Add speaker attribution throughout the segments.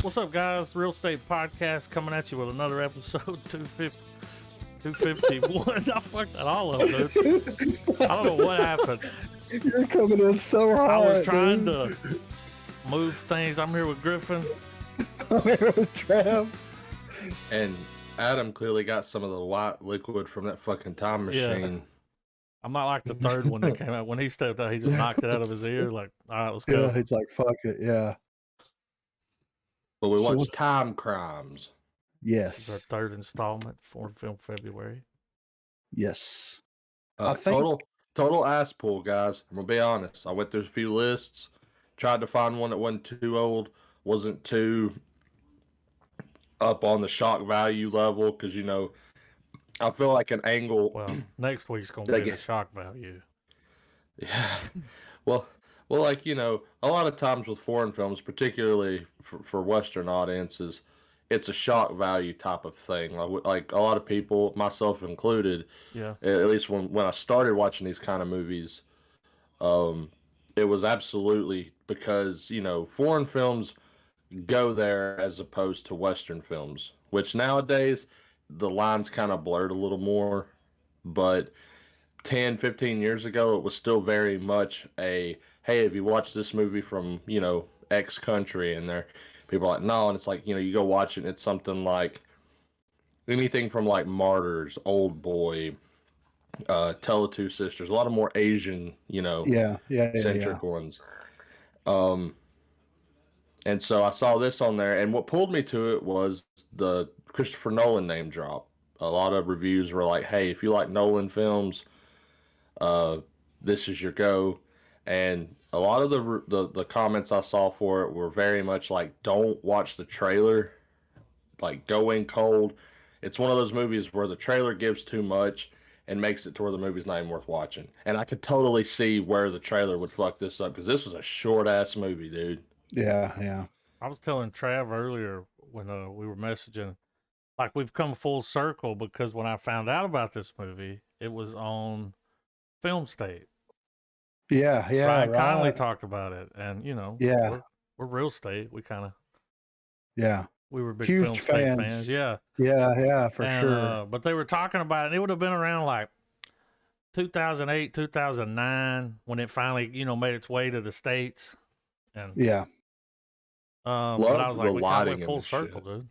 Speaker 1: What's up, guys? Real Estate Podcast coming at you with another episode 251. I fucked that all up, dude. I don't know what happened.
Speaker 2: You're coming in so hard.
Speaker 1: I was trying to move things. I'm here with Griffin.
Speaker 2: I'm here with Trav.
Speaker 3: And Adam clearly got some of the white liquid from that fucking time machine.
Speaker 1: Yeah. I'm not like the third one that came out. When he stepped out, he just knocked it out of his ear. Like, all right, let's go.
Speaker 2: Yeah, he's like, fuck it, yeah.
Speaker 3: But we
Speaker 2: So
Speaker 3: watched Timecrimes.
Speaker 1: This is our
Speaker 2: Yes.
Speaker 1: third installment for Film February.
Speaker 2: Yes. I think-
Speaker 3: Total ass pull, guys. I'm gonna be honest. I went through a few lists, tried to find one that wasn't too old, wasn't too up on the shock value level, because I feel like an angle.
Speaker 1: Well, next week's going
Speaker 3: They
Speaker 1: to be the
Speaker 3: get-
Speaker 1: shock value.
Speaker 3: Yeah. Well, like, a lot of times with foreign films, particularly for Western audiences, it's a shock value type of thing. Like a lot of people, myself included,
Speaker 1: Yeah.
Speaker 3: at least when I started watching these kind of movies, it was absolutely because, foreign films go there as opposed to Western films, which nowadays the line's kind of blurred a little more, but 10, 15 years ago, it was still very much a, hey, have you watched this movie from, X country? And people are like, no. And it's like, you go watch it, and it's something like anything from like Martyrs, Old Boy, Tell the Two Sisters, a lot of more Asian,
Speaker 2: Yeah.
Speaker 3: centric ones. And so I saw this on there, and what pulled me to it was the Christopher Nolan name drop. A lot of reviews were like, hey, if you like Nolan films, this is your go. And a lot of the comments I saw for it were very much like, don't watch the trailer, like go in cold. It's one of those movies where the trailer gives too much and makes it to where the movie's not even worth watching. And I could totally see where the trailer would fuck this up, because this was a short ass movie, dude.
Speaker 2: Yeah.
Speaker 1: I was telling Trav earlier when we were messaging, like, we've come full circle, because when I found out about this movie, it was on Film State.
Speaker 2: Yeah.
Speaker 1: Ryan Conley
Speaker 2: Right.
Speaker 1: talked about it, and
Speaker 2: Yeah.
Speaker 1: we're Real Estate.
Speaker 2: Yeah.
Speaker 1: We were big
Speaker 2: Huge
Speaker 1: Film State
Speaker 2: fans.
Speaker 1: fans. Yeah,
Speaker 2: Yeah, for
Speaker 1: and,
Speaker 2: sure.
Speaker 1: But they were talking about it. It would have been around like 2008, 2009 when it finally, made its way to the States. And
Speaker 2: Yeah.
Speaker 1: but I
Speaker 3: Loved
Speaker 1: was
Speaker 3: the
Speaker 1: like, we kind of
Speaker 3: lighting
Speaker 1: went
Speaker 3: in
Speaker 1: full
Speaker 3: this
Speaker 1: circle,
Speaker 3: shit.
Speaker 1: dude.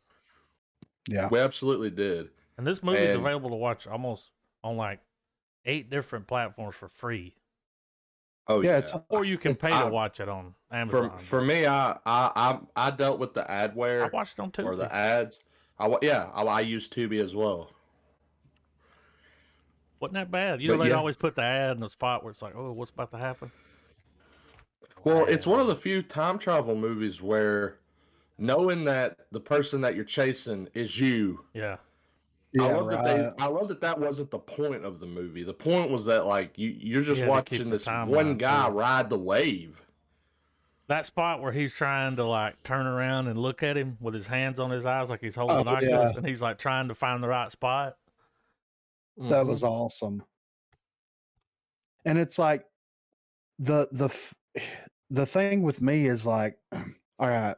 Speaker 2: Yeah.
Speaker 3: We absolutely did.
Speaker 1: And this movie's
Speaker 3: And-
Speaker 1: available to watch almost on like 8 different platforms for free,
Speaker 3: Oh
Speaker 2: Yeah,
Speaker 3: yeah.
Speaker 2: it's
Speaker 1: or you can
Speaker 2: It's-
Speaker 1: pay to
Speaker 3: I-
Speaker 1: watch it on Amazon.
Speaker 3: For me, I dealt with the adware
Speaker 1: I watched it on Tubi.
Speaker 3: or the ads. I use Tubi as well.
Speaker 1: Wasn't that bad?
Speaker 3: But
Speaker 1: They'd
Speaker 3: yeah.
Speaker 1: always put the ad in the spot where it's like, oh, what's about to happen?
Speaker 3: Well, it's one of the few time travel movies where knowing that the person that you're chasing is you.
Speaker 1: Yeah.
Speaker 3: I
Speaker 2: Yeah,
Speaker 3: love
Speaker 2: right.
Speaker 3: I love that wasn't the point of the movie. The point was that like you're just
Speaker 1: Yeah, to keep
Speaker 3: watching
Speaker 1: the
Speaker 3: this
Speaker 1: timeline,
Speaker 3: one guy
Speaker 1: too.
Speaker 3: ride the wave.
Speaker 1: That spot where he's trying to like turn around and look at him with his hands on his eyes like he's holding
Speaker 2: Oh,
Speaker 1: binoculars,
Speaker 2: yeah.
Speaker 1: and he's like trying to find the right spot.
Speaker 2: That was awesome. And it's like the thing with me is like, all right,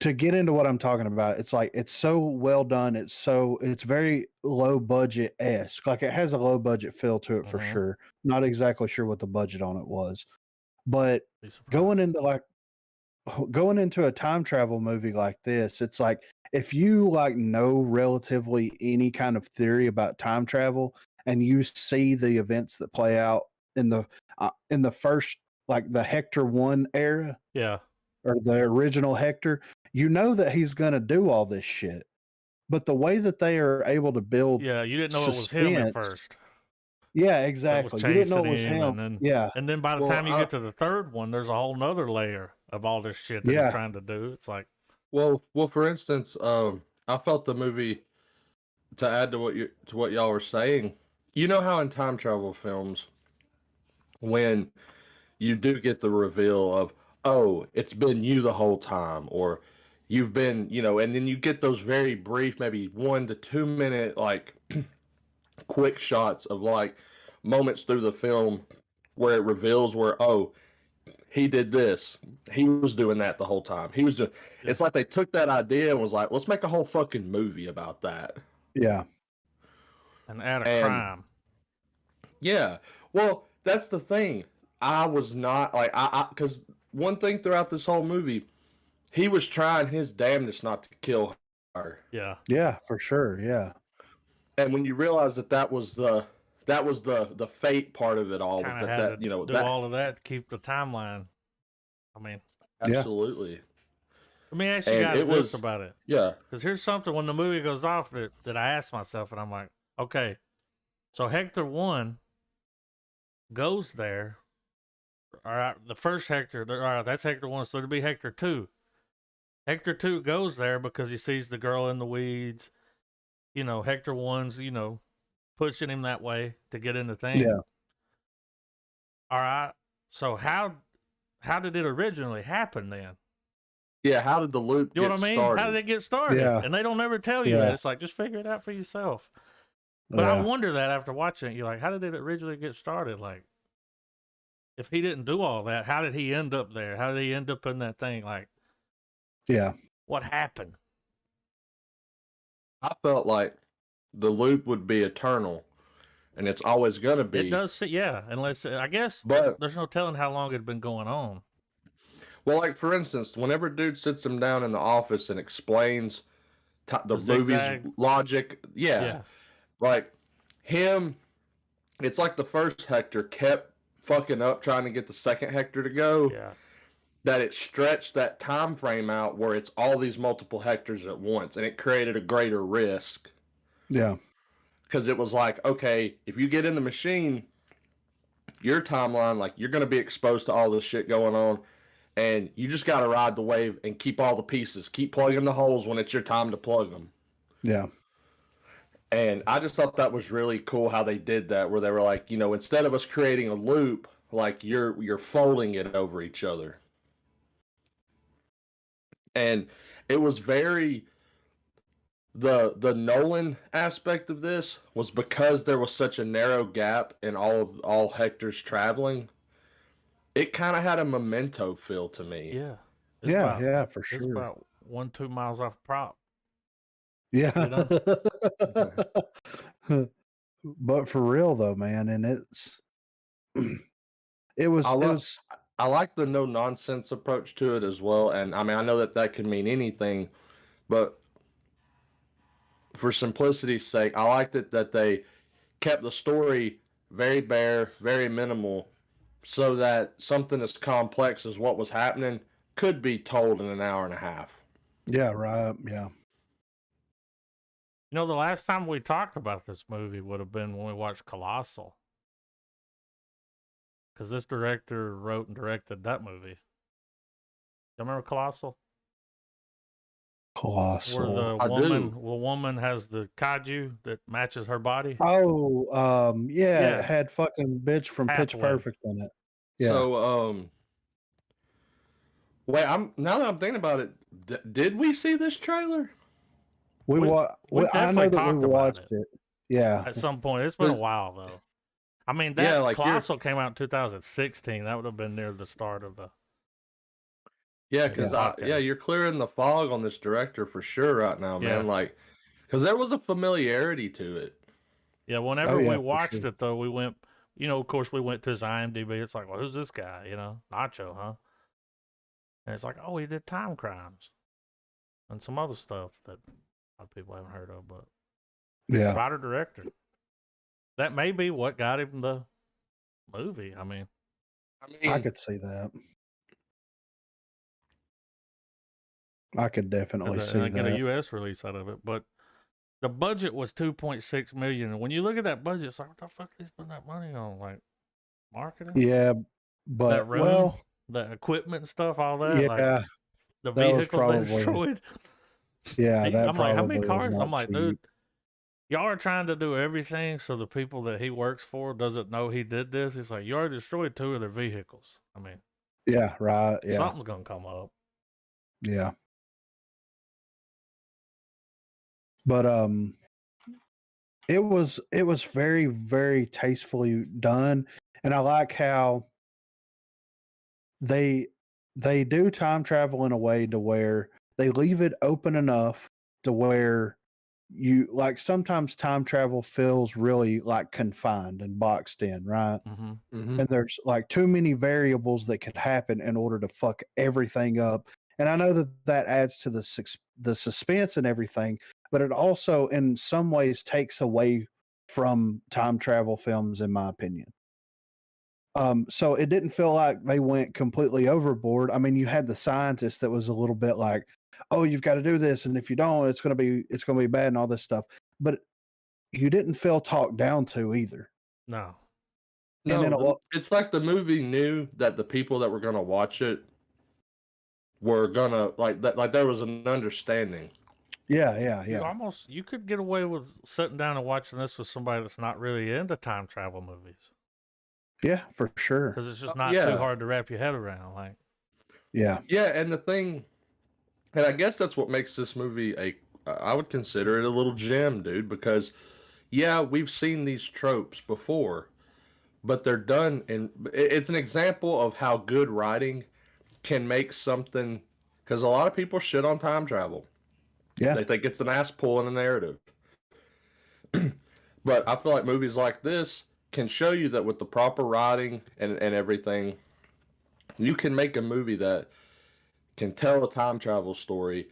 Speaker 2: to get into what I'm talking about, it's like it's so well done. It's very low budget esque. Like it has a low budget feel to it for
Speaker 1: Mhm.
Speaker 2: sure. Not exactly sure what the budget on it was, but
Speaker 1: Be surprised.
Speaker 2: going into a time travel movie like this, it's like if you like know relatively any kind of theory about time travel and you see the events that play out in the first, like the Hector 1 era
Speaker 1: Yeah.
Speaker 2: or the original Hector, you know that he's going to do all this shit. But the way that they are able to build,
Speaker 1: Yeah. You didn't know it was him at
Speaker 2: suspense.
Speaker 1: first.
Speaker 2: yeah,
Speaker 1: That
Speaker 2: exactly.
Speaker 1: was
Speaker 2: You didn't know
Speaker 1: chasing
Speaker 2: it was
Speaker 1: him,
Speaker 2: him.
Speaker 1: and then
Speaker 2: Yeah,
Speaker 1: and then by the
Speaker 3: Well,
Speaker 1: time you
Speaker 3: I-
Speaker 1: get to the third one, there's a whole nother layer of all this shit that
Speaker 2: Yeah.
Speaker 1: he's trying to do. It's like,
Speaker 3: Well, for instance, I felt the movie, to add to what y'all were saying. You know how in time travel films, when you do get the reveal of, oh, it's been you the whole time, or you've been, and then you get those very brief, maybe 1 to 2 minute, like quick shots of like moments through the film where it reveals where, oh, he did this. He was doing that the whole time. He was doing. It's like they took that idea and was like, let's make a whole fucking movie about that.
Speaker 2: Yeah.
Speaker 1: And add a
Speaker 3: And-
Speaker 1: crime.
Speaker 3: Yeah. Well, that's the thing. I was not like because one thing throughout this whole movie, he was trying his damnedest not to kill her.
Speaker 1: Yeah.
Speaker 2: Yeah, for sure. Yeah.
Speaker 3: And when you realize that was the fate part of it all, was
Speaker 1: Kind of
Speaker 3: that
Speaker 1: had
Speaker 3: that
Speaker 1: to
Speaker 3: you know
Speaker 1: do
Speaker 3: that
Speaker 1: all of that to keep the timeline. I mean,
Speaker 3: absolutely.
Speaker 1: let me ask you
Speaker 3: And
Speaker 1: guys
Speaker 3: it
Speaker 1: this
Speaker 3: was-
Speaker 1: about it.
Speaker 3: Yeah.
Speaker 1: Because here's something when the movie goes off that I ask myself, and I'm like, okay, so Hector 1 goes there. All right, the first Hector, all right, that's Hector 1, so it'll be Hector 2. Hector 2 goes there because he sees the girl in the weeds. You know, Hector 1's, pushing him that way to get in the thing.
Speaker 2: Yeah.
Speaker 1: All right, so how did it originally happen then?
Speaker 3: Yeah, how did the loop
Speaker 1: You know
Speaker 3: get
Speaker 1: what I mean?
Speaker 3: started?
Speaker 1: How did it get started?
Speaker 2: Yeah.
Speaker 1: And they don't ever tell you
Speaker 2: Yeah.
Speaker 1: that. It's like, just figure it out for yourself. But I wonder that after watching it, you're like, how did it originally get started? Like, if he didn't do all that, how did he end up there? How did he end up in that thing? Like,
Speaker 2: Yeah.
Speaker 1: what happened?
Speaker 3: I felt like the loop would be eternal, and it's always going to be.
Speaker 1: It does, yeah. Unless, I guess,
Speaker 3: But
Speaker 1: there's no telling how long it had been going on.
Speaker 3: well, like for instance, whenever dude sits him down in the office and explains the movie's
Speaker 1: zigzag.
Speaker 3: logic,
Speaker 1: Yeah.
Speaker 3: like him, it's like the first Hector kept fucking up trying to get the second Hector to go.
Speaker 1: Yeah.
Speaker 3: That it stretched that time frame out where it's all these multiple Hectors at once, and it created a greater risk.
Speaker 2: Yeah.
Speaker 3: Because it was like, okay, if you get in the machine, your timeline, like you're going to be exposed to all this shit going on, and you just got to ride the wave and keep all the pieces, keep plugging the holes when it's your time to plug them.
Speaker 2: Yeah.
Speaker 3: And I just thought that was really cool how they did that, where they were like, instead of us creating a loop, like you're folding it over each other. And it was very the Nolan aspect of this was because there was such a narrow gap in all Hector's traveling. It kind of had a Memento feel to me.
Speaker 1: Yeah.
Speaker 2: Yeah, for
Speaker 1: It's
Speaker 2: sure.
Speaker 1: about 1-2 miles off prop.
Speaker 2: Yeah.
Speaker 1: You
Speaker 2: But for real though, man, and it was
Speaker 3: I like the no nonsense approach to it as well. And I mean, I know that can mean anything, but for simplicity's sake, I liked it that they kept the story very bare, very minimal, so that something as complex as what was happening could be told in an hour and a half.
Speaker 2: yeah, right. Yeah.
Speaker 1: know, the last time we talked about this movie would have been when we watched Colossal. Because this director wrote and directed that movie. You remember Colossal?
Speaker 2: Colossal.
Speaker 1: Where the
Speaker 3: I
Speaker 1: woman,
Speaker 3: do.
Speaker 1: woman has the kaiju that matches her body.
Speaker 2: Oh,
Speaker 1: Yeah.
Speaker 2: it had fucking bitch from Pitch
Speaker 1: Hathaway.
Speaker 2: Perfect in it. Yeah.
Speaker 3: So, wait, now that I'm thinking about it, did we see this trailer?
Speaker 2: we
Speaker 1: we
Speaker 2: I
Speaker 1: definitely
Speaker 2: know that
Speaker 1: talked
Speaker 2: we
Speaker 1: about
Speaker 2: watched
Speaker 1: it.
Speaker 2: it. Yeah.
Speaker 1: At some point. It's been a
Speaker 3: There's-
Speaker 1: while, though. I mean, that
Speaker 3: Yeah, like
Speaker 1: Colossal came out in 2016. That would have been near the start of the...
Speaker 3: Yeah,
Speaker 1: Yeah,
Speaker 3: because
Speaker 1: podcast.
Speaker 3: you're clearing the fog on this director for sure right now, man.
Speaker 1: Yeah.
Speaker 3: Like, because there was a familiarity to it.
Speaker 1: Yeah, whenever
Speaker 2: yeah,
Speaker 1: we
Speaker 2: for
Speaker 1: watched
Speaker 2: sure.
Speaker 1: it, though, we went... of course, we went to his IMDb. It's like, well, who's this guy? Nacho, huh? And it's like, oh, he did Timecrimes. And some other stuff that a lot of people haven't heard of, but...
Speaker 2: Yeah.
Speaker 1: Writer-director. That may be what got him the movie. I mean...
Speaker 2: I could see that. I could definitely see
Speaker 1: and get a
Speaker 2: that.
Speaker 1: U.S. release out of it, but the budget was $2.6 million. And when you look at that budget, it's like, what the fuck are they spending that money on? Like marketing?
Speaker 2: Yeah, but
Speaker 1: That room,
Speaker 2: well,
Speaker 1: the equipment and stuff, all that.
Speaker 2: yeah,
Speaker 1: Like the
Speaker 2: that was
Speaker 1: vehicles they
Speaker 2: probably-
Speaker 1: destroyed.
Speaker 2: yeah, that
Speaker 1: I'm like, how many
Speaker 2: probably was
Speaker 1: cars?
Speaker 2: not
Speaker 1: I'm like,
Speaker 2: cheap.
Speaker 1: dude, y'all are trying to do everything so the people that he works for doesn't know he did this. It's like, you already destroyed 2 of their vehicles. I mean,
Speaker 2: Yeah, right. Yeah,
Speaker 1: something's gonna come up.
Speaker 2: yeah. But it was very, very tastefully done, and I like how they do time travel in a way to where they leave it open enough to where you like sometimes time travel feels really like confined and boxed in, right?
Speaker 1: Mm-hmm.
Speaker 2: And there's like too many variables that could happen in order to fuck everything up. And I know that that adds to the suspense and everything, but it also in some ways takes away from time travel films, in my opinion. So it didn't feel like they went completely overboard. I mean, you had the scientist that was a little bit like, "Oh, you've got to do this, and if you don't, it's gonna be bad and all this stuff." But you didn't feel talked down to either.
Speaker 1: No.
Speaker 2: And then
Speaker 3: No, it's like the movie knew that the people that were gonna watch it were gonna like that. Like there was an understanding.
Speaker 2: Yeah.
Speaker 1: You could get away with sitting down and watching this with somebody that's not really into time travel movies.
Speaker 2: Yeah, for sure.
Speaker 1: Because it's just not
Speaker 3: Yeah.
Speaker 1: too hard to wrap your head around. Like,
Speaker 2: Yeah.
Speaker 3: Yeah, and the thing, and I guess that's what makes this movie I would consider it a little gem, dude, because yeah, we've seen these tropes before, but they're done, and it's an example of how good writing can make something, because a lot of people shit on time travel.
Speaker 2: Yeah.
Speaker 3: They think it's an ass pull in a narrative. But I feel like movies like this can show you that with the proper writing and everything, you can make a movie that can tell a time travel story,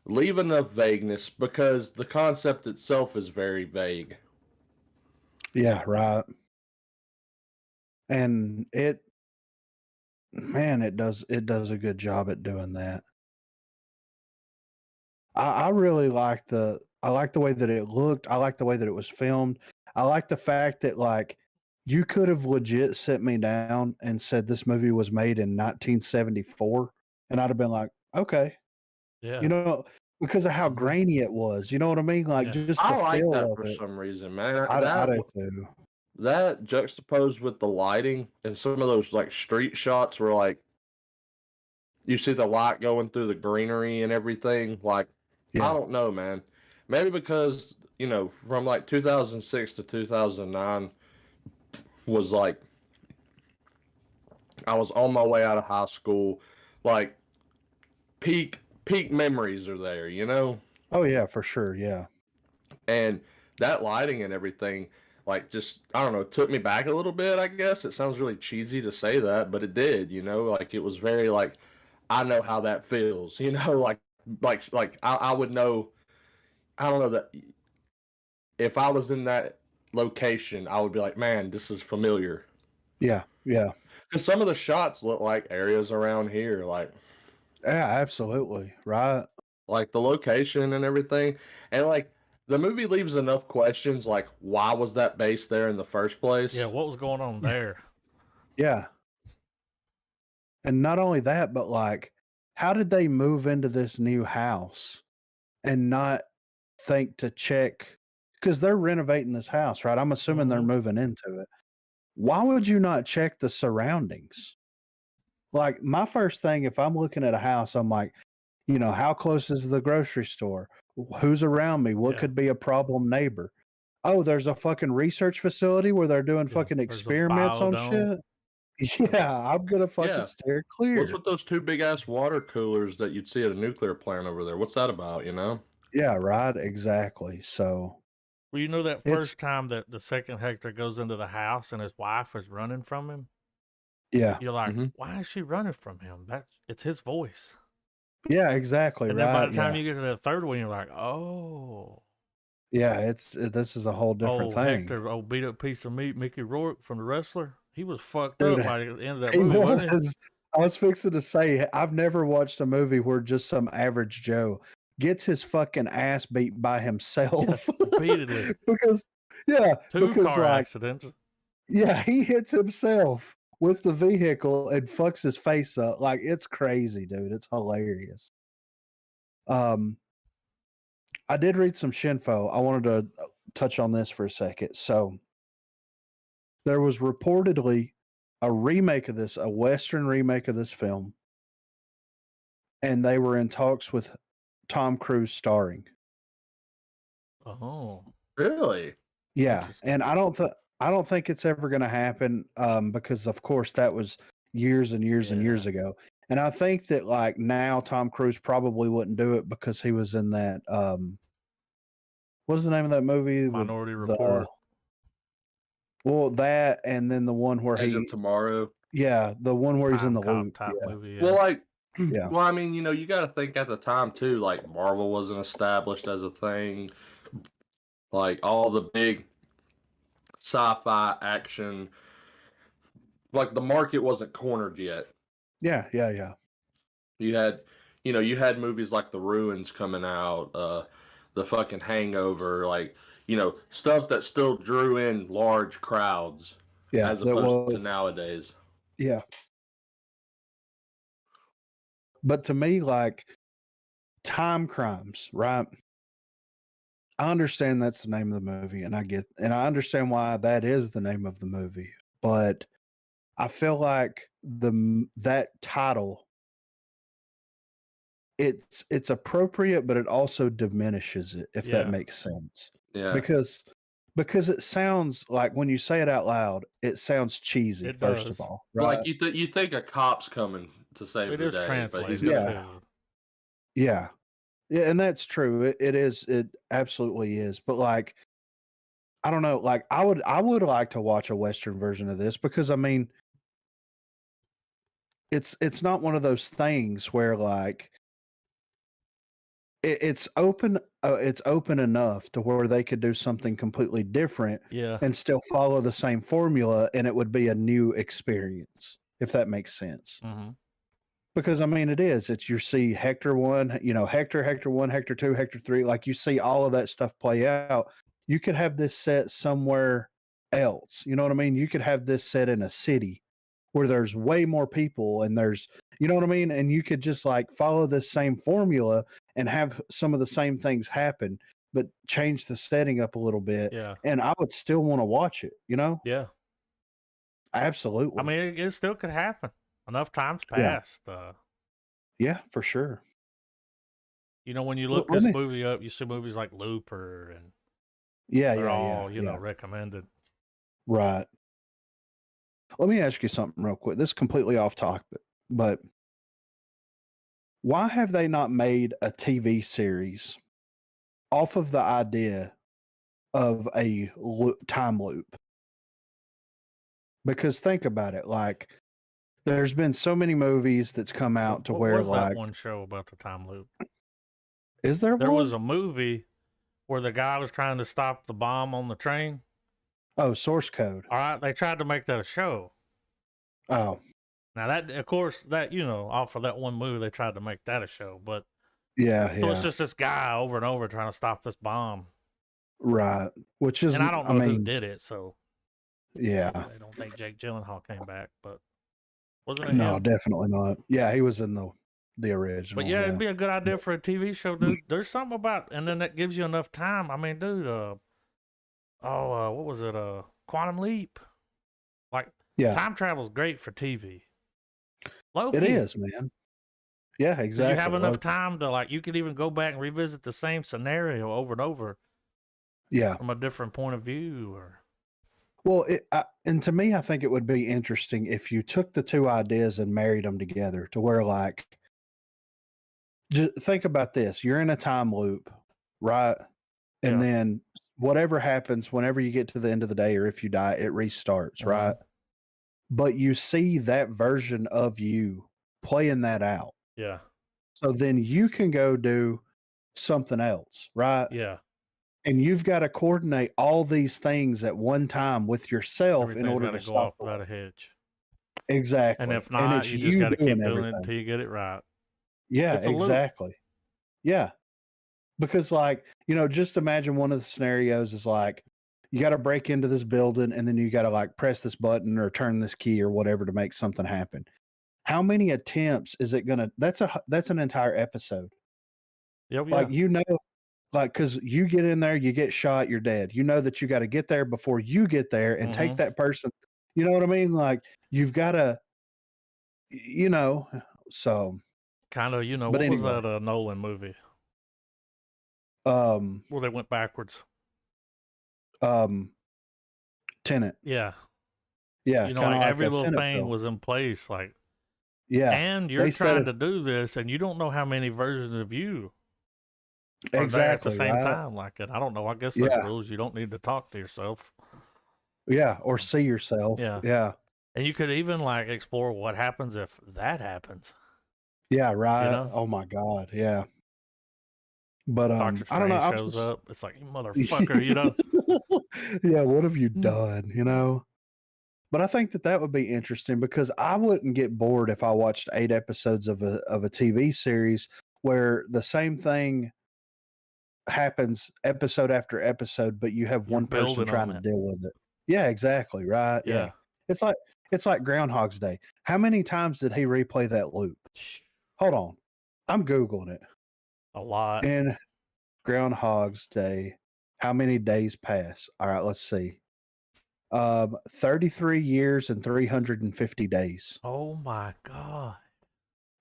Speaker 3: leave enough vagueness because the concept itself is very vague.
Speaker 2: Yeah, right. And it does a good job at doing that. I really like the way that it looked. I like the way that it was filmed. I like the fact that like you could have legit sent me down and said this movie was made in 1974 and I'd have been like, okay.
Speaker 1: yeah.
Speaker 2: You know, because of how
Speaker 1: Mhm.
Speaker 2: grainy it was. You know what I mean? Like
Speaker 1: Yeah.
Speaker 2: just the
Speaker 3: I like
Speaker 2: feel
Speaker 3: that
Speaker 2: of
Speaker 3: for
Speaker 2: it.
Speaker 3: some reason, man.
Speaker 2: I do too.
Speaker 3: That juxtaposed with the lighting and some of those like street shots where like you see the light going through the greenery and everything. Like,
Speaker 2: Yeah.
Speaker 3: I don't know, man. Maybe because, you know, from like 2006 to 2009 was like, I was on my way out of high school. Like, peak memories are there, you know?
Speaker 2: Oh yeah, for sure. Yeah.
Speaker 3: And that lighting and everything, like, just, I don't know, took me back a little bit, I guess. It sounds really cheesy to say that, but it did, you know? Like, it was very, like, I know how that feels, you know? Like I would know, I don't know, that if I was in that location, I would be like, man, this is familiar.
Speaker 2: Yeah. Yeah.
Speaker 3: Because some of the shots look like areas around here,
Speaker 2: Yeah, absolutely. Right.
Speaker 3: like the location and everything. And like the movie leaves enough questions like why was that base there in the first place?
Speaker 1: Yeah, what was going on there?
Speaker 2: Yeah. And not only that, but like, how did they move into this new house and not think to check? Because they're renovating this house, right? I'm assuming they're moving into it. Why would you not check the surroundings? Like, my first thing, if I'm looking at a house, I'm like, you know, how close is the grocery store? Who's around me? What could be a problem neighbor? Oh, there's a fucking research facility where they're doing fucking experiments on shit. Yeah, I'm gonna fucking steer clear.
Speaker 3: What's with those two big ass water coolers that you'd see at a nuclear plant over there? What's that about, you know?
Speaker 2: Yeah, right. Exactly. So,
Speaker 1: Well, you know that first time that the second Hector goes into the house and his wife is running from him?
Speaker 2: Yeah.
Speaker 1: You're like, why is she running from him? It's his voice.
Speaker 2: Yeah, exactly.
Speaker 1: And then by the time you get to the third one, you're like, oh.
Speaker 2: Yeah, this is a whole different thing.
Speaker 1: Hector, beat up piece of meat, Mickey Rourke from The Wrestler. He was fucked up by the end of that
Speaker 2: He
Speaker 1: movie,
Speaker 2: was.
Speaker 1: wasn't he?
Speaker 2: I was fixing to say, I've never watched a movie where just some average Joe gets his fucking ass beat by himself.
Speaker 1: Repeatedly.
Speaker 2: Because
Speaker 1: car
Speaker 2: like,
Speaker 1: accidents.
Speaker 2: Yeah, he hits himself with the vehicle and fucks his face up. Like, it's crazy, dude. It's hilarious. I did read some shinfo. I wanted to touch on this for a second. So there was reportedly a remake of this, a Western remake of this film, and they were in talks with Tom Cruise starring.
Speaker 1: Oh,
Speaker 3: really?
Speaker 2: Yeah, and I don't think it's ever going to happen because, of course, that was years and years and years ago. And I think that like now Tom Cruise probably wouldn't do it because he was in that what's the name of that movie
Speaker 1: Minority
Speaker 2: with
Speaker 1: Report.
Speaker 2: Well, that and then the one where
Speaker 3: Edge of Tomorrow.
Speaker 2: Yeah, the one where he's in the loop
Speaker 1: type movie. Yeah.
Speaker 3: Well, like,
Speaker 2: yeah.
Speaker 3: well, I mean, you know, you got to think at the time too. Like, Marvel wasn't established as a thing. Like all the big sci-fi action, like the market wasn't cornered yet.
Speaker 2: Yeah.
Speaker 3: You had, you know, you had movies like The Ruins coming out, the fucking Hangover, like, you know, stuff that still drew in large crowds.
Speaker 2: Yeah,
Speaker 3: as opposed to nowadays.
Speaker 2: Yeah. But to me, like Timecrimes, right? I understand that's the name of the movie, and I understand why that is the name of the movie. But I feel like that title, it's appropriate, but it also diminishes it, if that makes sense.
Speaker 3: Yeah.
Speaker 2: Because it sounds like when you say it out loud, it sounds cheesy.
Speaker 1: It
Speaker 2: first
Speaker 1: does.
Speaker 2: of all, right?
Speaker 3: Like you think a cop's coming to save the day, but he's
Speaker 1: gonna.
Speaker 2: Yeah, and that's true. It is. It absolutely is. But like, I don't know. Like, I would like to watch a Western version of this because I mean, it's not one of those things where like it's open. It's open enough to where they could do something completely different, and still follow the same formula, and it would be a new experience, if that makes sense.
Speaker 1: Mm-hmm.
Speaker 2: Because I mean, it is. It's you see Hector 1, you know, Hector 1, Hector 2, Hector 3. Like you see all of that stuff play out. You could have this set somewhere else. You know what I mean? You could have this set in a city where there's way more people and there's, you know what I mean? And you could just like follow this same formula and have some of the same things happen, but change the setting up a little bit.
Speaker 1: Yeah.
Speaker 2: And I would still want to watch it, you know?
Speaker 1: Yeah.
Speaker 2: Absolutely.
Speaker 1: I mean, it still could happen. Enough time's passed.
Speaker 2: Yeah, for sure.
Speaker 1: You know, when you look this movie up, you see movies like Looper and they're all, you know, recommended.
Speaker 2: Right. Let me ask you something real quick. This is completely off topic, but why have they not made a TV series off of the idea of a time loop? Because think about it, like there's been so many movies that's come out to where like
Speaker 1: that one show about the time loop?
Speaker 2: Is there
Speaker 1: was a movie where the guy was trying to stop the bomb on the train.
Speaker 2: Oh, Source Code.
Speaker 1: All right, they tried to make that a show.
Speaker 2: Oh.
Speaker 1: Now that, of course, that, you know, off of that one movie, they tried to make that a show, but
Speaker 2: so
Speaker 1: it's just this guy over and over trying to stop this bomb.
Speaker 2: Right. Which is,
Speaker 1: and I don't know who did it, so
Speaker 2: yeah.
Speaker 1: I don't think Jake Gyllenhaal came back, but wasn't it
Speaker 2: No,
Speaker 1: him?
Speaker 2: definitely not. Yeah, he was in the original.
Speaker 1: But yeah, it'd be a good idea for a TV show, dude. There's something about, and then that gives you enough time. I mean, dude, what was it? Quantum Leap. Like, time travel is great for TV. Low-key.
Speaker 2: It is, man. Yeah, exactly.
Speaker 1: You have enough time to, like, you could even go back and revisit the same scenario over and over.
Speaker 2: Yeah.
Speaker 1: From a different point of view, or.
Speaker 2: Well, and to me, I think it would be interesting if you took the two ideas and married them together to where, like, just think about this. You're in a time loop, right? And then whatever happens, whenever you get to the end of the day or if you die, it restarts, right? But you see that version of you playing that out.
Speaker 1: Yeah.
Speaker 2: So then you can go do something else, right?
Speaker 1: Yeah.
Speaker 2: And you've got to coordinate all these things at one time with yourself in order to
Speaker 1: go off without a hitch.
Speaker 2: Exactly.
Speaker 1: And if not, you just got to keep doing it until you get it right.
Speaker 2: Yeah, exactly. Yeah. Because, like, you know, just imagine one of the scenarios is like, you got to break into this building and then you got to like press this button or turn this key or whatever to make something happen. How many attempts is it going to, that's an entire episode. Like, you know, like, cause you get in there, you get shot, you're dead. You know that you got to get there before you get there and take that person. You know what I mean? Like, you've got to, you know, so.
Speaker 1: Kind of, you know, what was that Nolan movie? Where they went backwards.
Speaker 2: Tenet.
Speaker 1: Yeah.
Speaker 2: Yeah,
Speaker 1: You know,
Speaker 2: kind
Speaker 1: like
Speaker 2: of like
Speaker 1: every
Speaker 2: a
Speaker 1: little
Speaker 2: tenant
Speaker 1: thing
Speaker 2: film.
Speaker 1: was in place. Like,
Speaker 2: Yeah,
Speaker 1: and you're
Speaker 2: they said
Speaker 1: trying
Speaker 2: it
Speaker 1: to do this, and you don't know how many versions of you are there at the
Speaker 2: exactly
Speaker 1: same
Speaker 2: right.
Speaker 1: time. Like, and I don't know. I guess there's
Speaker 2: Yeah,
Speaker 1: rules. You don't need to talk to yourself.
Speaker 2: yeah, or see yourself.
Speaker 1: Yeah.
Speaker 2: Yeah,
Speaker 1: And you could even like explore what happens if that happens.
Speaker 2: yeah,
Speaker 1: You
Speaker 2: right.
Speaker 1: know,
Speaker 2: Oh my God, yeah. But
Speaker 1: Doctor
Speaker 2: I don't know.
Speaker 1: Strange
Speaker 2: I'm
Speaker 1: shows
Speaker 2: just
Speaker 1: up. It's like, you motherfucker. You know.
Speaker 2: yeah. What have you
Speaker 1: Hmm.
Speaker 2: done? You know. But I think that would be interesting because I wouldn't get bored if I watched 8 episodes of a TV series where the same thing happens episode after episode, but you have
Speaker 1: You're
Speaker 2: one person
Speaker 1: building
Speaker 2: trying
Speaker 1: on
Speaker 2: to
Speaker 1: it.
Speaker 2: deal with it. Yeah, exactly. Right. Yeah.
Speaker 1: Yeah.
Speaker 2: It's like Groundhog's Day. How many times did he replay that loop? Hold on. I'm Googling it.
Speaker 1: A lot.
Speaker 2: In Groundhog's Day, how many days pass? All right, let's see. 33 years and 350 days.
Speaker 1: Oh my God.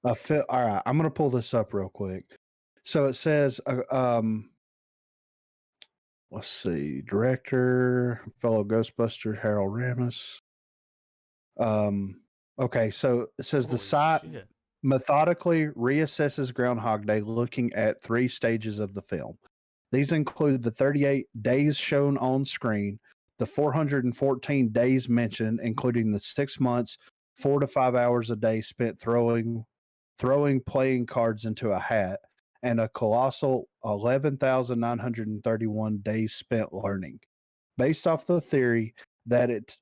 Speaker 2: All right, I'm going to pull this up real quick. So it says, let's see, director, fellow Ghostbuster Harold Ramis. Okay, so it says the
Speaker 1: Holy
Speaker 2: site
Speaker 1: shit.
Speaker 2: methodically reassesses Groundhog Day, looking at 3 stages of the film. These include the 38 days shown on screen, the 414 days mentioned, including the 6 months, 4 to 5 hours a day spent throwing playing cards into a hat, and a colossal 11,931 days spent learning. Based off the theory that it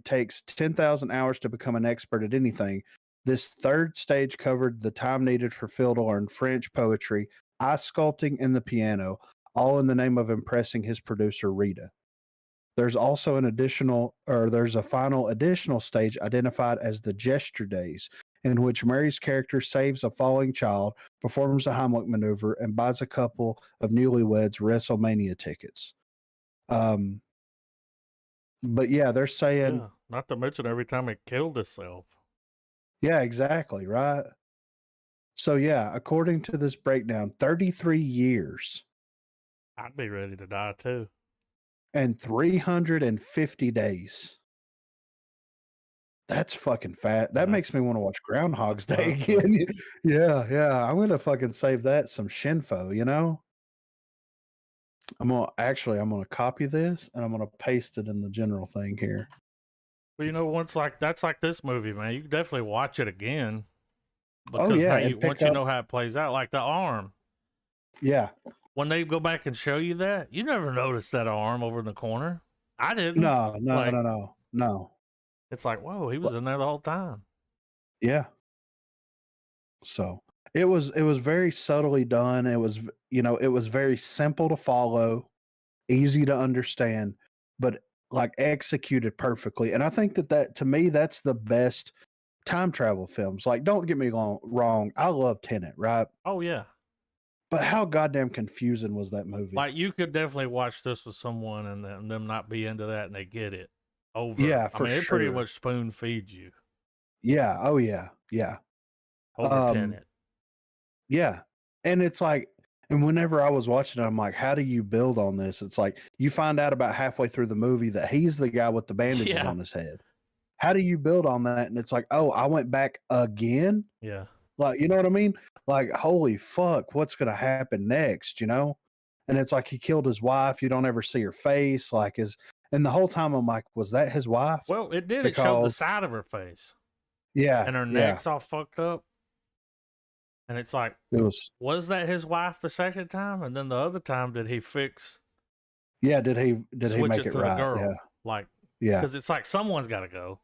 Speaker 2: takes 10,000 hours to become an expert at anything, this third stage covered the time needed for Phil to learn French poetry, ice sculpting, and the piano, all in the name of impressing his producer Rita. There's also there's a final additional stage identified as the gesture days, in which Mary's character saves a falling child, performs a Heimlich maneuver, and buys a couple of newlyweds WrestleMania tickets. But yeah, they're saying,
Speaker 1: Yeah. Not to mention every time it killed itself.
Speaker 2: yeah, exactly, right? So yeah, according to this breakdown, 33 years
Speaker 1: I'd be ready to die too.
Speaker 2: and 350 days. That's fucking fat. That makes me want to watch Groundhog's Day again. Yeah, yeah. I'm gonna fucking save that some shinfo, you know? I'm gonna copy this and I'm gonna paste it in the general thing here.
Speaker 1: But you know, that's like this movie, man. You can definitely watch it again.
Speaker 2: Oh
Speaker 1: Because
Speaker 2: yeah,
Speaker 1: now
Speaker 2: and
Speaker 1: once you know how it plays out, like the arm.
Speaker 2: Yeah.
Speaker 1: When they go back and show you that, you never noticed that arm over in the corner. I didn't.
Speaker 2: No.
Speaker 1: It's like, whoa, he was in there the whole time.
Speaker 2: Yeah. So it was very subtly done. It was it was very simple to follow, easy to understand, but like executed perfectly. And I think that to me that's the best time travel films. Like, don't get me wrong, I love Tenet, right?
Speaker 1: Oh yeah.
Speaker 2: But how goddamn confusing was that movie?
Speaker 1: Like you could definitely watch this with someone and them not be into that and they get it over.
Speaker 2: Yeah,
Speaker 1: I
Speaker 2: for
Speaker 1: mean, it pretty
Speaker 2: sure.
Speaker 1: much spoon feeds you
Speaker 2: Yeah. Oh yeah. Yeah.
Speaker 1: over Tenet.
Speaker 2: Yeah. And it's like, and whenever I was watching it, I'm like, how do you build on this? It's like you find out about halfway through the movie that he's the guy with the bandages on his head. How do you build on that? And it's like, oh, I went back again.
Speaker 1: Yeah.
Speaker 2: Like, you know what I mean? Like, holy fuck, what's going to happen next? You know? And it's like he killed his wife. You don't ever see her face. And the whole time I'm like, was that his wife?
Speaker 1: Well, it did. It showed the side of her face.
Speaker 2: Yeah.
Speaker 1: And her neck's all fucked up. And it's like, was that his wife the second time? And then the other time, did he fix?
Speaker 2: Yeah, did he make it
Speaker 1: to
Speaker 2: right?
Speaker 1: The girl?
Speaker 2: Yeah.
Speaker 1: Like,
Speaker 2: yeah.
Speaker 1: Because it's like someone's got to go.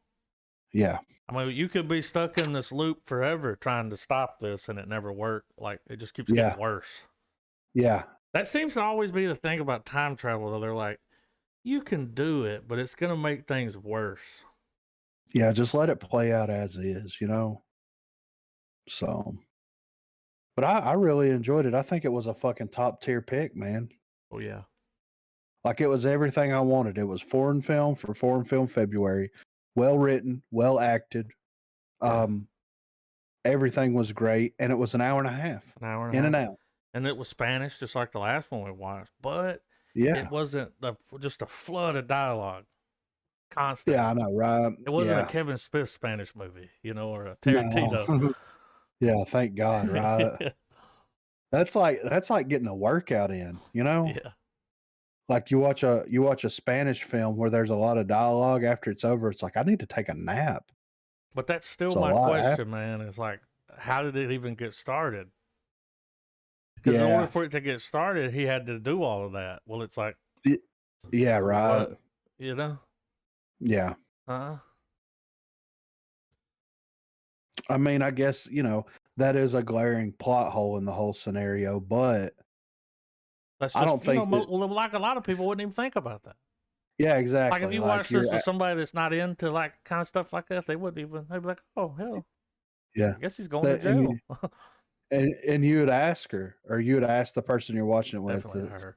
Speaker 2: Yeah.
Speaker 1: I mean, you could be stuck in this loop forever trying to stop this and it never worked. Like, it just keeps getting worse.
Speaker 2: Yeah.
Speaker 1: That seems to always be the thing about time travel, though. They're like, you can do it, but it's going to make things worse.
Speaker 2: Yeah, just let it play out as is, you know? So, but I really enjoyed it. I think it was a fucking top tier pick, man.
Speaker 1: Oh, yeah.
Speaker 2: Like it was everything I wanted. It was foreign film for Foreign Film February. Well written, well acted.
Speaker 1: Yeah.
Speaker 2: Everything was great. And it was an hour and a half. In and out.
Speaker 1: And it was Spanish, just like the last one we watched. But it wasn't just a flood of dialogue. constant.
Speaker 2: Yeah, I know, right?
Speaker 1: It wasn't a
Speaker 2: Yeah.
Speaker 1: Kevin Smith Spanish movie, or a
Speaker 2: No.
Speaker 1: Tarantino.
Speaker 2: Yeah, thank God, right? That's like getting a workout in,
Speaker 1: Yeah.
Speaker 2: Like you watch a Spanish film where there's a lot of dialogue. After it's over, it's like I need to take a nap.
Speaker 1: But that's still
Speaker 2: It's a
Speaker 1: my
Speaker 2: lot
Speaker 1: question, man. Is like, how did it even get started? Because in
Speaker 2: Yeah.
Speaker 1: order for it to get started, he had to do all of that. Well, it's like,
Speaker 2: Yeah, right.
Speaker 1: what? You know?
Speaker 2: Yeah.
Speaker 1: Huh?
Speaker 2: I mean, I guess, that is a glaring plot hole in the whole scenario, but
Speaker 1: That's
Speaker 2: I
Speaker 1: just,
Speaker 2: don't think that,
Speaker 1: well, like a lot of people wouldn't even think about that.
Speaker 2: yeah,
Speaker 1: Like
Speaker 2: exactly.
Speaker 1: if you watch this with somebody that's not into like kind of stuff like that, they'd be like, oh hell,
Speaker 2: yeah,
Speaker 1: I guess he's going to jail.
Speaker 2: and you would ask her, or you would ask the person you're watching it with.
Speaker 1: Definitely her.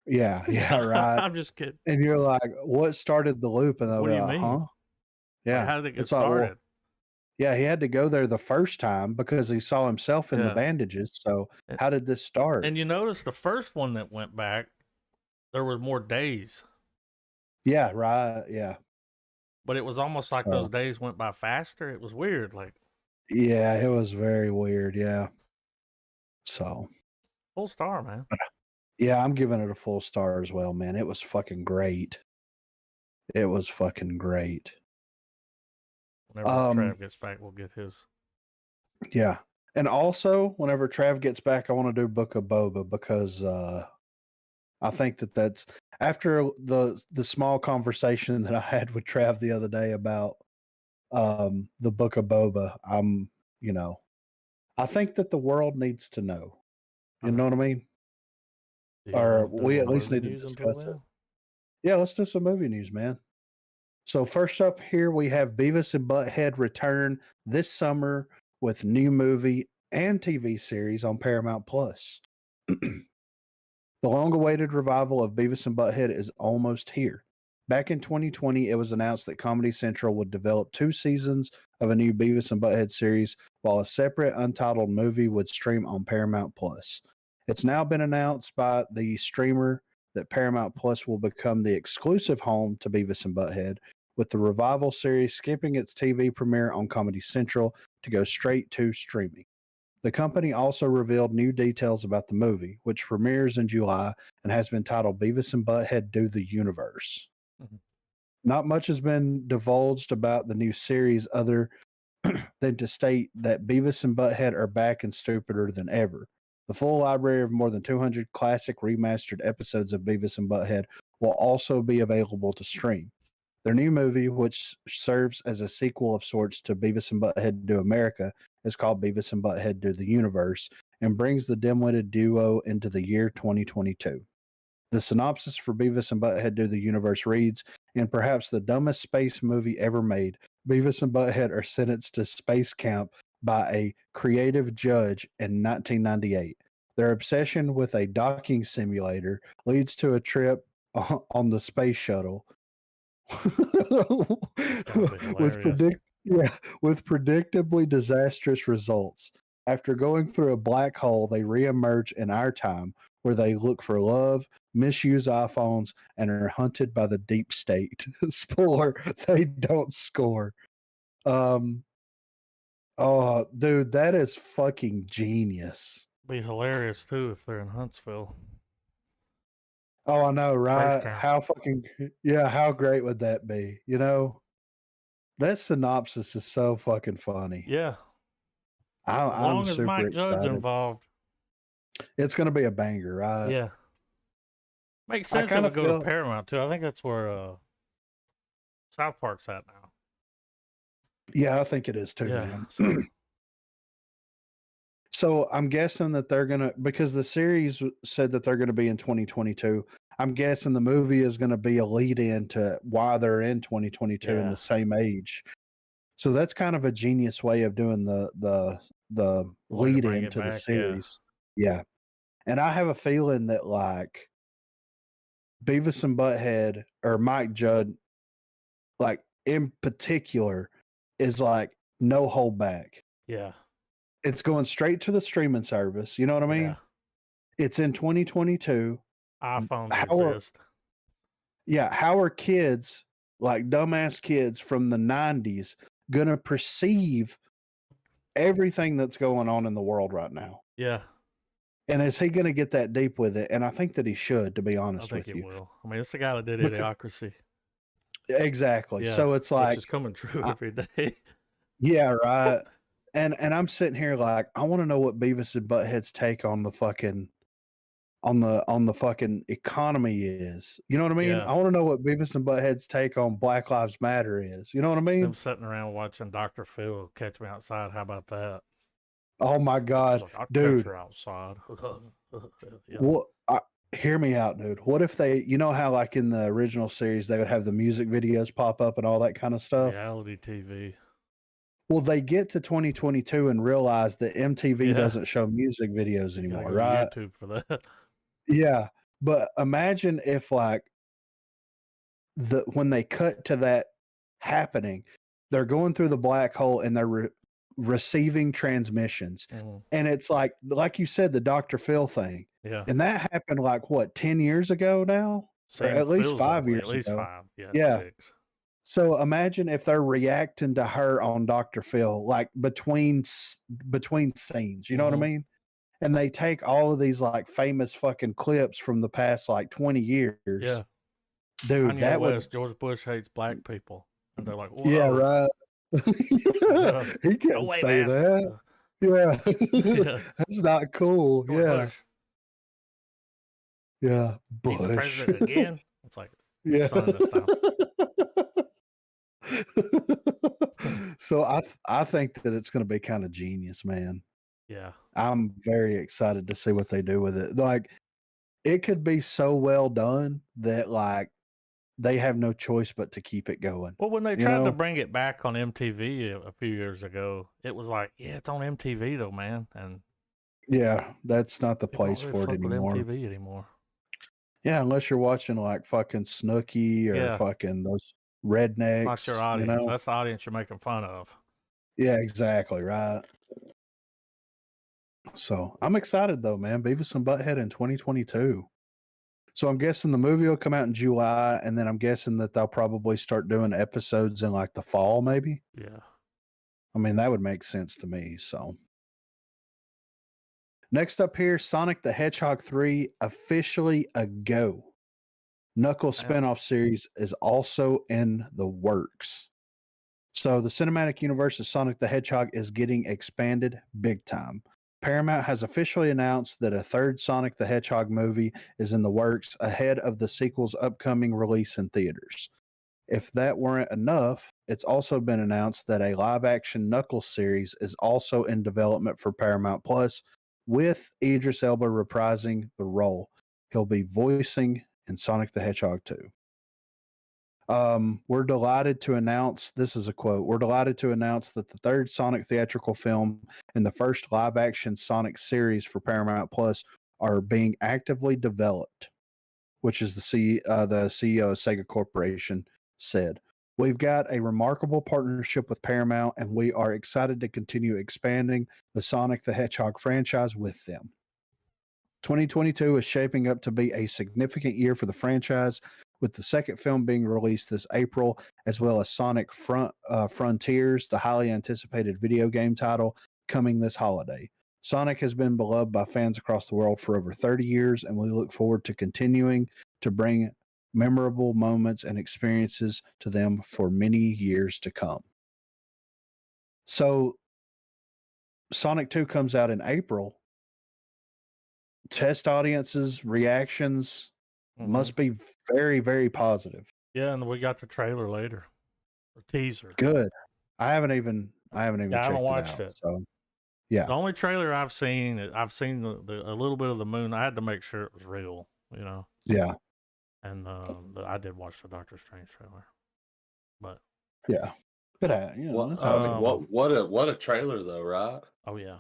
Speaker 2: Yeah, right.
Speaker 1: I'm just kidding.
Speaker 2: And you're like, what started the loop? And they'll
Speaker 1: What
Speaker 2: be
Speaker 1: do you
Speaker 2: like,
Speaker 1: mean?
Speaker 2: huh? Yeah.
Speaker 1: Like, how did it get
Speaker 2: It's like, well,
Speaker 1: started?
Speaker 2: yeah, he had to go there the first time because he saw himself in the
Speaker 1: Yeah.
Speaker 2: bandages. So how did this start?
Speaker 1: And you notice the first one that went back, there were more days.
Speaker 2: Yeah, right. Yeah.
Speaker 1: But it was almost like those days went by faster. It was weird. Like,
Speaker 2: yeah, it was very weird. Yeah. So
Speaker 1: full star, man.
Speaker 2: yeah, I'm giving it a full star as well, man. It was fucking great. It was fucking great.
Speaker 1: Whenever Trav gets back, we'll get his.
Speaker 2: Yeah. And also, whenever Trav gets back, I want to do Book of Boba because I think that's after the small conversation that I had with Trav the other day about the Book of Boba. I think that the world needs to know. You know what I mean? Or we at least need to discuss it. Yeah, let's do some movie news, man. So first up here, we have Beavis and Butthead return this summer with new movie and TV series on Paramount Plus. The long-awaited revival of Beavis and Butthead is almost here. Back in 2020, it was announced that Comedy Central would develop 2 seasons of a new Beavis and Butthead series, while a separate untitled movie would stream on Paramount Plus. It's now been announced by the streamer that Paramount Plus will become the exclusive home to Beavis and Butthead, with the revival series skipping its TV premiere on Comedy Central to go straight to streaming. The company also revealed new details about the movie, which premieres in July and has been titled Beavis and Butthead Do the Universe. Mm-hmm. Not much has been divulged about the new series other than to state that Beavis and Butthead are back and stupider than ever. The full library of more than 200 classic remastered episodes of Beavis and Butthead will also be available to stream. Their new movie, which serves as a sequel of sorts to Beavis and Butthead Do America, is called Beavis and Butthead Do the Universe and brings the dim-witted duo into the year 2022. The synopsis for Beavis and Butthead Do the Universe reads, in perhaps the dumbest space movie ever made, Beavis and Butthead are sentenced to space camp by a creative judge in 1998. Their obsession with a docking simulator leads to a trip on the space shuttle with predictably disastrous results. After going through a black hole, they reemerge in our time, where they look for love, misuse iPhones, and are hunted by the deep state. Spoiler, they don't score. Oh, dude, that is fucking genius.
Speaker 1: Be hilarious too if they're in Huntsville.
Speaker 2: Oh, I know, right? How great would that be? That synopsis is so fucking funny.
Speaker 1: Yeah.
Speaker 2: As long as Mike
Speaker 1: Judge's involved,
Speaker 2: it's going to be a banger, right?
Speaker 1: Yeah. Makes sense it would go to Paramount too. I think that's where South Park's at now.
Speaker 2: Yeah, I think it is too, man. So I'm guessing that they're going to, because the series said that they're going to be in 2022, I'm guessing the movie is going to be a lead in to why they're in 2022 in the same age. So that's kind of a genius way of doing the lead in to the series. Yeah. And I have a feeling that like Beavis and Butthead or Mike Judd, like in particular, is like no hold back.
Speaker 1: Yeah.
Speaker 2: It's going straight to the streaming service. You know what I mean?
Speaker 1: Yeah.
Speaker 2: It's in 2022.
Speaker 1: iPhones exist.
Speaker 2: Yeah. How are kids like dumbass kids from the 90s going to perceive everything that's going on in the world right now?
Speaker 1: Yeah.
Speaker 2: And is he going to get that deep with it? And I think that he should, to be
Speaker 1: I
Speaker 2: honest
Speaker 1: think
Speaker 2: with
Speaker 1: it
Speaker 2: you.
Speaker 1: will. I mean, it's the guy that did
Speaker 2: Because-
Speaker 1: Idiocracy.
Speaker 2: Exactly.
Speaker 1: Yeah,
Speaker 2: So it's like,
Speaker 1: which is coming true every day.
Speaker 2: yeah, right. And I'm sitting here like, I want to know what Beavis and Butthead's take on the fucking on the fucking economy is. You know what I mean?
Speaker 1: Yeah.
Speaker 2: I want to know what Beavis and Butthead's take on Black Lives Matter is. You know what I mean?
Speaker 1: Them sitting around watching Dr. Phil Catch Me Outside. How about that?
Speaker 2: Oh my
Speaker 1: I
Speaker 2: God,
Speaker 1: was like, I'll
Speaker 2: dude.
Speaker 1: catch her outside. Yeah.
Speaker 2: What? Hear me out, dude. What if they, you know how like in the original series they would have the music videos pop up and all that kind of stuff?
Speaker 1: Reality TV.
Speaker 2: Well, they get to 2022 and realize that MTV
Speaker 1: Yeah.
Speaker 2: doesn't show music videos
Speaker 1: You gotta
Speaker 2: anymore,
Speaker 1: go to
Speaker 2: right?
Speaker 1: YouTube for that.
Speaker 2: Yeah, but imagine if like when they cut to that happening, they're going through the black hole and they're receiving transmissions, and it's like you said, the Dr. Phil thing.
Speaker 1: Yeah.
Speaker 2: And that happened like what, 10 years ago now? Or at least 5 years
Speaker 1: At least
Speaker 2: ago.
Speaker 1: 5. Yeah.
Speaker 2: Yeah.
Speaker 1: 6.
Speaker 2: So imagine if they're reacting to her on Dr. Phil, like between scenes, you know what I mean? And they take all of these like famous fucking clips from the past like 20 years.
Speaker 1: Yeah.
Speaker 2: Dude,
Speaker 1: Kanye
Speaker 2: that
Speaker 1: West, George Bush hates black people. And they're like, whoa.
Speaker 2: Yeah, right. He
Speaker 1: Go
Speaker 2: can't
Speaker 1: away,
Speaker 2: say
Speaker 1: man.
Speaker 2: that. Yeah.
Speaker 1: Yeah.
Speaker 2: That's not cool.
Speaker 1: George
Speaker 2: Yeah.
Speaker 1: Bush.
Speaker 2: Yeah.
Speaker 1: He's the
Speaker 2: Bush.
Speaker 1: president again. It's like,
Speaker 2: Yeah.
Speaker 1: son this time.
Speaker 2: So I think that it's going to be kind of genius, man.
Speaker 1: Yeah.
Speaker 2: I'm very excited to see what they do with it. Like, it could be so well done that like they have no choice but to keep it going.
Speaker 1: Well, when they
Speaker 2: You
Speaker 1: tried to
Speaker 2: know?
Speaker 1: bring it back on MTV a few years ago, it was like, yeah, it's on MTV though, man. And
Speaker 2: Yeah, that's not the
Speaker 1: people don't
Speaker 2: place
Speaker 1: really
Speaker 2: for it
Speaker 1: fuck with
Speaker 2: anymore.
Speaker 1: MTV anymore.
Speaker 2: Yeah, unless you're watching like fucking Snooki or
Speaker 1: Yeah.
Speaker 2: fucking those rednecks.
Speaker 1: It's not your audience.
Speaker 2: You know?
Speaker 1: That's the audience you're making fun of.
Speaker 2: Yeah, exactly, right. So I'm excited though, man. Beavis and Butthead in 2022. So I'm guessing the movie will come out in July, and then I'm guessing that they'll probably start doing episodes in like the fall, maybe.
Speaker 1: Yeah.
Speaker 2: I mean, that would make sense to me. So next up here, Sonic the Hedgehog 3 officially a go. Knuckles spinoff series is also in the works. So the cinematic universe of Sonic the Hedgehog is getting expanded big time. Paramount has officially announced that a third Sonic the Hedgehog movie is in the works ahead of the sequel's upcoming release in theaters. If that weren't enough, it's also been announced that a live-action Knuckles series is also in development for Paramount Plus, with Idris Elba reprising the role he'll be voicing in Sonic the Hedgehog 2. We're delighted to announce, this is a quote, we're delighted to announce that the third Sonic theatrical film and the first live-action Sonic series for Paramount Plus are being actively developed, which is the CEO of Sega Corporation said. We've got a remarkable partnership with Paramount, and we are excited to continue expanding the Sonic the Hedgehog franchise with them. 2022 is shaping up to be a significant year for the franchise, with the second film being released this April, as well as Sonic Frontiers, the highly anticipated video game title, coming this holiday. Sonic has been beloved by fans across the world for over 30 years, and we look forward to continuing to bring memorable moments and experiences to them for many years to come. So, Sonic 2 comes out in April. Test audiences, reactions must be very, very positive.
Speaker 1: Yeah, and we got the trailer later, the teaser.
Speaker 2: Good. I haven't even checked
Speaker 1: I haven't watched
Speaker 2: it out.
Speaker 1: it.
Speaker 2: So, yeah.
Speaker 1: The only trailer I've seen a little bit of the moon. I had to make sure it was real, you know.
Speaker 2: Yeah.
Speaker 1: And I did watch the Doctor Strange trailer, but
Speaker 2: yeah, but
Speaker 3: what a trailer though, right?
Speaker 1: Oh yeah.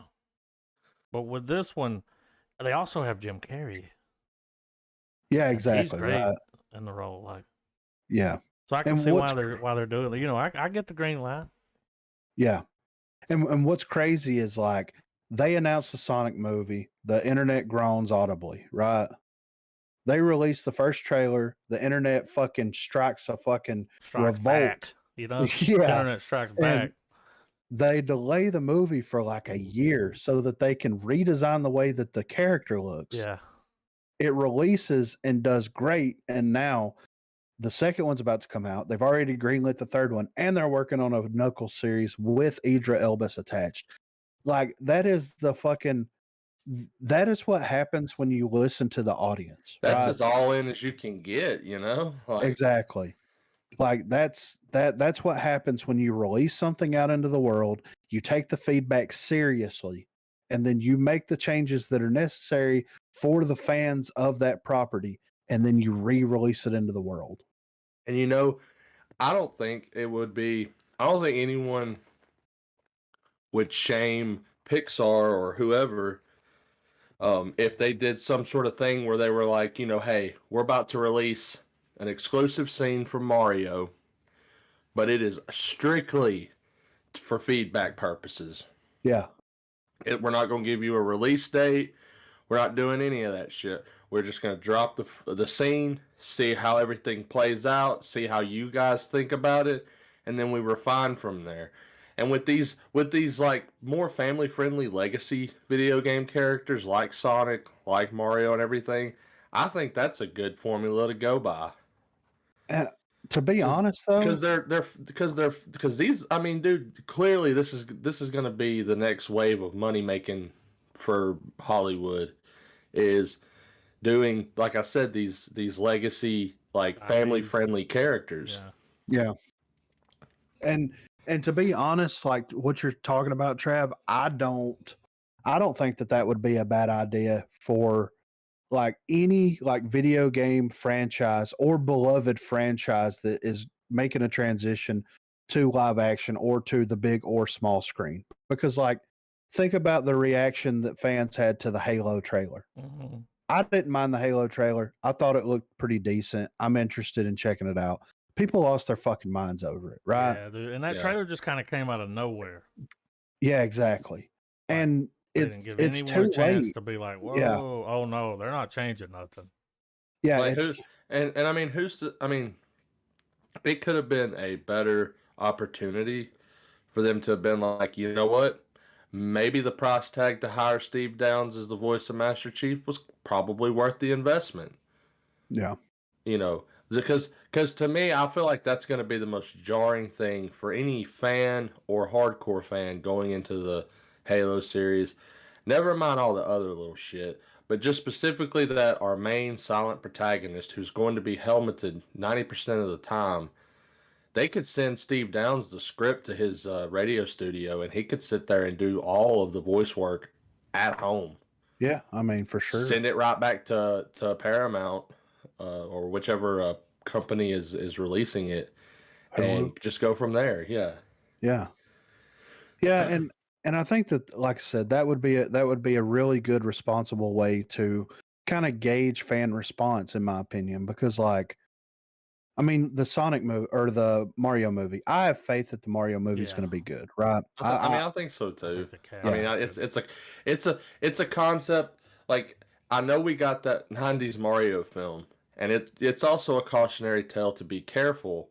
Speaker 1: But with this one, they also have Jim Carrey.
Speaker 2: Yeah, exactly.
Speaker 1: He's great
Speaker 2: right.
Speaker 1: in the role, like.
Speaker 2: Yeah.
Speaker 1: So I can see why they're doing it. You know, I get the green light.
Speaker 2: Yeah. And what's crazy is like they announced the Sonic movie, the internet groans audibly, right? They release the first trailer, the internet fucking strikes a fucking
Speaker 1: Strikes
Speaker 2: revolt.
Speaker 1: back. You know,
Speaker 2: Yeah.
Speaker 1: internet strikes back.
Speaker 2: And they delay the movie for like a year so that they can redesign the way that the character looks.
Speaker 1: Yeah.
Speaker 2: It releases and does great. And now the second one's about to come out. They've already greenlit the third one, and they're working on a Knuckles series with Idris Elba attached. Like, that is what happens when you listen to the audience.
Speaker 3: That's
Speaker 2: right?
Speaker 3: as all in as you can get, you know? Like,
Speaker 2: Exactly. Like that's what happens when you release something out into the world, you take the feedback seriously, and then you make the changes that are necessary for the fans of that property, and then you re-release it into the world.
Speaker 3: and you know, I don't think anyone would shame Pixar or whoever if they did some sort of thing where they were like, you know, hey, we're about to release an exclusive scene from Mario, but it is strictly for feedback purposes.
Speaker 2: Yeah.
Speaker 3: We're not going to give you a release date. We're not doing any of that shit. We're just going to drop the scene, see how everything plays out, see how you guys think about it, and then we refine from there. And with these like more family friendly legacy video game characters like Sonic, like Mario and everything, I think that's a good formula to go by.
Speaker 2: And to be honest though,
Speaker 3: because these, I mean, dude, clearly this is going to be the next wave of money making for Hollywood, is doing, like I said, these legacy, like family friendly characters.
Speaker 2: Yeah. And to be honest, like what you're talking about, Trav, I don't think that would be a bad idea for like any like video game franchise or beloved franchise that is making a transition to live action or to the big or small screen. Because like, think about the reaction that fans had to the Halo trailer.
Speaker 1: Mm-hmm.
Speaker 2: I didn't mind the Halo trailer. I thought it looked pretty decent. I'm interested in checking it out. People lost their fucking minds over it, right?
Speaker 1: Yeah, dude. And that trailer just kind of came out of nowhere.
Speaker 2: Yeah, exactly.
Speaker 1: Like,
Speaker 2: and
Speaker 1: it's too a chance
Speaker 2: late
Speaker 1: to be like, whoa, oh no, they're not changing nothing.
Speaker 2: Yeah,
Speaker 3: like and I mean, it could have been a better opportunity for them to have been like, you know what? Maybe the price tag to hire Steve Downes as the voice of Master Chief was probably worth the investment.
Speaker 2: Yeah.
Speaker 3: You know, because to me, I feel like that's going to be the most jarring thing for any fan or hardcore fan going into the Halo series. Never mind all the other little shit, but just specifically that our main silent protagonist, who's going to be helmeted 90% of the time, they could send Steve Downes the script to his radio studio, and he could sit there and do all of the voice work at home.
Speaker 2: Yeah, I mean, for sure.
Speaker 3: Send it right back to Paramount or whichever company is releasing it, and just go from there. Yeah.
Speaker 2: And I think that, like I said, that would be a really good, responsible way to kind of gauge fan response, in my opinion. Because, like, I mean, the Sonic movie or the Mario movie, I have faith that the Mario movie is going to be good, right?
Speaker 3: I think so too.
Speaker 1: I
Speaker 3: mean, it's a concept. Like, I know we got that '90s Mario film, and it's also a cautionary tale to be careful.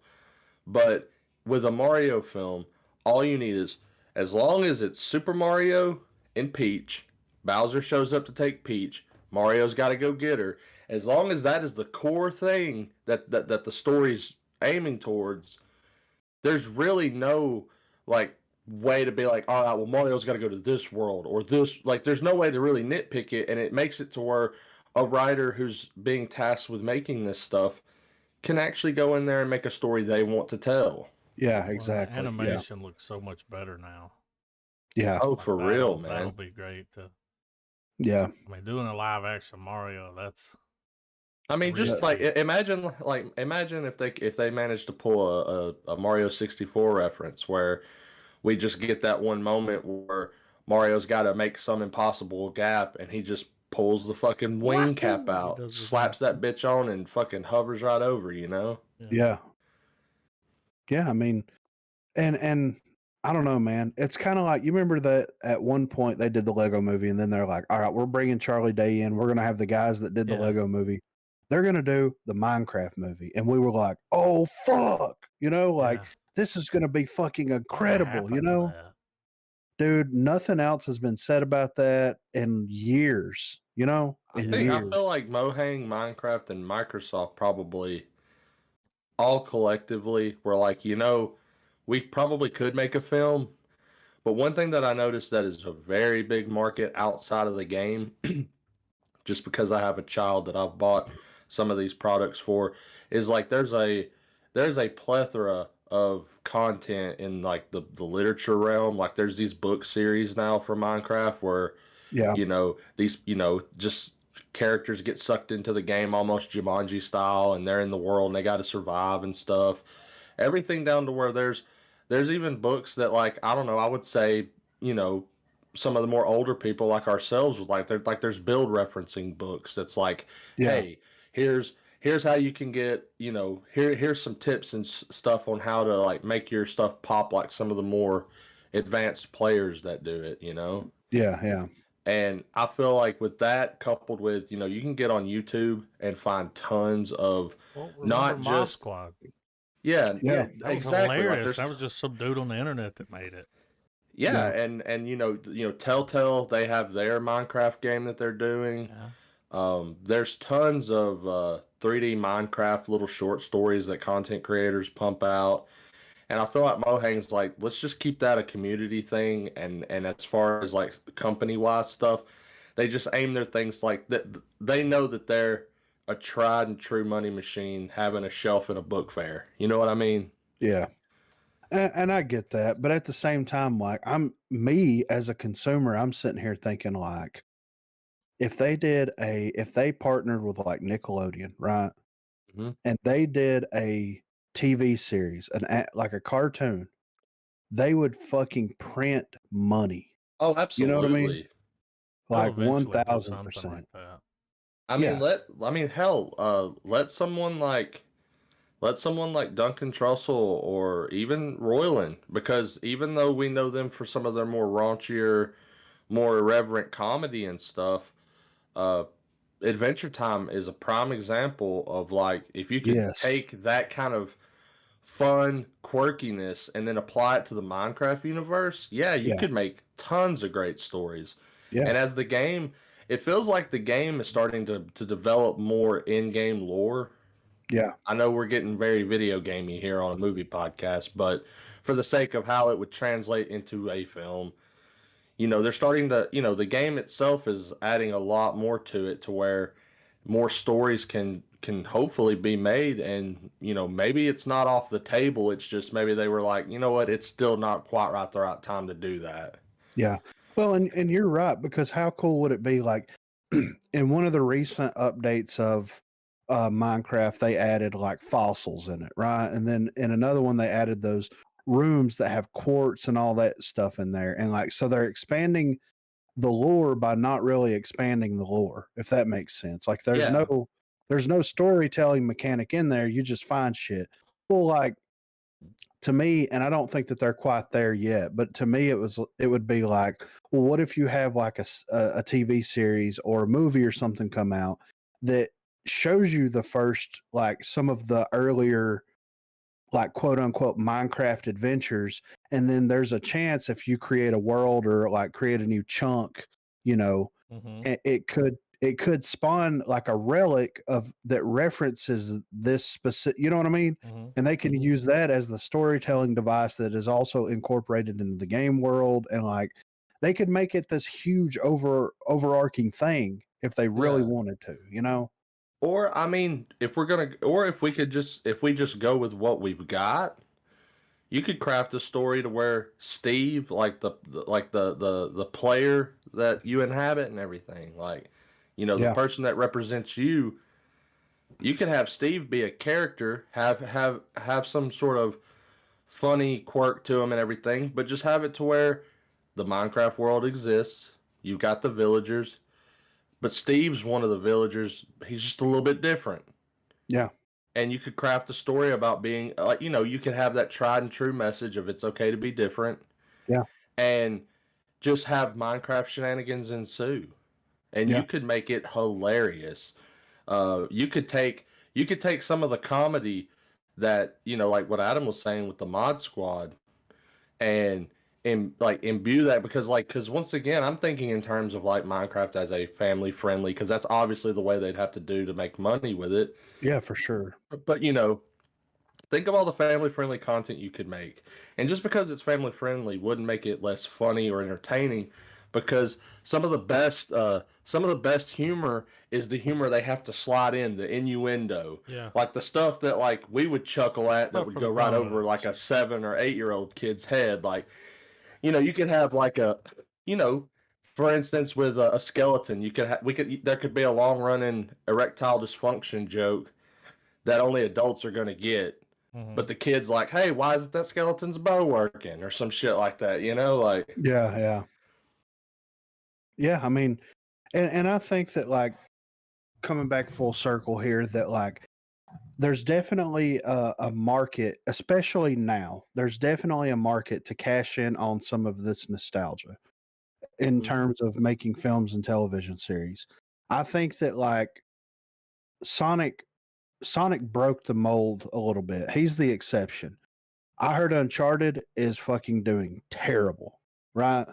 Speaker 3: But with a Mario film, all you need is, as long as it's Super Mario and Peach, Bowser shows up to take Peach, Mario's got to go get her. As long as that is the core thing that the story's aiming towards, there's really no like way to be like, all right, well, Mario's got to go to this world or this. Like, there's no way to really nitpick it, and it makes it to where a writer who's being tasked with making this stuff can actually go in there and make a story they want to tell.
Speaker 2: Yeah, exactly.
Speaker 1: Well, animation looks so much better now.
Speaker 2: Yeah.
Speaker 3: Oh, for real, man.
Speaker 1: That'll be great.
Speaker 2: Yeah.
Speaker 1: I mean, doing a live action Mario, that's.
Speaker 3: I mean, just like imagine if they managed to pull a Mario 64 reference where we just get that one moment where Mario's got to make some impossible gap and he just pulls the fucking wing cap out, slaps that bitch on, and fucking hovers right over, you know?
Speaker 2: Yeah. I mean, and I don't know, man. It's kind of like, you remember that at one point they did the Lego movie, and then they're like, all right, we're bringing Charlie Day in. We're going to have the guys that did the Lego movie. they're going to do the Minecraft movie. And we were like, oh, fuck. Like, this is going to be fucking incredible, Dude, nothing else has been said about that in years,
Speaker 3: I
Speaker 2: years.
Speaker 3: feel like Mojang, Minecraft, and Microsoft probably all collectively were like, we probably could make a film. But one thing that I noticed that is a very big market outside of the game, just because I have a child that I've bought some of these products for, is like there's a plethora of content in like the literature realm. Like there's these book series now for Minecraft where these just characters get sucked into the game almost Jumanji style, and they're in the world and they got to survive and stuff. Everything down to where there's even books that, like, I don't know, I would say, some of the more older people like ourselves would there's build referencing books that's like, hey, here's how you can get, here's some tips and stuff on how to like make your stuff pop like some of the more advanced players that do it,
Speaker 2: Yeah.
Speaker 3: And I feel like with that coupled with, you can get on YouTube and find tons of not just
Speaker 1: Squad.
Speaker 3: Yeah,
Speaker 2: Yeah.
Speaker 1: That was
Speaker 3: exactly.
Speaker 1: hilarious. That was just some dude on the internet that made it.
Speaker 3: Yeah, and Telltale, they have their Minecraft game that they're doing.
Speaker 1: Yeah.
Speaker 3: There's tons of 3D Minecraft little short stories that content creators pump out. And I feel like Mojang's like, let's just keep that a community thing. And as far as like company wise stuff, they just aim their things like that. They know that they're a tried and true money machine having a shelf in a book fair. You know what I mean?
Speaker 2: Yeah. And I get that. But at the same time, like me as a consumer, I'm sitting here thinking like, if they partnered with like Nickelodeon, right?
Speaker 3: Mm-hmm.
Speaker 2: And they did a TV series, like a cartoon, they would fucking print money.
Speaker 3: Oh, absolutely.
Speaker 2: You know what I mean? Like
Speaker 1: Eventually do
Speaker 2: 1000%.
Speaker 1: something like that.
Speaker 3: I mean, hell, let someone like Duncan Trussell or even Roiland, because even though we know them for some of their more raunchier, more irreverent comedy and stuff, Adventure Time is a prime example of like, if you could take that kind of fun quirkiness and then apply it to the Minecraft universe, you could make tons of great stories.
Speaker 2: Yeah.
Speaker 3: And as the game, it feels like the game is starting to develop more in-game lore.
Speaker 2: Yeah.
Speaker 3: I know we're getting very video gamey here on a movie podcast, but for the sake of how it would translate into a film, they're starting to, the game itself is adding a lot more to it to where more stories can hopefully be made. And, maybe it's not off the table. It's just maybe they were like, you know what, it's still not quite the right time to do that.
Speaker 2: Yeah. Well, and you're right, because how cool would it be, like, in one of the recent updates of Minecraft, they added like fossils in it, right? And then in another one, they added those rooms that have quartz and all that stuff in there. And like, so they're expanding the lore by not really expanding the lore, if that makes sense. Like there's no storytelling mechanic in there. You just find shit. Well, like, to me, and I don't think that they're quite there yet, but to me, it would be like, well, what if you have like a TV series or a movie or something come out that shows you the first, like some of the earlier, like quote unquote Minecraft adventures, and then there's a chance if you create a world or like create a new chunk, it could spawn like a relic of that references this specific, you know what I mean? And they can use that as the storytelling device that is also incorporated into the game world. And like, they could make it this huge overarching thing if they really wanted to,
Speaker 3: Or, I mean, if we just go with what we've got, you could craft a story to where Steve, like the player that you inhabit and everything, like, the person that represents you, you could have Steve be a character, have some sort of funny quirk to him and everything, but just have it to where the Minecraft world exists. You've got the villagers, but Steve's one of the villagers. He's just a little bit different.
Speaker 2: Yeah.
Speaker 3: And you could craft a story about being like, you could have that tried and true message of it's okay to be different.
Speaker 2: Yeah.
Speaker 3: And just have Minecraft shenanigans ensue. And you could make it hilarious. You could take some of the comedy that, you know, like what Adam was saying with the Mod Squad, and like imbue that, because once again, I'm thinking in terms of like Minecraft as a family friendly, because that's obviously the way they'd have to do to make money with it.
Speaker 2: Yeah, for sure.
Speaker 3: But you know, think of all the family friendly content you could make. And just because it's family friendly wouldn't make it less funny or entertaining, because some of the best humor is the humor they have to slide in, the innuendo.
Speaker 1: Yeah.
Speaker 3: Like the stuff that like we would chuckle at that
Speaker 1: Stuff
Speaker 3: would
Speaker 1: for
Speaker 3: go
Speaker 1: the
Speaker 3: right
Speaker 1: grown-ups.
Speaker 3: over like a 7 or 8-year-old kid's head. Like, you know, you could have like a, you know, for instance, with a skeleton, there could be a long running erectile dysfunction joke that only adults are going to get. But the kid's like, hey, why isn't that skeleton's bow working? Or some shit like that, you know? Like,
Speaker 2: Yeah. I mean, and I think that, like, coming back full circle here, that like there's definitely a market, especially now. There's definitely a market to cash in on some of this nostalgia in terms of making films and television series. I think that like Sonic broke the mold a little bit. He's the exception. I heard Uncharted is fucking doing terrible, right?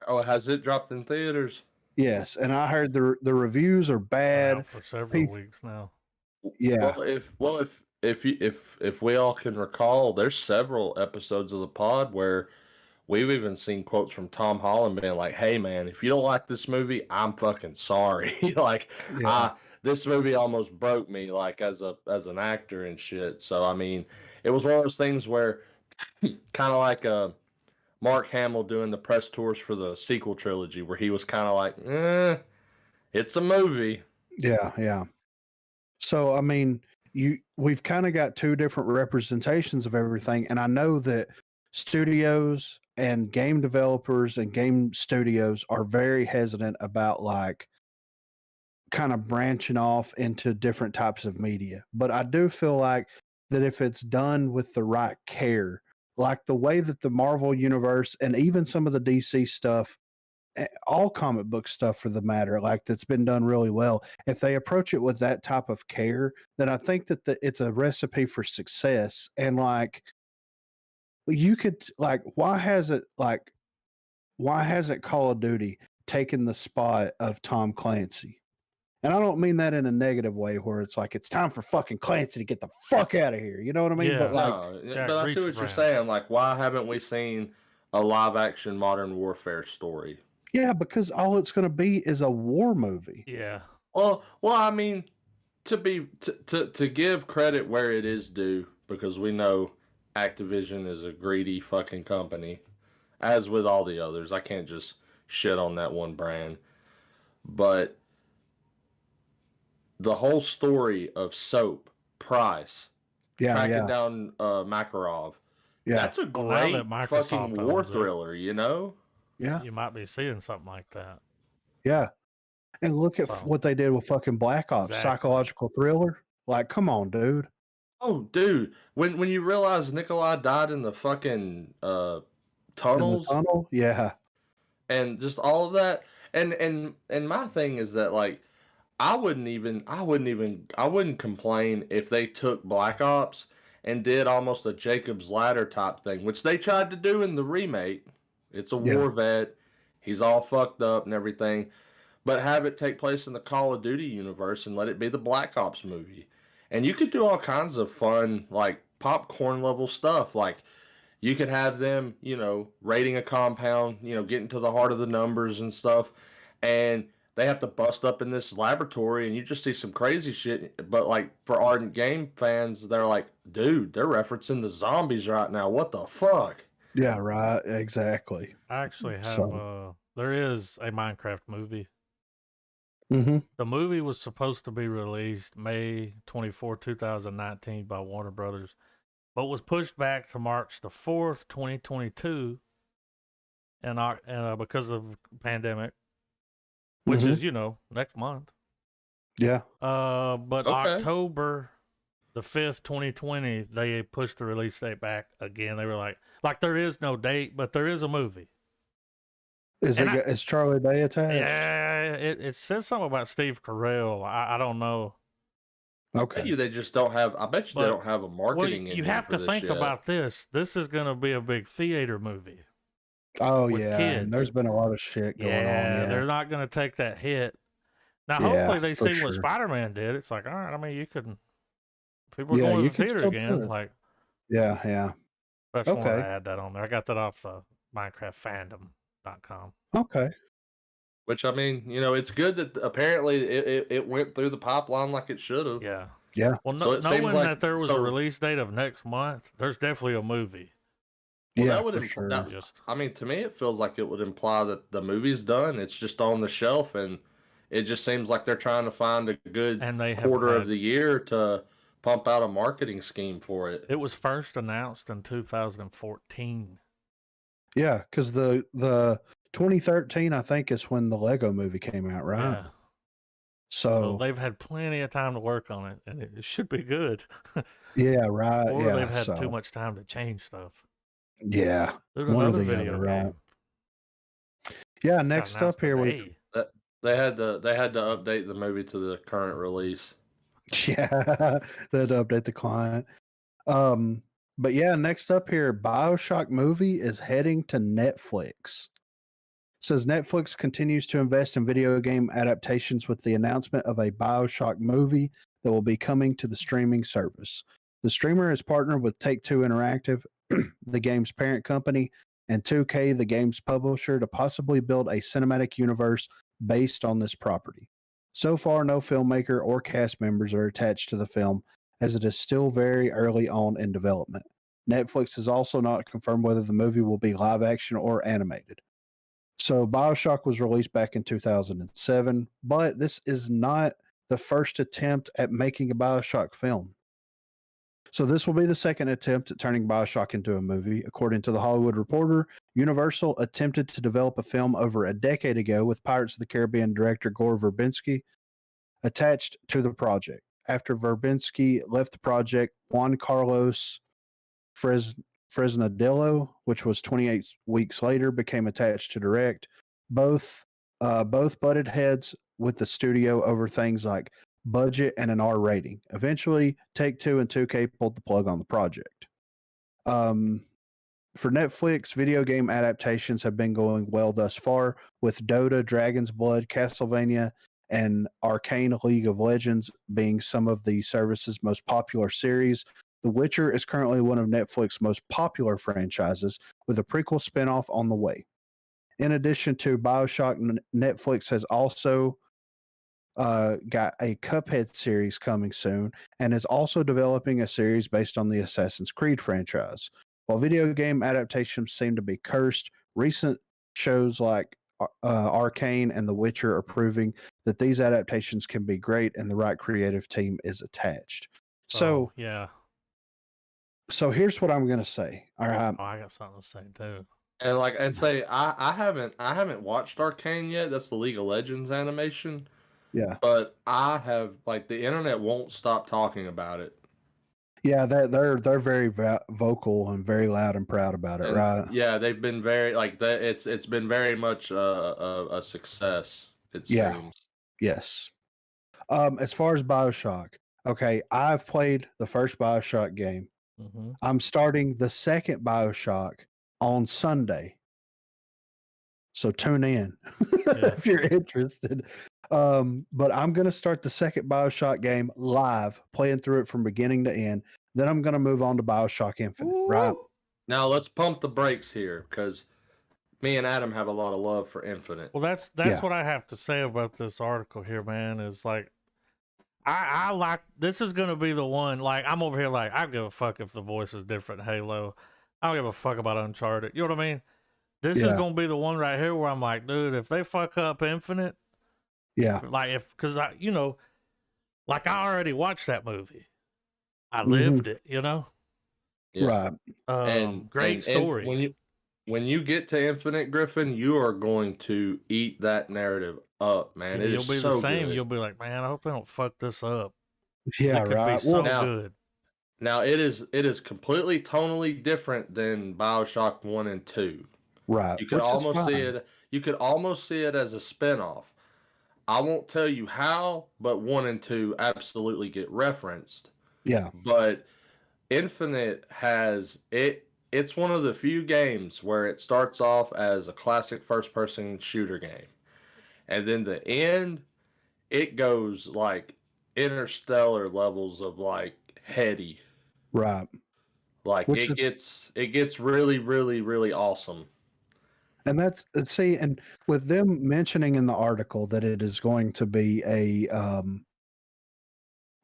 Speaker 3: oh, has it dropped in theaters?
Speaker 2: Yes, and I heard the reviews are
Speaker 1: Been
Speaker 2: bad.
Speaker 1: out for several weeks now.
Speaker 2: Yeah.
Speaker 3: If we all can recall, there's several episodes of the pod where we've even seen quotes from Tom Holland being like, "Hey man, if you don't like this movie, I'm fucking sorry." Like,
Speaker 2: Yeah.
Speaker 3: this movie almost broke me, like as an actor and shit. So I mean, it was one of those things where, kind of like Mark Hamill doing the press tours for the sequel trilogy, where he was kind of like, it's a movie.
Speaker 2: Yeah. So I mean, we've kind of got two different representations of everything, and I know that studios and game developers and game studios are very hesitant about like kind of branching off into different types of media. But I do feel like that if it's done with the right care, like the way that the Marvel universe and even some of the DC stuff, all comic book stuff for the matter, like that's been done really well. If they approach it with that type of care, then I think that it's a recipe for success. And like, you could like, why hasn't Call of Duty taken the spot of Tom Clancy? And I don't mean that in a negative way where it's like it's time for fucking Clancy to get the fuck out of here. You know what I mean?
Speaker 1: Yeah.
Speaker 2: But like,
Speaker 3: No,
Speaker 1: Jack
Speaker 3: but I see
Speaker 1: Reacher
Speaker 3: what you're
Speaker 1: brand.
Speaker 3: saying. Like, why haven't we seen a live action Modern Warfare story?
Speaker 2: yeah, because all it's going to be is a war movie.
Speaker 1: Yeah.
Speaker 3: Well, I mean, to give credit where it is due, because we know Activision is a greedy fucking company, as with all the others. I can't just shit on that one brand. But the whole story of Soap, Price, tracking down Makarov, that's a
Speaker 1: Well, now
Speaker 3: great
Speaker 1: that Microsoft
Speaker 3: fucking war
Speaker 1: owns it,
Speaker 3: thriller, you know?
Speaker 2: Yeah.
Speaker 1: you might be seeing something like that.
Speaker 2: Yeah. And look at
Speaker 1: So,
Speaker 2: what they did with fucking Black Ops,
Speaker 1: exactly.
Speaker 2: psychological thriller. Like, come on, dude.
Speaker 3: Oh, dude, when you realize Nikolai died in the fucking tunnels,
Speaker 2: In the tunnel? Yeah.
Speaker 3: and just all of that, and my thing is that like I wouldn't complain if they took Black Ops and did almost a Jacob's Ladder type thing, which they tried to do in the remake. It's a war vet, he's all fucked up and everything, but have it take place in the Call of Duty universe and let it be the Black Ops movie. And you could do all kinds of fun, like popcorn level stuff. Like you could have them, you know, raiding a compound, you know, getting to the heart of the numbers and stuff. And they have to bust up in this laboratory and you just see some crazy shit. But like for ardent game fans, they're like, dude, they're referencing the zombies right now. What the fuck?
Speaker 2: Yeah, right. Exactly.
Speaker 1: I actually have, there is a Minecraft movie.
Speaker 2: Mm-hmm.
Speaker 1: The movie was supposed to be released May 24, 2019 by Warner Brothers, but was pushed back to March the 4th, 2022, and because of pandemic, which is, you know, next month.
Speaker 2: Yeah.
Speaker 1: But
Speaker 3: Okay.
Speaker 1: October the 5th, 2020, they pushed the release date back again. They were like there is no date, but there is a movie.
Speaker 2: Is Charlie Day attached?
Speaker 1: Yeah, it says something about Steve Carell. I don't know.
Speaker 3: I
Speaker 2: Okay.
Speaker 3: bet you they just don't have. I bet you they
Speaker 1: But-
Speaker 3: don't have a marketing engine
Speaker 1: you have
Speaker 3: for
Speaker 1: to
Speaker 3: this
Speaker 1: think
Speaker 3: yet.
Speaker 1: about this. This is going to be a big theater movie.
Speaker 2: Oh
Speaker 1: with
Speaker 2: yeah,
Speaker 1: kids.
Speaker 2: and there's been a lot of shit going on. Yeah,
Speaker 1: they're not going to take that hit. Now,
Speaker 2: Yeah,
Speaker 1: hopefully they
Speaker 2: for
Speaker 1: see what
Speaker 2: sure.
Speaker 1: Spider-Man did. It's like, all right, I mean, you can. People are
Speaker 2: Yeah,
Speaker 1: going
Speaker 2: you
Speaker 1: to the
Speaker 2: could
Speaker 1: theater
Speaker 2: still do
Speaker 1: again.
Speaker 2: it.
Speaker 1: Like,
Speaker 2: Yeah.
Speaker 1: I just wanted
Speaker 2: Okay.
Speaker 1: to add that on there. I got that off MinecraftFandom.com.
Speaker 2: Okay.
Speaker 3: Which I mean, it's good that apparently it went through the pipeline like it should have.
Speaker 1: Yeah.
Speaker 2: Yeah.
Speaker 1: Well,
Speaker 3: So it seems
Speaker 1: knowing
Speaker 3: like-
Speaker 1: that there was a
Speaker 3: so-
Speaker 1: release date of next month, there's definitely a movie.
Speaker 3: Well,
Speaker 2: yeah,
Speaker 3: that would
Speaker 2: for
Speaker 3: imply.
Speaker 2: sure.
Speaker 3: I mean, to me, it feels like it would imply that the movie's done. It's just on the shelf, and it just seems like they're trying to find a good
Speaker 1: And they have
Speaker 3: quarter
Speaker 1: had,
Speaker 3: of the year to pump out a marketing scheme for it.
Speaker 1: it was first announced in 2014.
Speaker 2: Yeah, because the 2013, I think, is when the Lego movie came out, right?
Speaker 1: Yeah. So
Speaker 2: So
Speaker 1: they've had plenty of time to work on it, and it should be good.
Speaker 2: yeah, right.
Speaker 1: Or
Speaker 2: yeah,
Speaker 1: they've had
Speaker 2: so,
Speaker 1: too much time to change stuff.
Speaker 2: Yeah,
Speaker 1: Dude,
Speaker 2: one or
Speaker 1: another
Speaker 2: the
Speaker 1: video
Speaker 2: other, right?
Speaker 1: game.
Speaker 2: Yeah.
Speaker 1: Just got
Speaker 2: Next up
Speaker 1: announced
Speaker 2: here, we
Speaker 1: today.
Speaker 3: They had to update the movie to the current release.
Speaker 2: yeah, that update the client. But yeah, next up here, BioShock movie is heading to Netflix. Says Netflix continues to invest in video game adaptations with the announcement of a BioShock movie that will be coming to the streaming service. The streamer is partnered with Take-Two Interactive, the game's parent company, and 2K, the game's publisher, to possibly build a cinematic universe based on this property. So far, no filmmaker or cast members are attached to the film, as it is still very early on in development. Netflix has also not confirmed whether the movie will be live action or animated. So BioShock was released back in 2007, but this is not the first attempt at making a BioShock film. So this will be the second attempt at turning BioShock into a movie. According to The Hollywood Reporter, Universal attempted to develop a film over a decade ago with Pirates of the Caribbean director Gore Verbinski attached to the project. After Verbinski left the project, Juan Carlos Fresnadillo, which was 28 weeks later, became attached to direct. Both butted heads with the studio over things like budget and an R rating. Eventually, Take-Two and 2K pulled the plug on the project. For Netflix, video game adaptations have been going well thus far, with Dota, Dragon's Blood, Castlevania, and Arcane League of Legends being some of the service's most popular series. The Witcher is currently one of Netflix's most popular franchises, with a prequel spinoff on the way. In addition to BioShock, Netflix has also got a Cuphead series coming soon, and is also developing a series based on the Assassin's Creed franchise. While video game adaptations seem to be cursed, recent shows like Arcane and The Witcher are proving that these adaptations can be great and the right creative team is attached. So
Speaker 1: yeah.
Speaker 2: So here's what I'm gonna say. All right.
Speaker 1: Oh, I got something to say too.
Speaker 3: And say I haven't watched Arcane yet. That's the League of Legends animation.
Speaker 2: Yeah.
Speaker 3: But I have, like, the internet won't stop talking about it.
Speaker 2: Yeah, they're very vocal and very loud and proud about it,
Speaker 3: And,
Speaker 2: right?
Speaker 3: yeah, they've been very, like, that. It's been very much a success. It
Speaker 2: Yeah.
Speaker 3: seems.
Speaker 2: Yes. As far as BioShock, okay, I've played the first BioShock game.
Speaker 1: Mm-hmm.
Speaker 2: I'm starting the second BioShock on Sunday. So tune in if you're interested. But I'm going to start the second BioShock game live, playing through it from beginning to end. Then I'm going to move on to BioShock Infinite, right?
Speaker 3: Now let's pump the brakes here, because me and Adam have a lot of love for Infinite.
Speaker 1: Well, that's what I have to say about this article here, man. Is like, I like, this is gonna be the one. Like, I'm over here like, I don't give a fuck if the voice is different in Halo. I don't give a fuck about Uncharted. You know what I mean? This is gonna be the one right here where I'm like, dude, if they fuck up Infinite, like, because I, like, I already watched that movie. I lived it,
Speaker 3: Yeah.
Speaker 2: Right.
Speaker 1: Great story.
Speaker 3: When you get to Infinite, Griffin, you are going to eat that narrative up, man.
Speaker 1: Yeah,
Speaker 3: It
Speaker 1: you'll
Speaker 3: is
Speaker 1: be
Speaker 3: so
Speaker 1: the same.
Speaker 3: good.
Speaker 1: You'll be like, man, I hope they don't fuck this up.
Speaker 2: Yeah,
Speaker 1: It could
Speaker 2: right.
Speaker 1: be so
Speaker 3: now-
Speaker 1: good.
Speaker 3: Now it is completely tonally different than BioShock 1 and 2.
Speaker 2: Right.
Speaker 3: You could
Speaker 2: Which is
Speaker 3: almost see
Speaker 2: fine.
Speaker 3: it. You could almost see it as a spinoff. I won't tell you how, but 1 and 2 absolutely get referenced.
Speaker 2: Yeah.
Speaker 3: But Infinite has it. It's one of the few games where it starts off as a classic first-person shooter game, and then the end, it goes like interstellar levels of like heady.
Speaker 2: Right.
Speaker 3: Like
Speaker 2: Which is,
Speaker 3: it gets really, really, really awesome.
Speaker 2: and that's see, and with them mentioning in the article that it is going to be a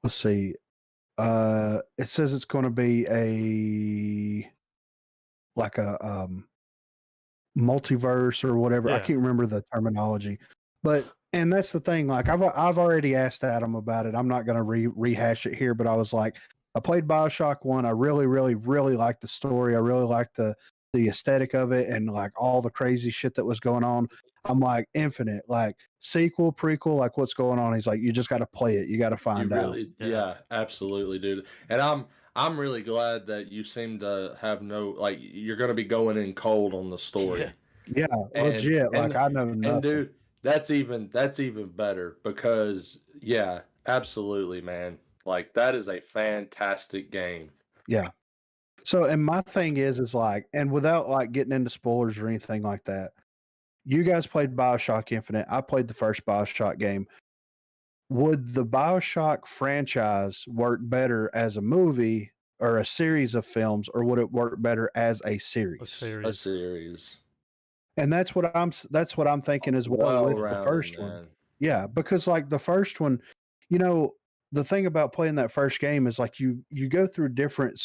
Speaker 2: let's see, it says it's going to be a like a multiverse or whatever. I
Speaker 1: Yeah.
Speaker 2: can't remember the terminology, but and that's the thing. Like I've already asked Adam about it. I'm not going to rehash it here, but I was like, I played BioShock 1. I really, really, really liked the story. I really liked the aesthetic of it and like all the crazy shit that was going on. I'm like, Infinite, like sequel, prequel, like what's going on? He's like, you just got to play it. You got to
Speaker 3: You
Speaker 2: find out.
Speaker 3: really, yeah, absolutely, dude. And I'm really glad that you seem to have no like you're going to be going in cold on the story.
Speaker 2: Yeah,
Speaker 3: And
Speaker 2: legit. Like I know
Speaker 3: and
Speaker 2: nothing.
Speaker 3: dude, that's even better because yeah, absolutely, man. Like that is a fantastic game.
Speaker 2: Yeah. So, and my thing is like, and without like getting into spoilers or anything like that, you guys played BioShock Infinite. I played the first BioShock game. Would the BioShock franchise work better as a movie or a series of films, or would it work better as a
Speaker 1: A
Speaker 2: series?
Speaker 3: A
Speaker 1: series.
Speaker 3: series.
Speaker 2: And that's what I'm thinking as well with the
Speaker 3: Well-rounded,
Speaker 2: first one.
Speaker 3: man.
Speaker 2: Yeah, because like the first one, you know, the thing about playing that first game is like you go through different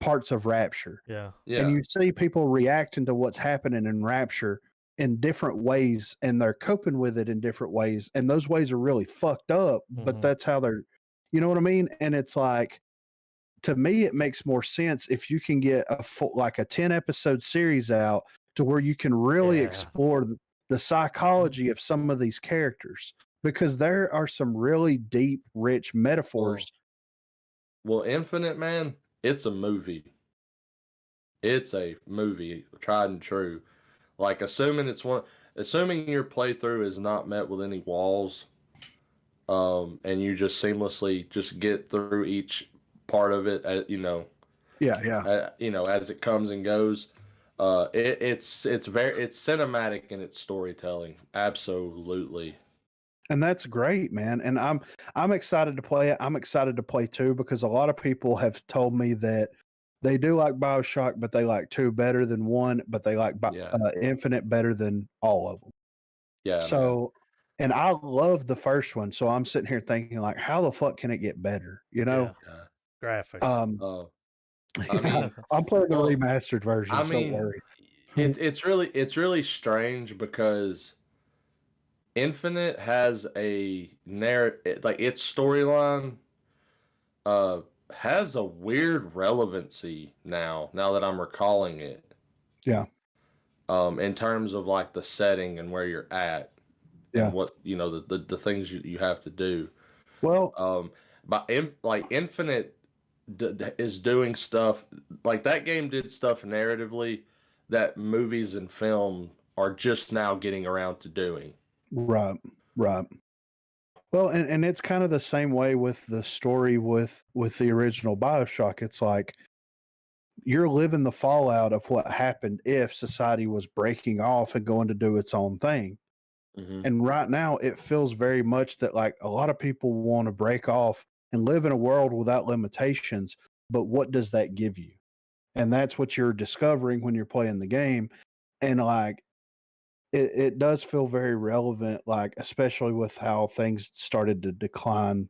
Speaker 2: parts of Rapture.
Speaker 1: Yeah.
Speaker 3: Yeah.
Speaker 2: And you see people reacting to what's happening in Rapture in different ways, and they're coping with it in different ways. And those ways are really fucked up, but
Speaker 1: Mhm.
Speaker 2: that's how they're, you know what I mean? And it's like, to me, it makes more sense if you can get a full, like a 10 episode series out to where you can really
Speaker 1: Yeah.
Speaker 2: explore the psychology of some of these characters, because there are some really deep, rich metaphors.
Speaker 3: Well, Infinite, man, it's a movie. It's a movie, tried and true. Like assuming your playthrough is not met with any walls, and you just seamlessly just get through each part of it,
Speaker 2: Yeah.
Speaker 3: as it comes and goes. It's cinematic in its storytelling. Absolutely.
Speaker 2: And that's great, man. And I'm excited to play it. I'm excited to play 2 because a lot of people have told me that they do like BioShock, but they like 2 better than 1, but they like
Speaker 3: Yeah.
Speaker 2: Infinite better than all of them.
Speaker 3: Yeah, man.
Speaker 2: So, and I love the first one. So I'm sitting here thinking like, how the fuck can it get better? You know?
Speaker 3: Yeah.
Speaker 1: Graphics.
Speaker 3: I mean,
Speaker 2: I'm playing the
Speaker 3: well,
Speaker 2: remastered versions.
Speaker 3: I mean,
Speaker 2: Don't worry.
Speaker 3: it's really strange because Infinite has a narrative, like its storyline uh has a weird relevancy now that I'm recalling it.
Speaker 2: Yeah.
Speaker 3: In terms of like the setting and where you're at
Speaker 2: Yeah.
Speaker 3: and what the things you have to do.
Speaker 2: Well,
Speaker 3: But like Infinite is doing stuff like that game did stuff narratively that movies and film are just now getting around to doing.
Speaker 2: right. Well, and it's kind of the same way with the story with the original BioShock. It's like you're living the fallout of what happened if society was breaking off and going to do its own thing.
Speaker 3: Mm-hmm.
Speaker 2: And right now, it feels very much that like a lot of people want to break off and live in a world without limitations. But what does that give you? And that's what you're discovering when you're playing the game. And like, it does feel very relevant, like, especially with how things started to decline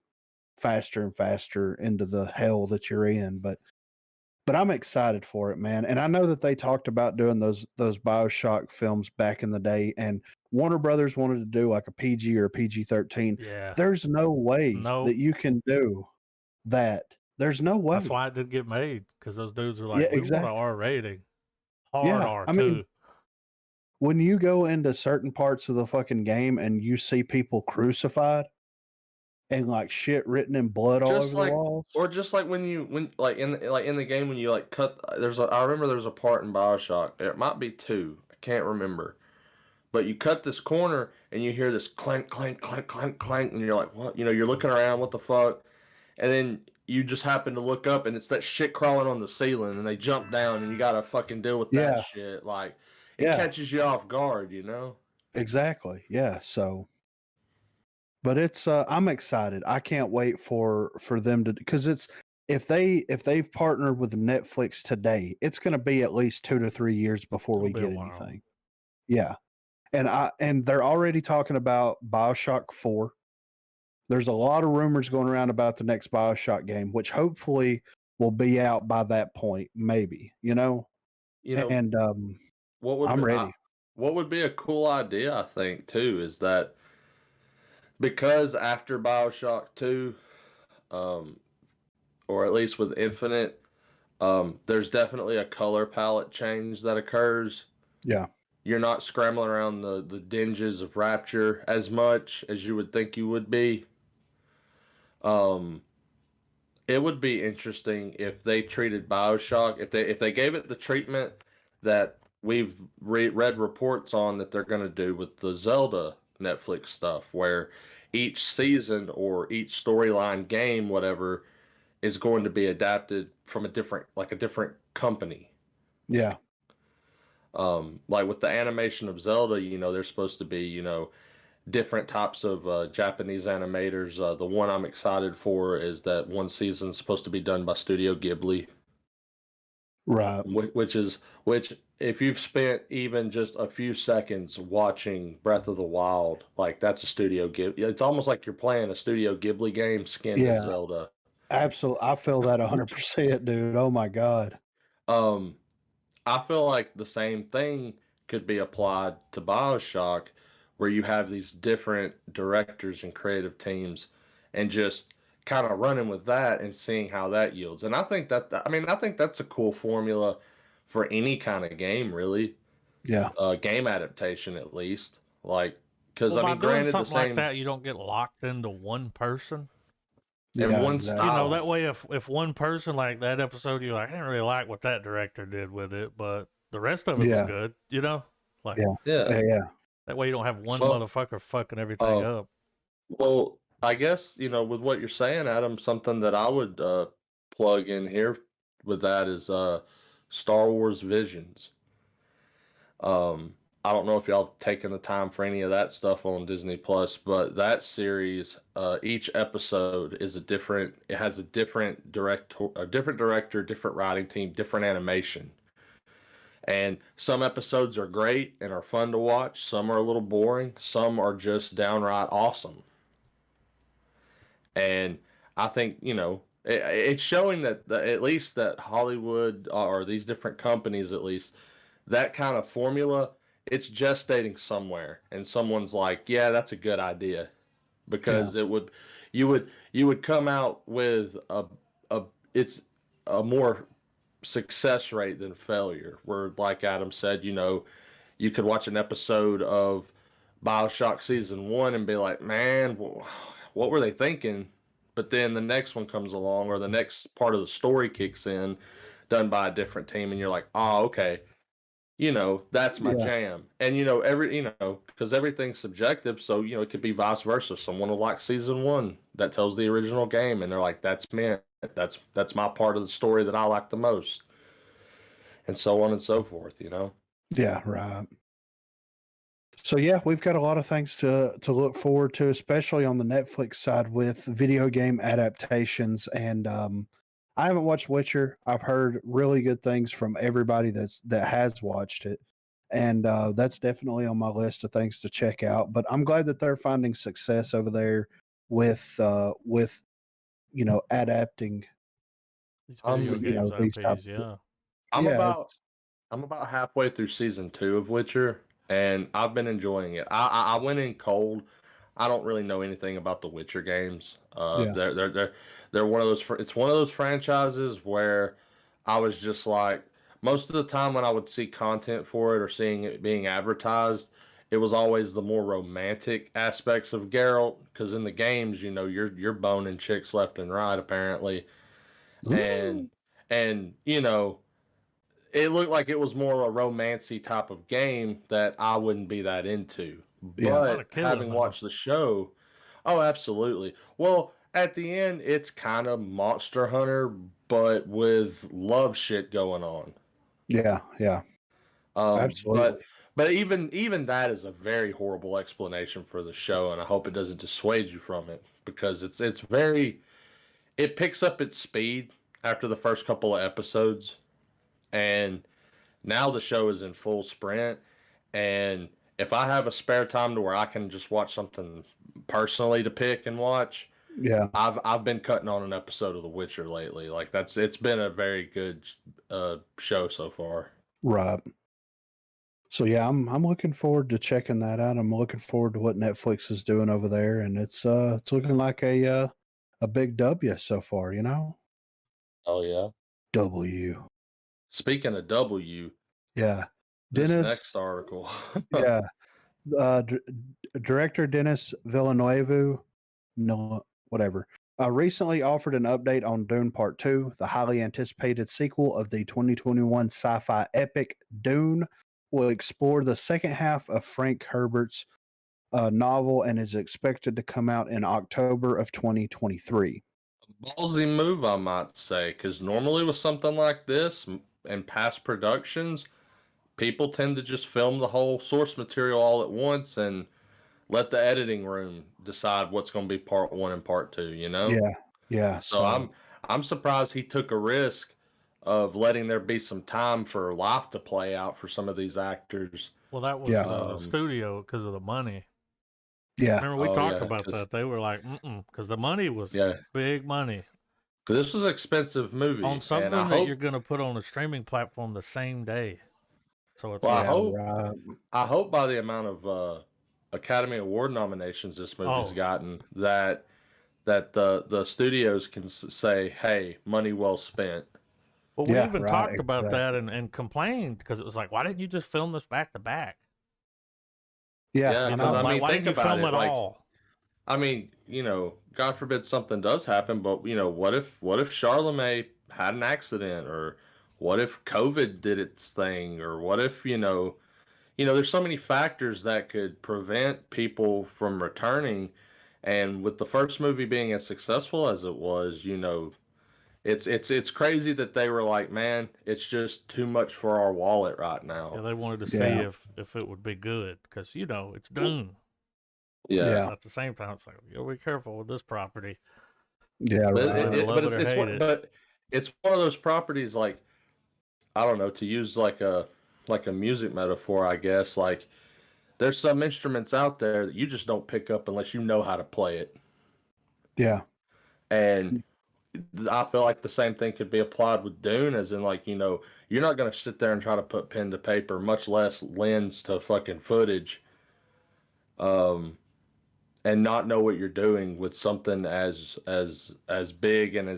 Speaker 2: faster and faster into the hell that you're in. But I'm excited for it, man. And I know that they talked about doing those BioShock films back in the day, and Warner Brothers wanted to do like a PG or a PG-13.
Speaker 1: Yeah.
Speaker 2: There's no way
Speaker 1: No.
Speaker 2: that you can do that. There's no way.
Speaker 1: That's why it didn't get made, because those dudes were
Speaker 2: Yeah,
Speaker 1: like, we
Speaker 2: exactly.
Speaker 1: want an R rating. Hard
Speaker 2: Yeah,
Speaker 1: R
Speaker 2: I
Speaker 1: too.
Speaker 2: mean, when you go into certain parts of the fucking game and you see people crucified and like shit written in blood all over the walls.
Speaker 3: Or just like when like in the game when you like cut I remember there's a part in BioShock, it might be 2, I can't remember, But you cut this corner and you hear this clank, clank, clank, clank, clank, and you're like, what? You know, you're looking around, what the fuck? And then you just happen to look up and it's that shit crawling on the ceiling and they jump down and you gotta fucking deal with that shit. Like, it catches you off guard, you know?
Speaker 2: Exactly. Yeah. So, but it's I'm excited. I can't wait for them to, because it's, if they've partnered with Netflix today, it's going to be at least 2 to 3 years before we get anything. Yeah. And they're already talking about BioShock 4. There's a lot of rumors going around about the next BioShock game, which hopefully will be out by that point, maybe, you know? And I'm ready.
Speaker 3: What would be a cool idea, I think, too, is that because after BioShock 2, or at least with Infinite, there's definitely a color palette change that occurs.
Speaker 2: Yeah.
Speaker 3: You're not scrambling around the dinges of Rapture as much as you would think you would be. It would be interesting if they treated BioShock, if they gave it the treatment that we've read reports on that they're going to do with the Zelda Netflix stuff, where each season or each storyline game, whatever, is going to be adapted from a different company.
Speaker 2: Yeah.
Speaker 3: Like with the animation of Zelda, you know, there's supposed to be, you know, different types of Japanese animators. The one I'm excited for is that one season's supposed to be done by Studio Ghibli.
Speaker 2: Right.
Speaker 3: Which if you've spent even just a few seconds watching Breath of the Wild, like that's a Studio Ghibli. It's almost like you're playing a Studio Ghibli game skinned as Zelda.
Speaker 2: Absolutely. I feel that 100%, dude. Oh my God.
Speaker 3: I feel like the same thing could be applied to BioShock, where you have these different directors and creative teams and just kind of running with that and seeing how that yields. And I think that's a cool formula for any kind of game, really.
Speaker 2: Yeah.
Speaker 3: Game adaptation, at least. Like, because
Speaker 1: by
Speaker 3: granted,
Speaker 1: doing
Speaker 3: the
Speaker 1: something
Speaker 3: same
Speaker 1: like that, you don't get locked into one person.
Speaker 3: And one
Speaker 2: exactly.
Speaker 3: style.
Speaker 1: You know, that way, if one person, like that episode, you're like, I didn't really like what that director did with it, but the rest of it was good, you know? Like,
Speaker 2: yeah.
Speaker 1: That way you don't have one motherfucker fucking everything up.
Speaker 3: Well, I guess, you know, with what you're saying, Adam, something that I would plug in here with that is Star Wars Visions. I don't know if y'all have taken the time for any of that stuff on Disney Plus, but that series, each episode is it has a different director, different writing team, different animation. And some episodes are great and are fun to watch. Some are a little boring. Some are just downright awesome. And I think, you know, it's showing that at least that Hollywood or these different companies, at least, that kind of formula, it's gestating somewhere. And someone's like, yeah, that's a good idea. Because you would come out with it's a more success rate than failure. Where, like Adam said, you know, you could watch an episode of BioShock Season 1 and be like, man, what were they thinking? But then the next one comes along, or the next part of the story kicks in, done by a different team, and you're like, oh, okay, you know, that's my jam. And you know, because everything's subjective, so you know, it could be vice versa. Someone will like Season 1 that tells the original game, and they're like, that's me. That's my part of the story that I like the most, and so on and so forth. You know.
Speaker 2: Yeah. Right. So yeah, we've got a lot of things to look forward to, especially on the Netflix side with video game adaptations. And I haven't watched Witcher. I've heard really good things from everybody that has watched it, and that's definitely on my list of things to check out. But I'm glad that they're finding success over there with you know, adapting
Speaker 1: These video games
Speaker 2: these
Speaker 1: IPs, yeah.
Speaker 3: I'm about halfway through Season 2 of Witcher, and I've been enjoying it. I went in cold. I don't really know anything about the Witcher games. They're one of those. It's one of those franchises where I was just like, most of the time when I would see content for it or seeing it being advertised, it was always the more romantic aspects of Geralt. Because in the games, you know, you're boning chicks left and right apparently, and you know, it looked like it was more a romancy type of game that I wouldn't be that into.
Speaker 2: Yeah.
Speaker 1: Lot
Speaker 3: But
Speaker 1: of killing,
Speaker 3: having
Speaker 1: though.
Speaker 3: watched the show, oh, absolutely. Well, at the end, it's kind of Monster Hunter, but with love shit going on.
Speaker 2: Yeah, yeah, absolutely.
Speaker 3: But even that is a very horrible explanation for the show, and I hope it doesn't dissuade you from it because it's very it picks up its speed after the first couple of episodes, and now the show is in full sprint. And if I have a spare time to where I can just watch something personally to pick and watch,
Speaker 2: Yeah,
Speaker 3: I've been cutting on an episode of The Witcher lately. Like it's been a very good show so far.
Speaker 2: right. So yeah, I'm looking forward to checking that out. I'm looking forward to what Netflix is doing over there, and it's looking like a big W so far. You know,
Speaker 3: Oh yeah.
Speaker 2: W.
Speaker 3: Speaking of W,
Speaker 2: Yeah,
Speaker 3: this
Speaker 2: Dennis.
Speaker 3: next article.
Speaker 2: Yeah, director Dennis Villeneuve, no, whatever, recently offered an update on Dune Part 2, the highly anticipated sequel of the 2021 sci-fi epic Dune. Will explore the second half of Frank Herbert's novel and is expected to come out in October of 2023.
Speaker 3: Ballsy move, I might say, because normally with something like this and past productions, people tend to just film the whole source material all at once and let the editing room decide what's going to be part one and part two, you know?
Speaker 2: Yeah, yeah.
Speaker 3: So I'm surprised he took a risk of letting there be some time for life to play out for some of these actors.
Speaker 1: Well, that was
Speaker 2: Yeah.
Speaker 1: the studio because of the money.
Speaker 2: Yeah,
Speaker 1: Remember, we
Speaker 3: Oh,
Speaker 1: talked
Speaker 3: yeah,
Speaker 1: about
Speaker 3: 'cause-
Speaker 1: that. They were like, because the money was
Speaker 3: Yeah,
Speaker 1: big money
Speaker 3: 'cause this was an expensive movie,
Speaker 1: on
Speaker 3: and
Speaker 1: something
Speaker 3: I
Speaker 1: that you're
Speaker 3: hope,
Speaker 1: going to put on a streaming platform the same day. So it's
Speaker 3: well,
Speaker 1: like,
Speaker 2: right.
Speaker 3: I hope by the amount of Academy Award nominations this movie's
Speaker 1: Oh.
Speaker 3: gotten that the studios can say, "Hey, money well spent."
Speaker 1: well, we
Speaker 2: Yeah,
Speaker 1: even
Speaker 2: right,
Speaker 1: talked about that
Speaker 2: exactly.
Speaker 1: and complained because it was like, why didn't you just film this back to back?
Speaker 2: Yeah,
Speaker 3: Yeah,
Speaker 2: I
Speaker 3: because
Speaker 2: know.
Speaker 3: I mean,
Speaker 1: Why
Speaker 3: think
Speaker 1: didn't you
Speaker 3: about
Speaker 1: film
Speaker 3: it.
Speaker 1: it
Speaker 3: Like,
Speaker 1: all?
Speaker 3: I mean, God forbid something does happen, but what if Charlemagne had an accident, or what if COVID did its thing, or what if there's so many factors that could prevent people from returning. And with the first movie being as successful as it was, it's crazy that they were like, man, it's just too much for our wallet right
Speaker 1: Yeah,
Speaker 3: now.
Speaker 1: they wanted to see
Speaker 2: Yeah.
Speaker 1: if it would be good because it's Dune.
Speaker 2: Yeah.
Speaker 1: At the same time, it's like you gotta be careful with this property.
Speaker 2: Yeah,
Speaker 3: But
Speaker 1: Either
Speaker 2: right.
Speaker 1: love it or hate it.
Speaker 3: but it's one of those properties, like, I don't know, to use like a music metaphor, I guess. Like, there's some instruments out there that you just don't pick up unless you know how to play it.
Speaker 2: Yeah.
Speaker 3: And I feel like the same thing could be applied with Dune, as in, like, you're not gonna sit there and try to put pen to paper, much less lens to fucking footage, um, and not know what you're doing with something as big and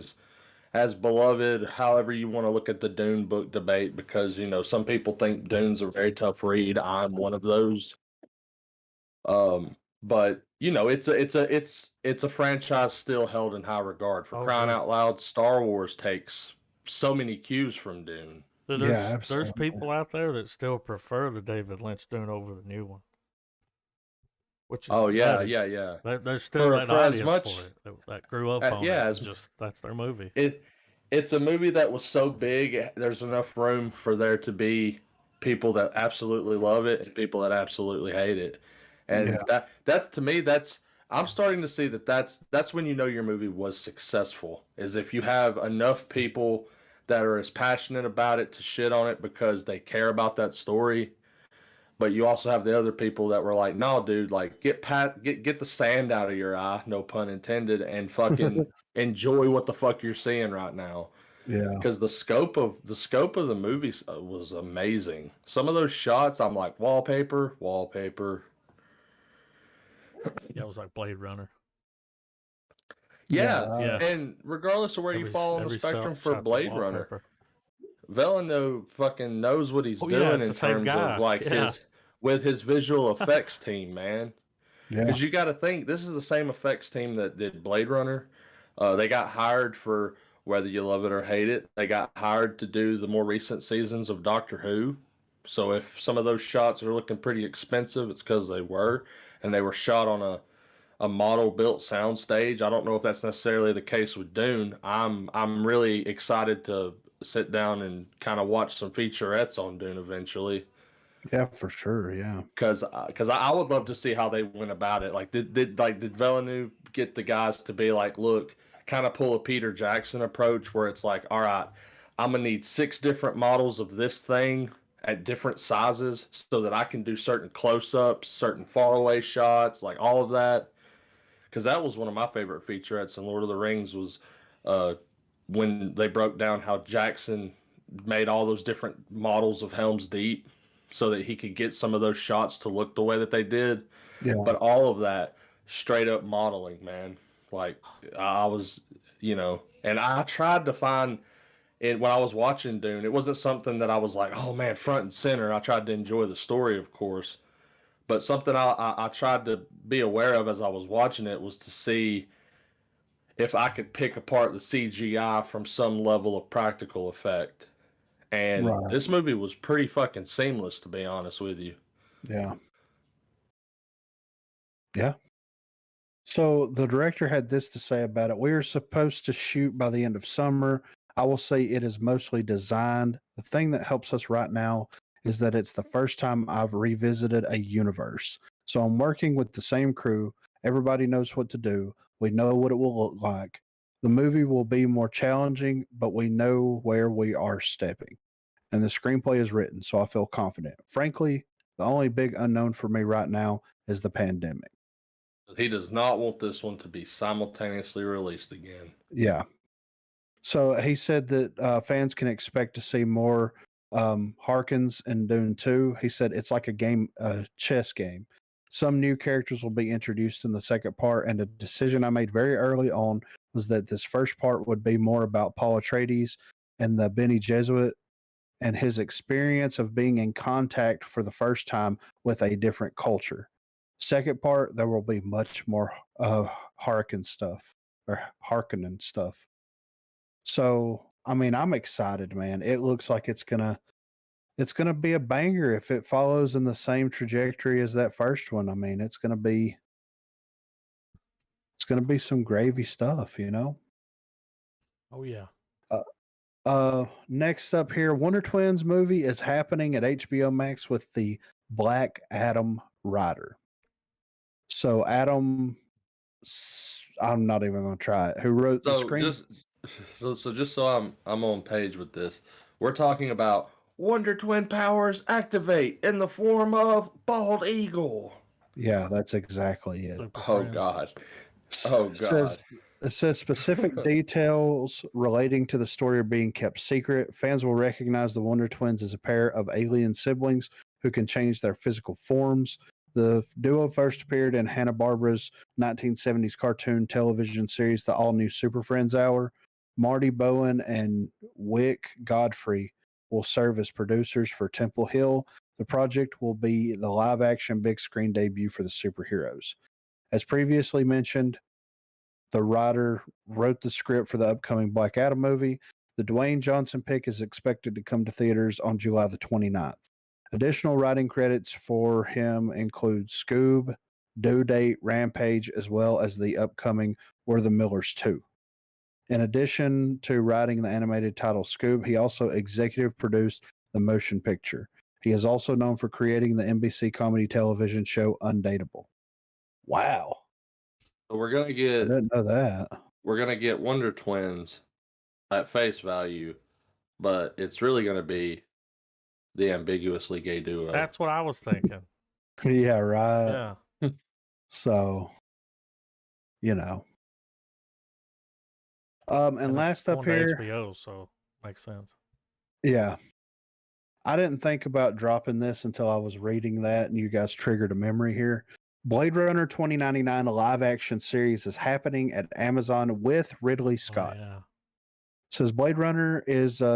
Speaker 3: as beloved, however you want to look at the Dune book debate, because some people think Dune's a very tough read. I'm one of those. But it's a franchise still held in high regard. For
Speaker 1: Oh,
Speaker 3: crying
Speaker 1: dude.
Speaker 3: out loud, Star Wars takes so many cues from Dune.
Speaker 1: So
Speaker 2: Yeah,
Speaker 1: there's
Speaker 2: absolutely.
Speaker 1: people out there that still prefer the David Lynch Dune over the new one, which is
Speaker 3: Oh yeah,
Speaker 1: better.
Speaker 3: yeah, yeah.
Speaker 1: There's still that
Speaker 3: For as
Speaker 1: audience
Speaker 3: much,
Speaker 1: for it that grew up on
Speaker 3: yeah,
Speaker 1: it.
Speaker 3: as
Speaker 1: Just that's their movie.
Speaker 3: it's a movie that was so big. There's enough room for there to be people that absolutely love it and people that absolutely hate it. And
Speaker 2: Yeah.
Speaker 3: that's to me, I'm starting to see that's when your movie was successful, is if you have enough people that are as passionate about it to shit on it because they care about that story, but you also have the other people that were like, no, dude, like, get the sand out of your eye, no pun intended, and fucking enjoy what the fuck you're seeing right now.
Speaker 2: Yeah.
Speaker 3: Because the scope of the movie was amazing. Some of those shots, I'm like, wallpaper.
Speaker 1: Yeah, it was like Blade Runner.
Speaker 3: Yeah,
Speaker 1: Yeah.
Speaker 3: and regardless of where you fall on the spectrum for
Speaker 1: shot's a
Speaker 3: Blade Runner,
Speaker 1: wallpaper.
Speaker 3: Villeneuve fucking knows what he's
Speaker 1: Oh, yeah,
Speaker 3: doing
Speaker 1: it's
Speaker 3: in
Speaker 1: the same
Speaker 3: terms of,
Speaker 1: guy.
Speaker 3: like,
Speaker 1: Yeah.
Speaker 3: with his visual effects team, man.
Speaker 2: Yeah.
Speaker 3: Because you got to think, this is the same effects team that did Blade Runner. They got hired for whether you love it or hate it. They got hired to do the more recent seasons of Doctor Who. So if some of those shots are looking pretty expensive, it's because they were, and they were shot on a model built soundstage. I don't know if that's necessarily the case with Dune. I'm really excited to sit down and kind of watch some featurettes on Dune eventually.
Speaker 2: Yeah, for sure. Yeah,
Speaker 3: Because I would love to see how they went about it. Like did Villeneuve get the guys to be like, look, kind of pull a Peter Jackson approach where it's like, all right, I'm gonna need 6 different models of this thing at different sizes so that I can do certain close-ups, certain faraway shots, like all of that. Because that was one of my favorite featurettes in Lord of the Rings was uh, when they broke down how Jackson made all those different models of Helm's Deep so that he could get some of those shots to look the way that they did.
Speaker 2: yeah,
Speaker 3: But all of that straight up modeling, man. Like I was, and I tried to find it when I was watching Dune. It wasn't something that I was like, oh man, front and center. I tried to enjoy the story, of course. But something I tried to be aware of as I was watching it was to see if I could pick apart the CGI from some level of practical effect. And
Speaker 2: right.
Speaker 3: this movie was pretty fucking seamless, to be honest with you.
Speaker 2: Yeah, yeah. So the director had this to say about it. We are supposed to shoot by the end of summer. I will say it is mostly designed. The thing that helps us right now is that it's the first time I've revisited a universe. So I'm working with the same crew. Everybody knows what to do. We know what it will look like. The movie will be more challenging, but we know where we are stepping. And the screenplay is written, so I feel confident. Frankly, the only big unknown for me right now is the pandemic.
Speaker 3: He does not want this one to be simultaneously released again.
Speaker 2: Yeah. So he said that fans can expect to see more Harkins in Dune 2. He said it's like a game, chess game. Some new characters will be introduced in the second part, and a decision I made very early on was that this first part would be more about Paul Atreides and the Bene Gesserit and his experience of being in contact for the first time with a different culture. Second part, there will be much more Harkin stuff or Harkonnen stuff. So, I mean, I'm excited, man. It looks like it's gonna be a banger if it follows in the same trajectory as that first one. I mean, it's gonna be some gravy stuff, you know.
Speaker 1: Oh yeah.
Speaker 2: Uh, Next up here, Wonder Twins movie is happening at HBO Max with the Black Adam writer. So I'm not even gonna try it. Who wrote the
Speaker 3: So
Speaker 2: screen?
Speaker 3: just so I'm on page with this, we're talking about Wonder Twin powers activate in the form of bald eagle.
Speaker 2: Yeah, that's exactly it.
Speaker 1: Super
Speaker 3: Oh
Speaker 1: Friends.
Speaker 3: God. Oh
Speaker 2: It
Speaker 3: God.
Speaker 2: says specific details relating to the story are being kept secret. Fans will recognize the Wonder Twins as a pair of alien siblings who can change their physical forms. The duo first appeared in Hanna-Barbera's 1970s cartoon television series, The All New Super Friends Hour. Marty Bowen and Wick Godfrey will serve as producers for Temple Hill. The project will be the live-action big screen debut for the superheroes. As previously mentioned, the writer wrote the script for the upcoming Black Adam movie. The Dwayne Johnson pick is expected to come to theaters on July the 29th. Additional writing credits for him include Scoob, Due Date, Rampage, as well as the upcoming We're the Millers 2. In addition to writing the animated title Scoob, he also executive produced the motion picture. He is also known for creating the NBC comedy television show Undateable. Wow.
Speaker 3: So we're gonna
Speaker 2: I
Speaker 3: get
Speaker 2: didn't know that.
Speaker 3: Wonder Twins at face value, but it's really gonna be the ambiguously gay duo.
Speaker 1: That's what I was thinking.
Speaker 2: Yeah, right.
Speaker 1: Yeah.
Speaker 2: So, you know. And
Speaker 1: it's
Speaker 2: last up
Speaker 1: on to
Speaker 2: here,
Speaker 1: HBO, so makes sense.
Speaker 2: yeah. I didn't think about dropping this until I was reading that, and you guys triggered a memory here. Blade Runner 2099, a live action series, is happening at Amazon with Ridley Scott.
Speaker 1: Oh, yeah.
Speaker 2: It says Blade Runner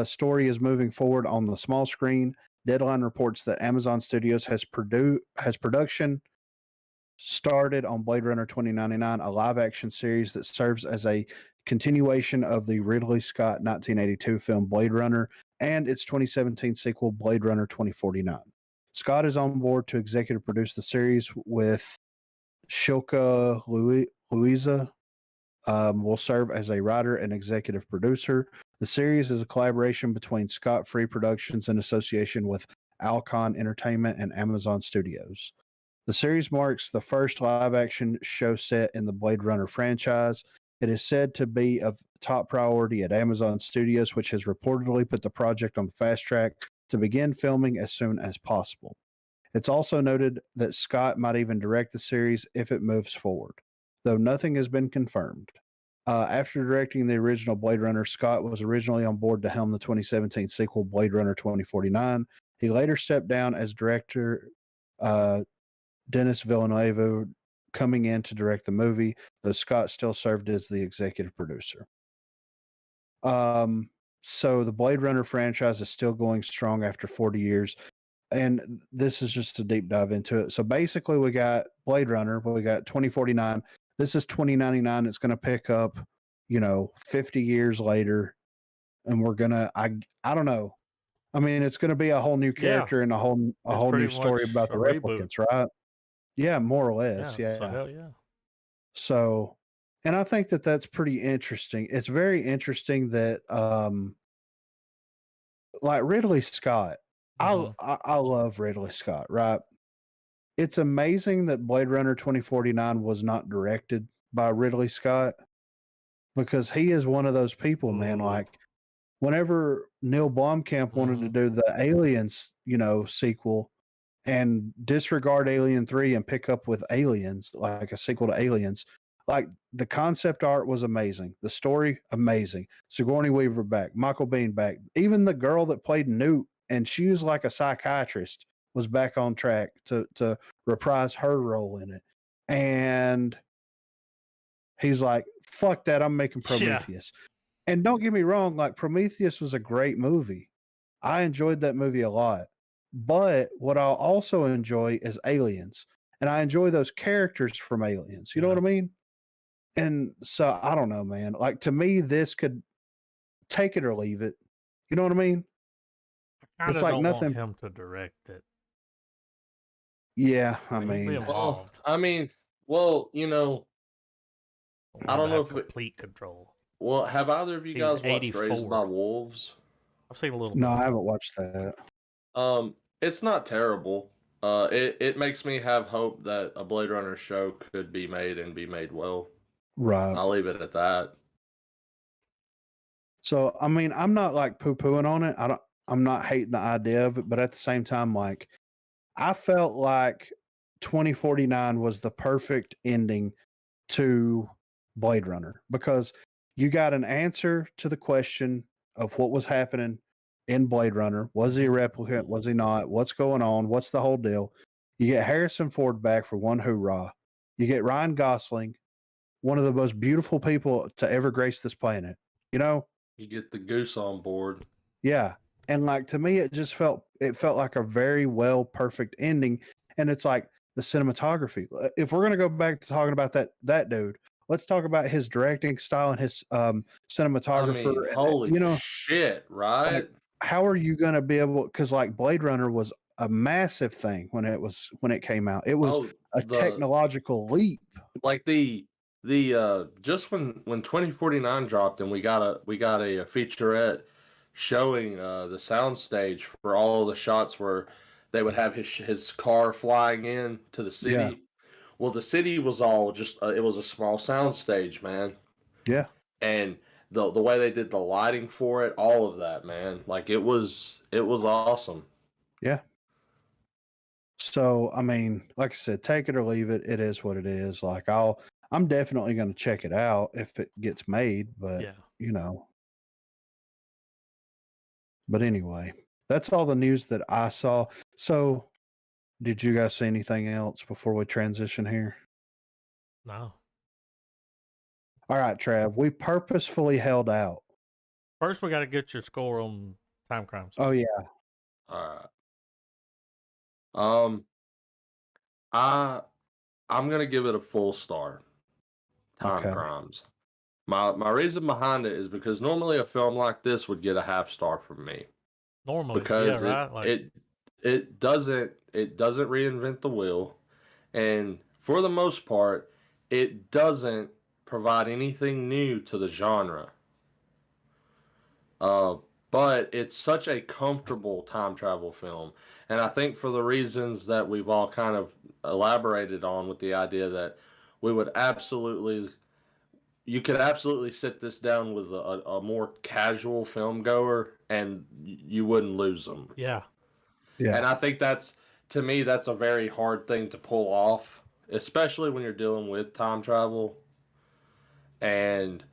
Speaker 2: story is moving forward on the small screen. Deadline reports that Amazon Studios has production started on Blade Runner 2099, a live action series that serves as a continuation of the Ridley Scott 1982 film Blade Runner and its 2017 sequel Blade Runner 2049. Scott is on board to executive produce the series with Shilka Louisa will serve as a writer and executive producer. The series is a collaboration between Scott Free Productions in association with Alcon Entertainment and Amazon Studios. The series marks the first live-action show set in the Blade Runner franchise. It is said to be of top priority at Amazon Studios, which has reportedly put the project on the fast track to begin filming as soon as possible. It's also noted that Scott might even direct the series if it moves forward, though nothing has been confirmed. After directing the original Blade Runner, Scott was originally on board to helm the 2017 sequel Blade Runner 2049. He later stepped down as director, Denis Villeneuve coming in to direct the movie, though Scott still served as the executive producer. So the Blade Runner franchise is still going strong after 40 years. And this is just a deep dive into it. So basically, we got Blade Runner, but we got 2049. This is 2099. It's going to pick up, 50 years later, and we're gonna. I don't know. I mean, it's going to be a whole new character and a whole new story about the replicants, right? Yeah, more or less. Yeah.
Speaker 1: So hell yeah.
Speaker 2: So, and I think that that's pretty interesting. It's very interesting that, like Ridley Scott. I love Ridley Scott, right? It's amazing that Blade Runner 2049 was not directed by Ridley Scott because he is one of those people, man. Like, whenever Neil Blomkamp wanted to do the Aliens, sequel and disregard Alien 3 and pick up with Aliens, like a sequel to Aliens, like the concept art was amazing. The story, amazing. Sigourney Weaver back, Michael Biehn back. Even the girl that played Newt, and she was like a psychiatrist, was back on track to reprise her role in it. And he's like, fuck that, I'm making Prometheus. Yeah. And don't get me wrong, like Prometheus was a great movie. I enjoyed that movie a lot. But what I'll also enjoy is Aliens. And I enjoy those characters from Aliens. You know what I mean? And so I don't know, man. Like, to me, this could take it or leave it. You know what I mean?
Speaker 1: It's like nothing. Want him to direct it.
Speaker 2: Yeah, I mean,
Speaker 3: I don't know if
Speaker 1: complete control.
Speaker 3: Well, have either of you guys watched Raised by Wolves?
Speaker 1: I've seen a little.
Speaker 2: No, I haven't watched that.
Speaker 3: It's not terrible. It makes me have hope that a Blade Runner show could be made and be made well.
Speaker 2: Right.
Speaker 3: I'll leave it at that.
Speaker 2: So, I mean, I'm not like poo-pooing on it. I'm not hating the idea of it, but at the same time, like, I felt like 2049 was the perfect ending to Blade Runner because you got an answer to the question of what was happening in Blade Runner. Was he a replicant? Was he not? What's going on? What's the whole deal? You get Harrison Ford back for one hoorah. You get Ryan Gosling, one of the most beautiful people to ever grace this planet.
Speaker 3: You get the goose on board.
Speaker 2: Yeah. And like, to me, it felt like a very well, perfect ending. And it's like the cinematography. If we're going to go back to talking about that dude, let's talk about his directing style and his cinematographer.
Speaker 3: I mean, holy shit, right?
Speaker 2: Like, how are you going to be able, because like Blade Runner was a massive thing when it came out. It was a technological leap.
Speaker 3: Like the just when 2049 dropped and we got a featurette showing the soundstage for all the shots where they would have his car flying in to the city. Yeah. Well, the city was all just it was a small soundstage, man.
Speaker 2: Yeah.
Speaker 3: And the way they did the lighting for it, all of that, man, like it was awesome.
Speaker 2: Yeah. So, I mean, like I said, take it or leave it. It is what it is. Like, I'm definitely going to check it out if it gets made, but But anyway, that's all the news that I saw. So, did you guys see anything else before we transition here?
Speaker 1: No.
Speaker 2: All right, Trav, we purposefully held out.
Speaker 1: First, we got to get your score on Timecrimes.
Speaker 2: Oh, yeah.
Speaker 3: All right. I'm going to give it a full star. Timecrimes. My reason behind it is because normally a film like this would get a half star from me.
Speaker 1: Normally,
Speaker 3: Because
Speaker 1: yeah, right. Like,
Speaker 3: it doesn't reinvent the wheel, and for the most part, it doesn't provide anything new to the genre. Uh, but it's such a comfortable time travel film, and I think for the reasons that we've all kind of elaborated on, with the idea that we would absolutely you could absolutely sit this down with a more casual film goer and you wouldn't lose them.
Speaker 1: yeah,
Speaker 2: Yeah.
Speaker 3: And I think to me, that's a very hard thing to pull off, especially when you're dealing with time travel. And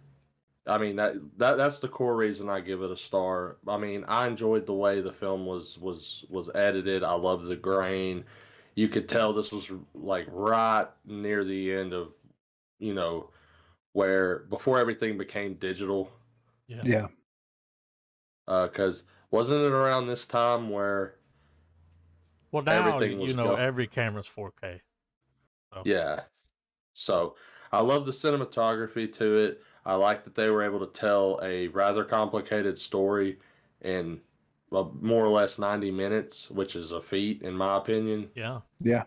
Speaker 3: I mean, that's the core reason I give it a star. I mean, I enjoyed the way the film was edited. I loved the grain. You could tell this was like right near the end of, you know, where before everything became digital.
Speaker 1: yeah.
Speaker 2: Yeah.
Speaker 3: Because wasn't it around this time where
Speaker 1: Well, now
Speaker 3: everything was
Speaker 1: every camera's 4K. So.
Speaker 3: Yeah. So I love the cinematography to it. I like that they were able to tell a rather complicated story in, well, more or less 90 minutes, which is a feat in my opinion.
Speaker 1: Yeah.
Speaker 2: Yeah.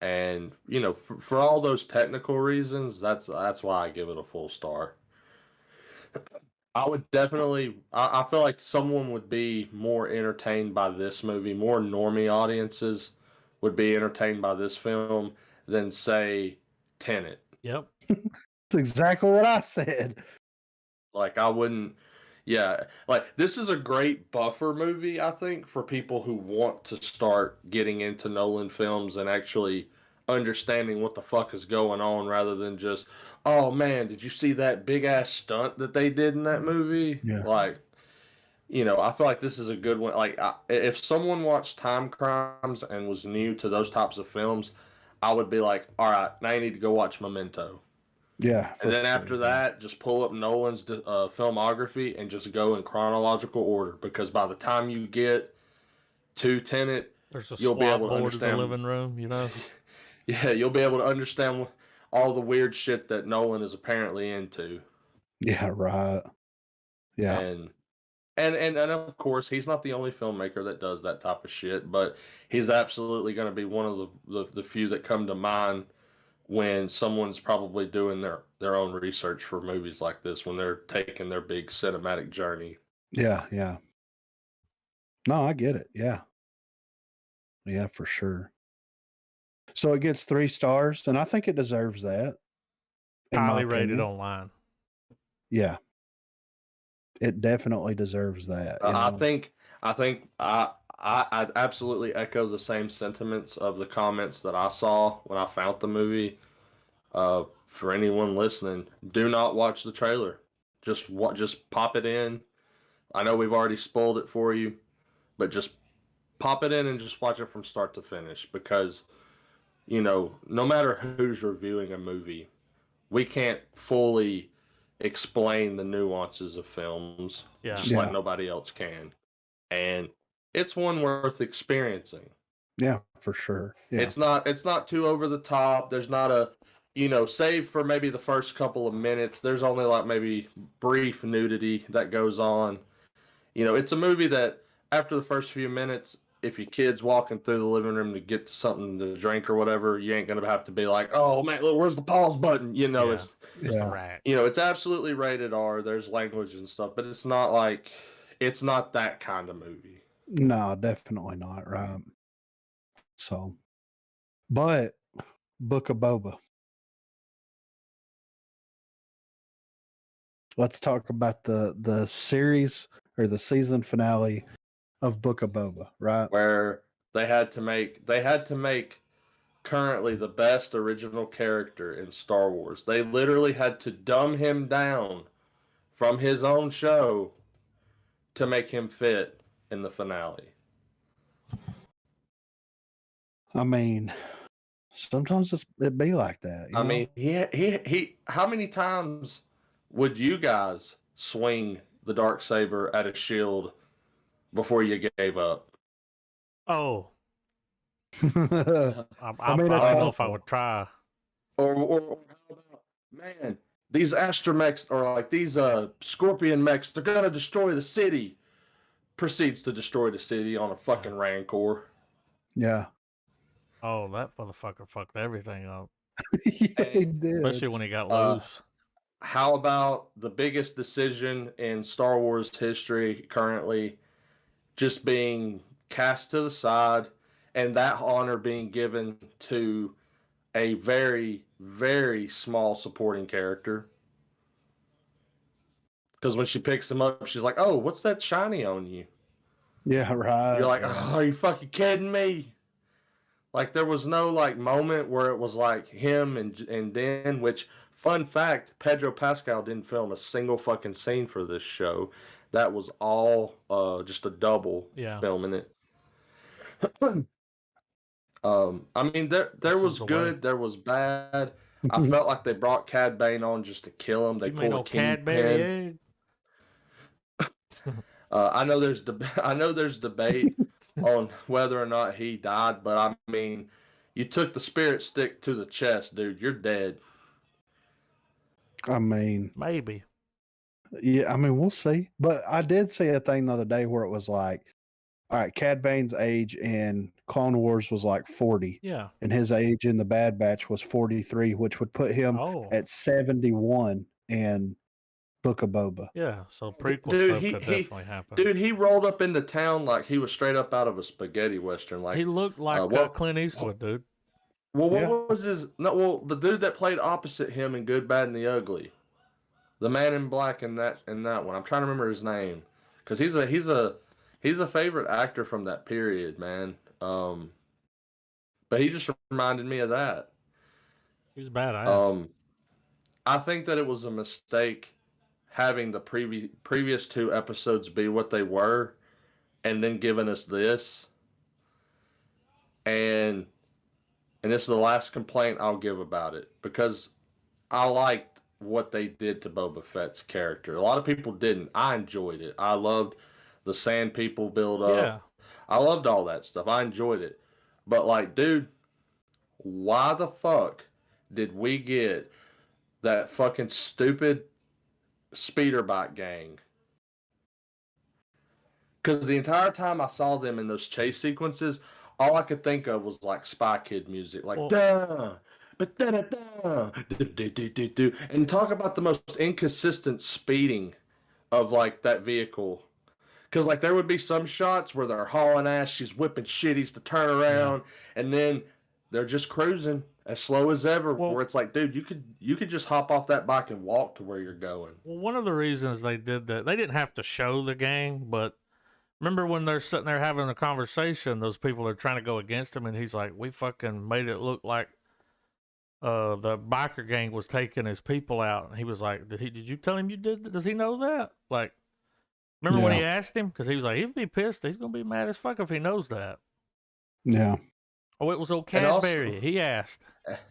Speaker 3: And for all those technical reasons, that's why I give it a full star. I would definitely. I feel like someone would be more entertained by this movie. More normie audiences would be entertained by this film than, say, Tenet.
Speaker 1: Yep.
Speaker 2: That's exactly what I said.
Speaker 3: Like, I wouldn't. Yeah, like, this is a great buffer movie, I think, for people who want to start getting into Nolan films and actually understanding what the fuck is going on, rather than just, oh man, did you see that big ass stunt that they did in that movie?
Speaker 2: Yeah.
Speaker 3: Like, I feel like this is a good one. Like, if someone watched Timecrimes and was new to those types of films, I would be like, all right, now you need to go watch Memento.
Speaker 2: Yeah.
Speaker 3: And then after that, just pull up Nolan's filmography and just go in chronological order. Because by the time you get to Tenet,
Speaker 1: There's a
Speaker 3: you'll be
Speaker 1: swap
Speaker 3: able to
Speaker 1: board in the
Speaker 3: understand.
Speaker 1: living room,
Speaker 3: Yeah, you'll be able to understand all the weird shit that Nolan is apparently into.
Speaker 2: Yeah. Right. Yeah.
Speaker 3: And of course, he's not the only filmmaker that does that type of shit, but he's absolutely going to be one of the few that come to mind when someone's probably doing their own research for movies like this, when they're taking their big cinematic journey.
Speaker 2: Yeah. Yeah. No, I get it. Yeah. Yeah, for sure. So it gets 3 stars, and I think it deserves that. In my
Speaker 1: highly rated
Speaker 2: opinion.
Speaker 1: online.
Speaker 2: Yeah. It definitely deserves that.
Speaker 3: I think I absolutely echo the same sentiments of the comments that I saw when I found the movie. For anyone listening, do not watch the trailer. Just pop it in. I know we've already spoiled it for you, but just pop it in and just watch it from start to finish, because no matter who's reviewing a movie, we can't fully explain the nuances of films, just like nobody else can. And it's one worth experiencing.
Speaker 2: Yeah, for sure. Yeah.
Speaker 3: It's not too over the top. There's not a save for maybe the first couple of minutes, there's only like maybe brief nudity that goes on. It's a movie that after the first few minutes, if your kid's walking through the living room to get something to drink or whatever, you ain't gonna have to be like, oh man, look, where's the pause button? It's it's absolutely rated R. There's language and stuff, but it's not that kind of movie.
Speaker 2: No, definitely not. Right. So, but Book of Boba. Let's talk about the series or the season finale of Book of Boba, right?
Speaker 3: Where they had to make currently the best original character in Star Wars. They literally had to dumb him down from his own show to make him fit in the finale.
Speaker 2: I mean, sometimes it be like that.
Speaker 3: I mean, he. How many times would you guys swing the Darksaber at a shield before you gave up?
Speaker 1: Oh,
Speaker 2: I
Speaker 1: I don't know if I would try.
Speaker 3: Or how about, man, these astromechs or like these scorpion mechs, they're gonna destroy the city. Proceeds to destroy the city on a fucking Rancor.
Speaker 2: Yeah.
Speaker 1: Oh, that motherfucker fucked everything up.
Speaker 2: Yeah, he
Speaker 3: And,
Speaker 2: did.
Speaker 1: Especially when he got loose.
Speaker 3: How about the biggest decision in Star Wars history currently just being cast to the side and that honor being given to a very, very small supporting character? Because when she picks him up, she's like, "Oh, what's that shiny on you?"
Speaker 2: Yeah, right.
Speaker 3: You're like,
Speaker 2: yeah.
Speaker 3: "Oh, are you fucking kidding me?" Like there was no like moment where it was like him and Dan. Which, fun fact, Pedro Pascal didn't film a single fucking scene for this show. That was all just a double filming it. I mean, there was good, there was bad. I felt like they brought Cad Bane on just to kill him. They pulled a
Speaker 1: Cadbury
Speaker 3: Kingpin.
Speaker 1: egg?
Speaker 3: I know there's debate on whether or not he died, but I mean, you took the spirit stick to the chest, dude. You're dead.
Speaker 2: I mean,
Speaker 1: maybe.
Speaker 2: Yeah, I mean, we'll see. But I did see a thing the other day where it was like, all right, Cad Bane's age in Clone Wars was like 40.
Speaker 1: Yeah.
Speaker 2: And his age in the Bad Batch was 43, which would put him at 71 in Book of Boba.
Speaker 1: Yeah, so prequel
Speaker 3: Dude,
Speaker 1: stuff could definitely happen.
Speaker 3: Dude, he rolled up into town like he was straight up out of a spaghetti western. Like
Speaker 1: he looked like Clint Eastwood, dude.
Speaker 3: Well, what was his? No, well, the dude that played opposite him in Good, Bad, and the Ugly, the man in black in that one. I'm trying to remember his name because he's a favorite actor from that period, man. But he just reminded me of that.
Speaker 1: He's badass.
Speaker 3: I think that it was a mistake having the previous two episodes be what they were, and then giving us this. And this is the last complaint I'll give about it because I liked what they did to Boba Fett's character. A lot of people didn't. I enjoyed it. I loved the Sand People build up.
Speaker 1: Yeah.
Speaker 3: I loved all that stuff. I enjoyed it. But like, dude, why the fuck did we get that fucking stupid speeder bike gang? Because the entire time I saw them in those chase sequences, all I could think of was like Spy Kid music, like da, but da da da, do do do do, and talk about the most inconsistent speeding of like that vehicle. Because like there would be some shots where they're hauling ass, she's whipping shitties to turn around, and then they're just cruising as slow as ever. Where it's like, dude, you could just hop off that bike and walk to where you're going.
Speaker 1: Well, one of the reasons they did that, they didn't have to show the gang, but remember when they're sitting there having a conversation, those people are trying to go against him, and he's like, we fucking made it look like the biker gang was taking his people out. And he was like, did you tell him you did? Does he know that? Like, remember when he asked him? Because he was like, he'd be pissed. He's going to be mad as fuck if he knows that.
Speaker 2: Yeah.
Speaker 1: Oh, it was old Cadbury. He asked.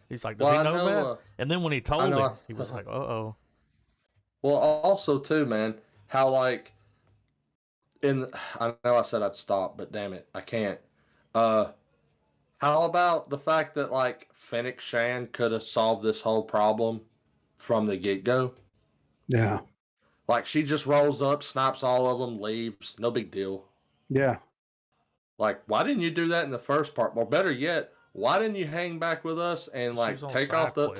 Speaker 1: He's like, does he know that? And then when he told him, he was like, uh-oh.
Speaker 3: Well, also, too, man, how, like, I know I said I'd stop, but damn it, I can't. How about the fact that, like, Fennec Shand could have solved this whole problem from the get-go?
Speaker 2: Yeah.
Speaker 3: Like, she just rolls up, snipes all of them, leaves. No big deal.
Speaker 2: Yeah.
Speaker 3: Like, why didn't you do that in the first part? Or better yet, why didn't you hang back with us and, like, pick out those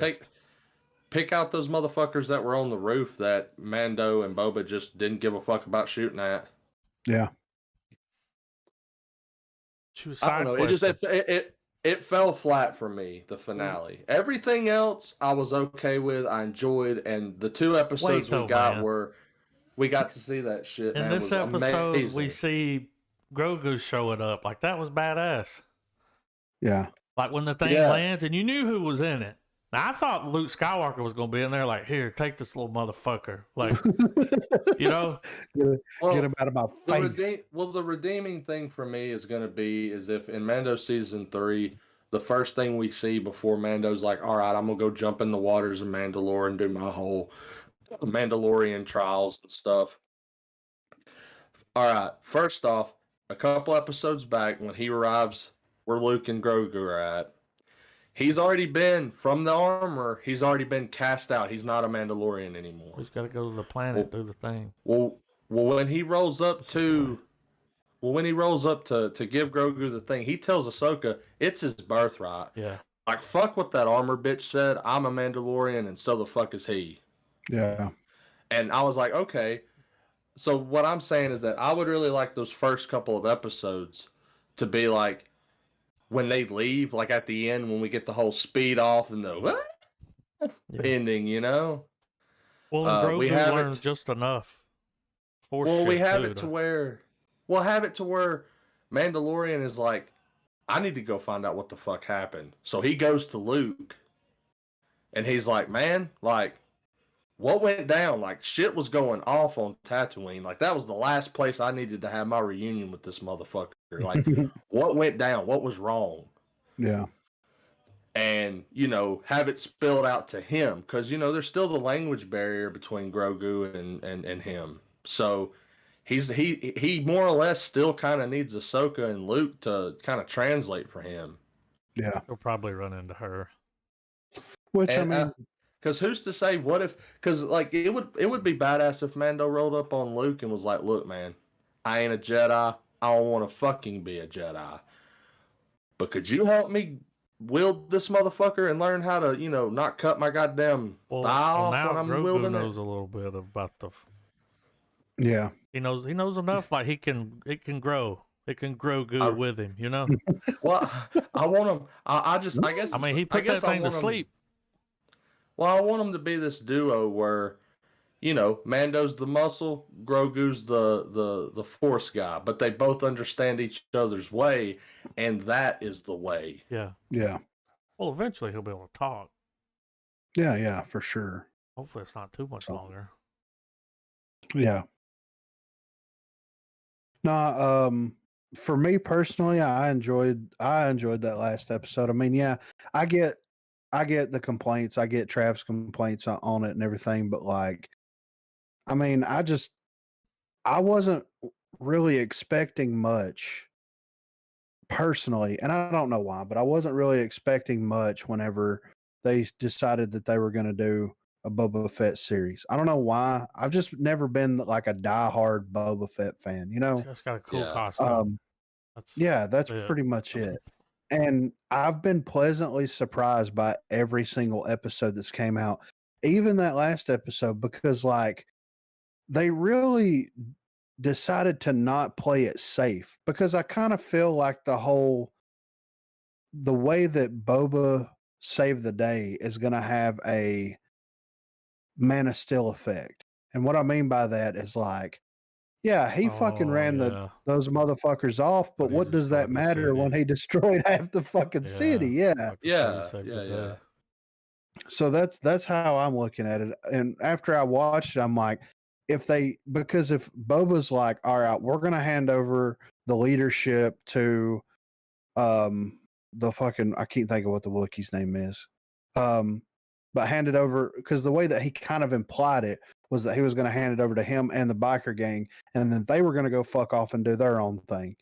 Speaker 3: motherfuckers that were on the roof that Mando and Boba just didn't give a fuck about shooting at?
Speaker 2: Yeah.
Speaker 3: I don't know. It fell flat for me, the finale. Everything else I was okay with. I enjoyed, and the two episodes we got to see that shit.
Speaker 1: In this episode, we see Grogu showing up. Like, that was badass.
Speaker 2: Yeah.
Speaker 1: Like when the thing lands, and you knew who was in it. Now, I thought Luke Skywalker was going to be in there, like, here, take this little motherfucker. Like, you know?
Speaker 2: Get him out of my face.
Speaker 3: The redeeming thing for me is going to be is if in Mando Season 3, the first thing we see before Mando's like, all right, I'm going to go jump in the waters of Mandalore and do my whole Mandalorian trials and stuff. All right, first off, a couple episodes back when he arrives where Luke and Grogu are at, he's already been from the armor. He's already been cast out. He's not a Mandalorian anymore.
Speaker 1: He's got to go to the planet, do the thing.
Speaker 3: Well, when he rolls up to give Grogu the thing, he tells Ahsoka it's his birthright.
Speaker 1: Yeah.
Speaker 3: Like, fuck what that armor bitch said. I'm a Mandalorian, and so the fuck is he.
Speaker 2: Yeah.
Speaker 3: And I was like, okay. So what I'm saying is that I would really like those first couple of episodes to be like when they leave, like at the end when we get the whole speed off and the ending, you know?
Speaker 1: Well, Grogu learned just enough.
Speaker 3: We have it to where Mandalorian is like, I need to go find out what the fuck happened. So he goes to Luke, and he's like, man, like, what went down? Like, shit was going off on Tatooine. Like, that was the last place I needed to have my reunion with this motherfucker. Like, what went down? What was wrong?
Speaker 2: Yeah.
Speaker 3: And, you know, have it spilled out to him. Because, you know, there's still the language barrier between Grogu and him. So he more or less still kind of needs Ahsoka and Luke to kind of translate for him.
Speaker 2: Yeah.
Speaker 1: He'll probably run into her.
Speaker 2: Which,
Speaker 3: And,
Speaker 2: I mean...
Speaker 3: Because who's to say, what if... Because, like, it would be badass if Mando rolled up on Luke and was like, look, man, I ain't a Jedi. I don't want to fucking be a Jedi. But could you help me wield this motherfucker and learn how to, you know, not cut my goddamn thigh off when I'm
Speaker 1: Grogu
Speaker 3: wielding it?
Speaker 1: knows a little bit about the...
Speaker 2: Yeah.
Speaker 1: He knows enough, like, it can grow. It can grow good with him, you know?
Speaker 3: Well, I want him... I guess...
Speaker 1: I mean, he put that thing to sleep.
Speaker 3: Well, I want them to be this duo where, you know, Mando's the muscle, Grogu's the force guy, but they both understand each other's way, and that is the way.
Speaker 1: Yeah.
Speaker 2: Yeah.
Speaker 1: Well, eventually he'll be able to talk.
Speaker 2: Yeah, for sure.
Speaker 1: Hopefully it's not too much longer.
Speaker 2: Yeah. No, for me personally, I enjoyed that last episode. I mean, yeah, I get the complaints. I get Trav's complaints on it and everything, but like, I mean, I wasn't really expecting much personally, and I don't know why, but I wasn't really expecting much whenever they decided that they were going to do a Boba Fett series. I don't know why. I've just never been like a diehard Boba Fett fan, you know?
Speaker 1: It's got a cool costume.
Speaker 2: That's pretty much it. And I've been pleasantly surprised by every single episode that's came out, even that last episode, because like they really decided to not play it safe, because I kind of feel like the way that Boba saved the day is going to have a Man of Steel effect. And what I mean by that is like, yeah, he fucking ran those motherfuckers off, but what does that matter when he destroyed half the fucking city?
Speaker 3: Yeah.
Speaker 2: So that's how I'm looking at it. And after I watched it, I'm like, because if Boba's like, all right, we're gonna hand over the leadership to the fucking, I can't think of what the Wookiee's name is. But hand it over, because the way that he kind of implied it was that he was going to hand it over to him and the biker gang, and then they were going to go fuck off and do their own thing.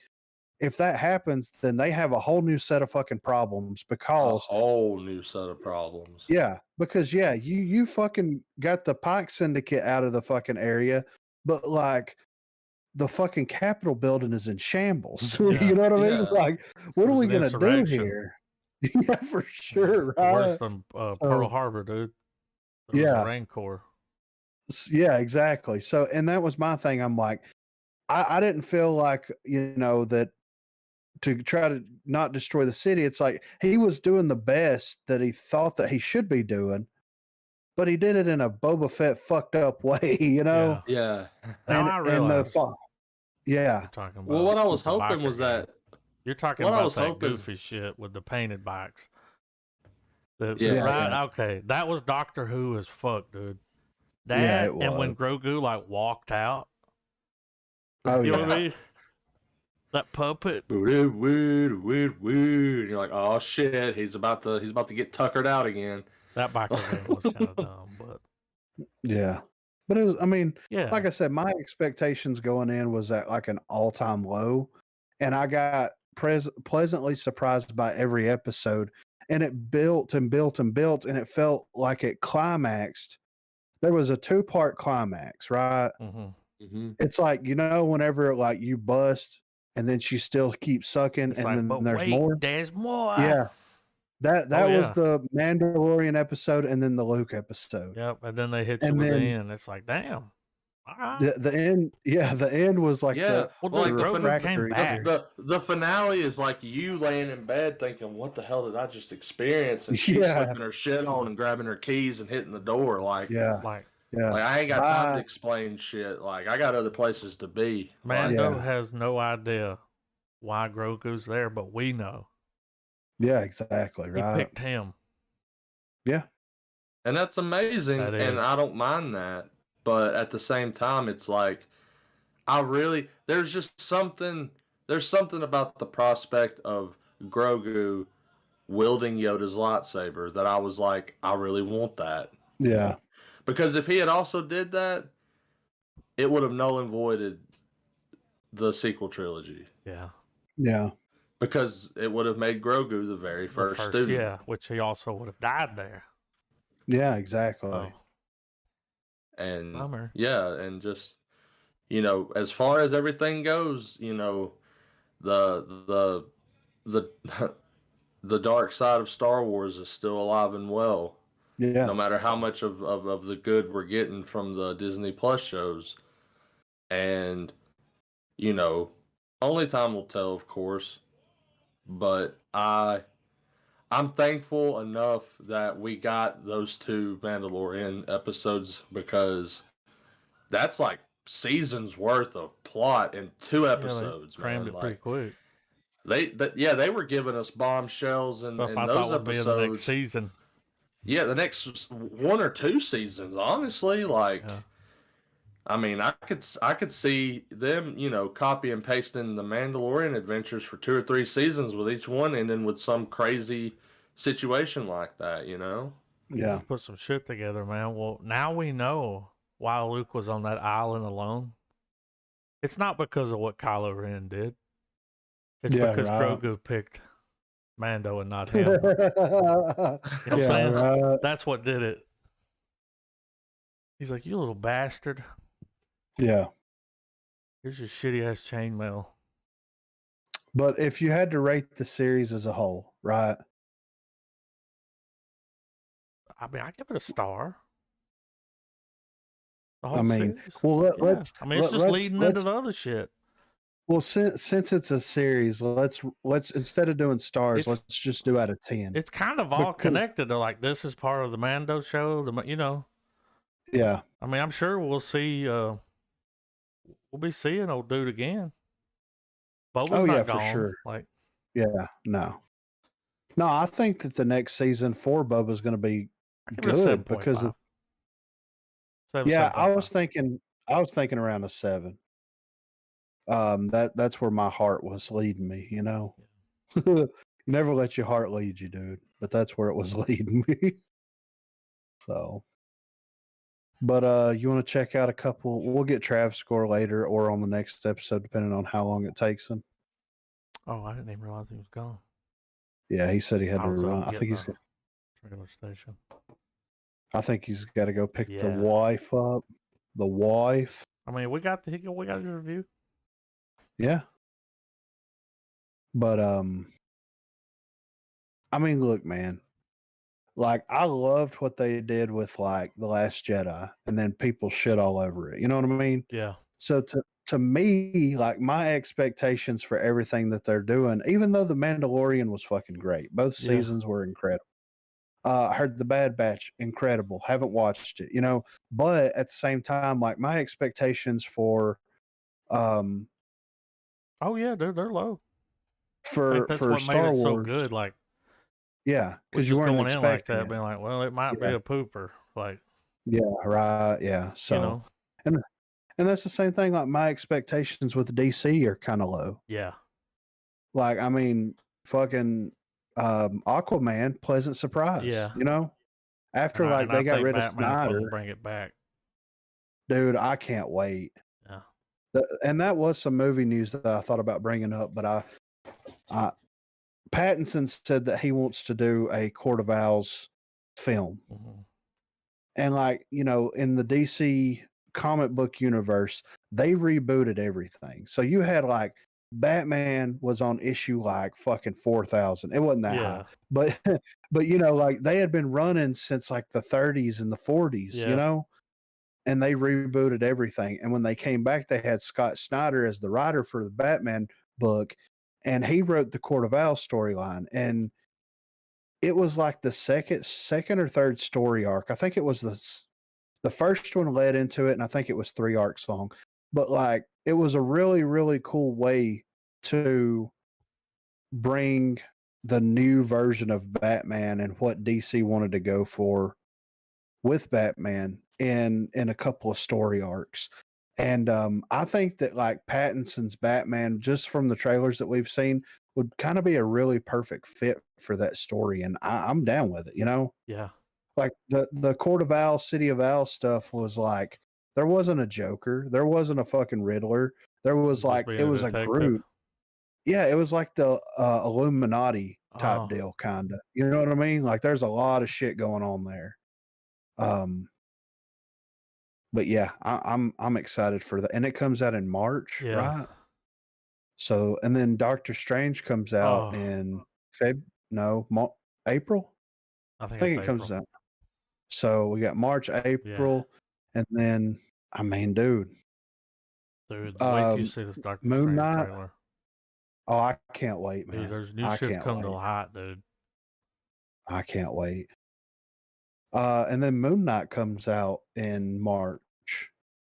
Speaker 2: If that happens, then they have a whole new set of fucking problems, because
Speaker 3: a whole new set of problems.
Speaker 2: Yeah, because you fucking got the Pike Syndicate out of the fucking area, but like the fucking Capitol building is in shambles.
Speaker 1: Yeah.
Speaker 2: You know what I mean? Like, what are we
Speaker 1: There's
Speaker 2: gonna
Speaker 1: an
Speaker 2: do here? Yeah, for sure. Right?
Speaker 1: Worse than Pearl Harbor, dude.
Speaker 2: Yeah.
Speaker 1: The Marine Corps.
Speaker 2: Yeah, exactly. So, and that was my thing. I'm like, I didn't feel like, you know, that to try to not destroy the city. It's like he was doing the best that he thought that he should be doing, but he did it in a Boba Fett fucked up way, you know?
Speaker 3: Yeah.
Speaker 1: Now I realize.
Speaker 2: Yeah.
Speaker 3: Well, what I was hoping was that.
Speaker 1: You're talking about that goofy shit with the painted bikes. Okay. That was Doctor Who as fuck, dude. That, and when Grogu like walked out.
Speaker 2: Oh,
Speaker 1: you know what I mean? That puppet.
Speaker 3: You're like, oh shit, he's about to get tuckered out again.
Speaker 1: That biker game was kind of dumb, but
Speaker 2: yeah. But it was, I mean,
Speaker 1: yeah.
Speaker 2: Like I said, my expectations going in was at like an all-time low, and I got pleasantly surprised by every episode. and it built and built and built, and it felt like it climaxed. There was a 2-part climax, right? It's like, whenever like you bust and then she still keeps sucking,
Speaker 1: It's
Speaker 2: and
Speaker 1: like,
Speaker 2: then
Speaker 1: but
Speaker 2: there's
Speaker 1: wait,
Speaker 2: more.
Speaker 1: there's more.
Speaker 2: Yeah. That
Speaker 1: Oh,
Speaker 2: was
Speaker 1: yeah.
Speaker 2: the Mandalorian episode and then the Luke episode.
Speaker 1: Yep. And then they hit you
Speaker 2: And
Speaker 1: with the
Speaker 2: then
Speaker 1: end. It's like, damn. All right.
Speaker 2: the end, the end was like
Speaker 3: Yeah,
Speaker 1: Well,
Speaker 3: well,
Speaker 1: dude,
Speaker 3: like
Speaker 1: Grogu came back.
Speaker 3: the finale is like you laying in bed thinking, "What the hell did I just experience?" And she's
Speaker 2: Yeah.
Speaker 3: slipping her shit on and grabbing her keys and hitting the door. Like,
Speaker 1: Like,
Speaker 3: I ain't got time to explain shit. Like, I got other places to be.
Speaker 1: Mando has no idea why Grogu's there, but we know.
Speaker 2: Yeah, exactly. Right.
Speaker 1: He picked him.
Speaker 2: Yeah.
Speaker 3: And that's amazing,
Speaker 1: That
Speaker 3: and
Speaker 1: is.
Speaker 3: I don't mind that. But at the same time, it's like there's something about the prospect of Grogu wielding Yoda's lightsaber that I was like, I really want that.
Speaker 2: Yeah.
Speaker 3: Because if he had also did that, it would have null and voided the sequel trilogy.
Speaker 1: Yeah.
Speaker 2: Yeah.
Speaker 3: Because it would have made Grogu the very first student.
Speaker 1: Yeah, which he also would have died there.
Speaker 2: Yeah, exactly.
Speaker 1: Oh.
Speaker 3: And
Speaker 1: Bummer.
Speaker 3: yeah, and just as far as everything goes, the the dark side of Star Wars is still alive and well.
Speaker 2: Yeah.
Speaker 3: No matter how much of the good we're getting from the Disney Plus shows. And only time will tell, of course. But I'm thankful enough that we got those 2 Mandalorian episodes, because that's like seasons worth of plot in 2 episodes.
Speaker 1: They crammed it pretty quick.
Speaker 3: They were giving us bombshells in those episodes.
Speaker 1: The next season.
Speaker 3: Yeah, the next 1 or 2 seasons, honestly. Like, I mean, I could see them, copy and pasting the Mandalorian adventures for 2 or 3 seasons, with each one ending with some crazy situation like that,
Speaker 2: Yeah.
Speaker 1: Put some shit together, man. Well, now we know why Luke was on that island alone. It's not because of what Kylo Ren did. It's because Grogu picked Mando and not him. You know what I'm saying?
Speaker 2: Right.
Speaker 1: That's what did it. He's like, you little bastard.
Speaker 2: Yeah.
Speaker 1: Here's your shitty ass chainmail.
Speaker 2: But if you had to rate the series as a whole, right?
Speaker 1: I mean, I give it a star.
Speaker 2: I mean,
Speaker 1: series.
Speaker 2: well, let's.
Speaker 1: I mean, it's just leading into the other shit.
Speaker 2: Well, since it's a series, let's instead of doing stars, let's just do out of 10.
Speaker 1: It's kind of all connected. They're like, this is part of the Mando show.
Speaker 2: Yeah.
Speaker 1: I mean, I'm sure we'll see. We'll be seeing old dude again. Boba's not gone.
Speaker 2: For sure.
Speaker 1: Like,
Speaker 2: yeah, no, I think that the next season for Boba's going to be good because of.
Speaker 1: 7,
Speaker 2: yeah, I was thinking around a 7. That's where my heart was leading me. You never let your heart lead you, dude. But that's where it was leading me. So. But you want to check out a couple? We'll get Trav's score later or on the next episode, depending on how long it takes him.
Speaker 1: Oh, I didn't even realize he was gone.
Speaker 2: Yeah, he said he had to run. I think he's got
Speaker 1: regular station.
Speaker 2: I think he's got to go pick the wife up. The wife.
Speaker 1: I mean, we got his review.
Speaker 2: Yeah. But I mean, look, man. Like, I loved what they did with like The Last Jedi, and then people shit all over it. You know what I mean?
Speaker 1: Yeah.
Speaker 2: So to me, like, my expectations for everything that they're doing, even though The Mandalorian was fucking great, both seasons were incredible. I heard The Bad Batch, incredible. Haven't watched it, but at the same time, like, my expectations for
Speaker 1: oh yeah, they're low.
Speaker 2: For Star Wars,
Speaker 1: so good, like.
Speaker 2: Yeah, because you weren't expecting
Speaker 1: like that, being like, well, it might be a pooper, like.
Speaker 2: Yeah, right. Yeah, so and that's the same thing. Like, my expectations with DC are kind of low.
Speaker 1: Yeah.
Speaker 2: Like, I mean, fucking Aquaman, pleasant surprise.
Speaker 1: Yeah.
Speaker 2: After they got rid of Snyder,
Speaker 1: bring it back.
Speaker 2: Dude, I can't wait.
Speaker 1: Yeah.
Speaker 2: And that was some movie news that I thought about bringing up, but I Pattinson said that he wants to do a Court of Owls film.
Speaker 1: Mm-hmm.
Speaker 2: And like, you know, in the DC comic book universe, they rebooted everything. So you had like Batman was on issue like fucking 4,000. It wasn't that high. But but you know, like they had been running since like the 30s and the 40s, you know? And they rebooted everything. And when they came back, they had Scott Snyder as the writer for the Batman book, and he wrote the Court of Owls storyline. And it was like the second or third story arc. I think it was the first one led into it, and I think it was 3 arcs long. But like it was a really, really cool way to bring the new version of Batman and what DC wanted to go for with Batman in a couple of story arcs. And I think that like Pattinson's Batman, just from the trailers that we've seen, would kind of be a really perfect fit for that story. And I'm down with it, you know?
Speaker 1: Yeah.
Speaker 2: Like the Court of Owls, City of Owls stuff was like, there wasn't a Joker, there wasn't a fucking Riddler. There was like, it was a group. Yeah, it was like the Illuminati type deal, kind of. You know what I mean? Like there's a lot of shit going on there. But yeah, I'm excited for that, and it comes out in March, right? So, and then Doctor Strange comes out in April.
Speaker 1: I think
Speaker 2: it comes out. So we got March, April, and then I mean, dude,
Speaker 1: wait till you see this Doctor
Speaker 2: Moon
Speaker 1: Strange
Speaker 2: Knight
Speaker 1: trailer.
Speaker 2: Oh, I can't wait, man.
Speaker 1: Dude, there's new shit coming to light, dude.
Speaker 2: I can't wait. And then Moon Knight comes out in March.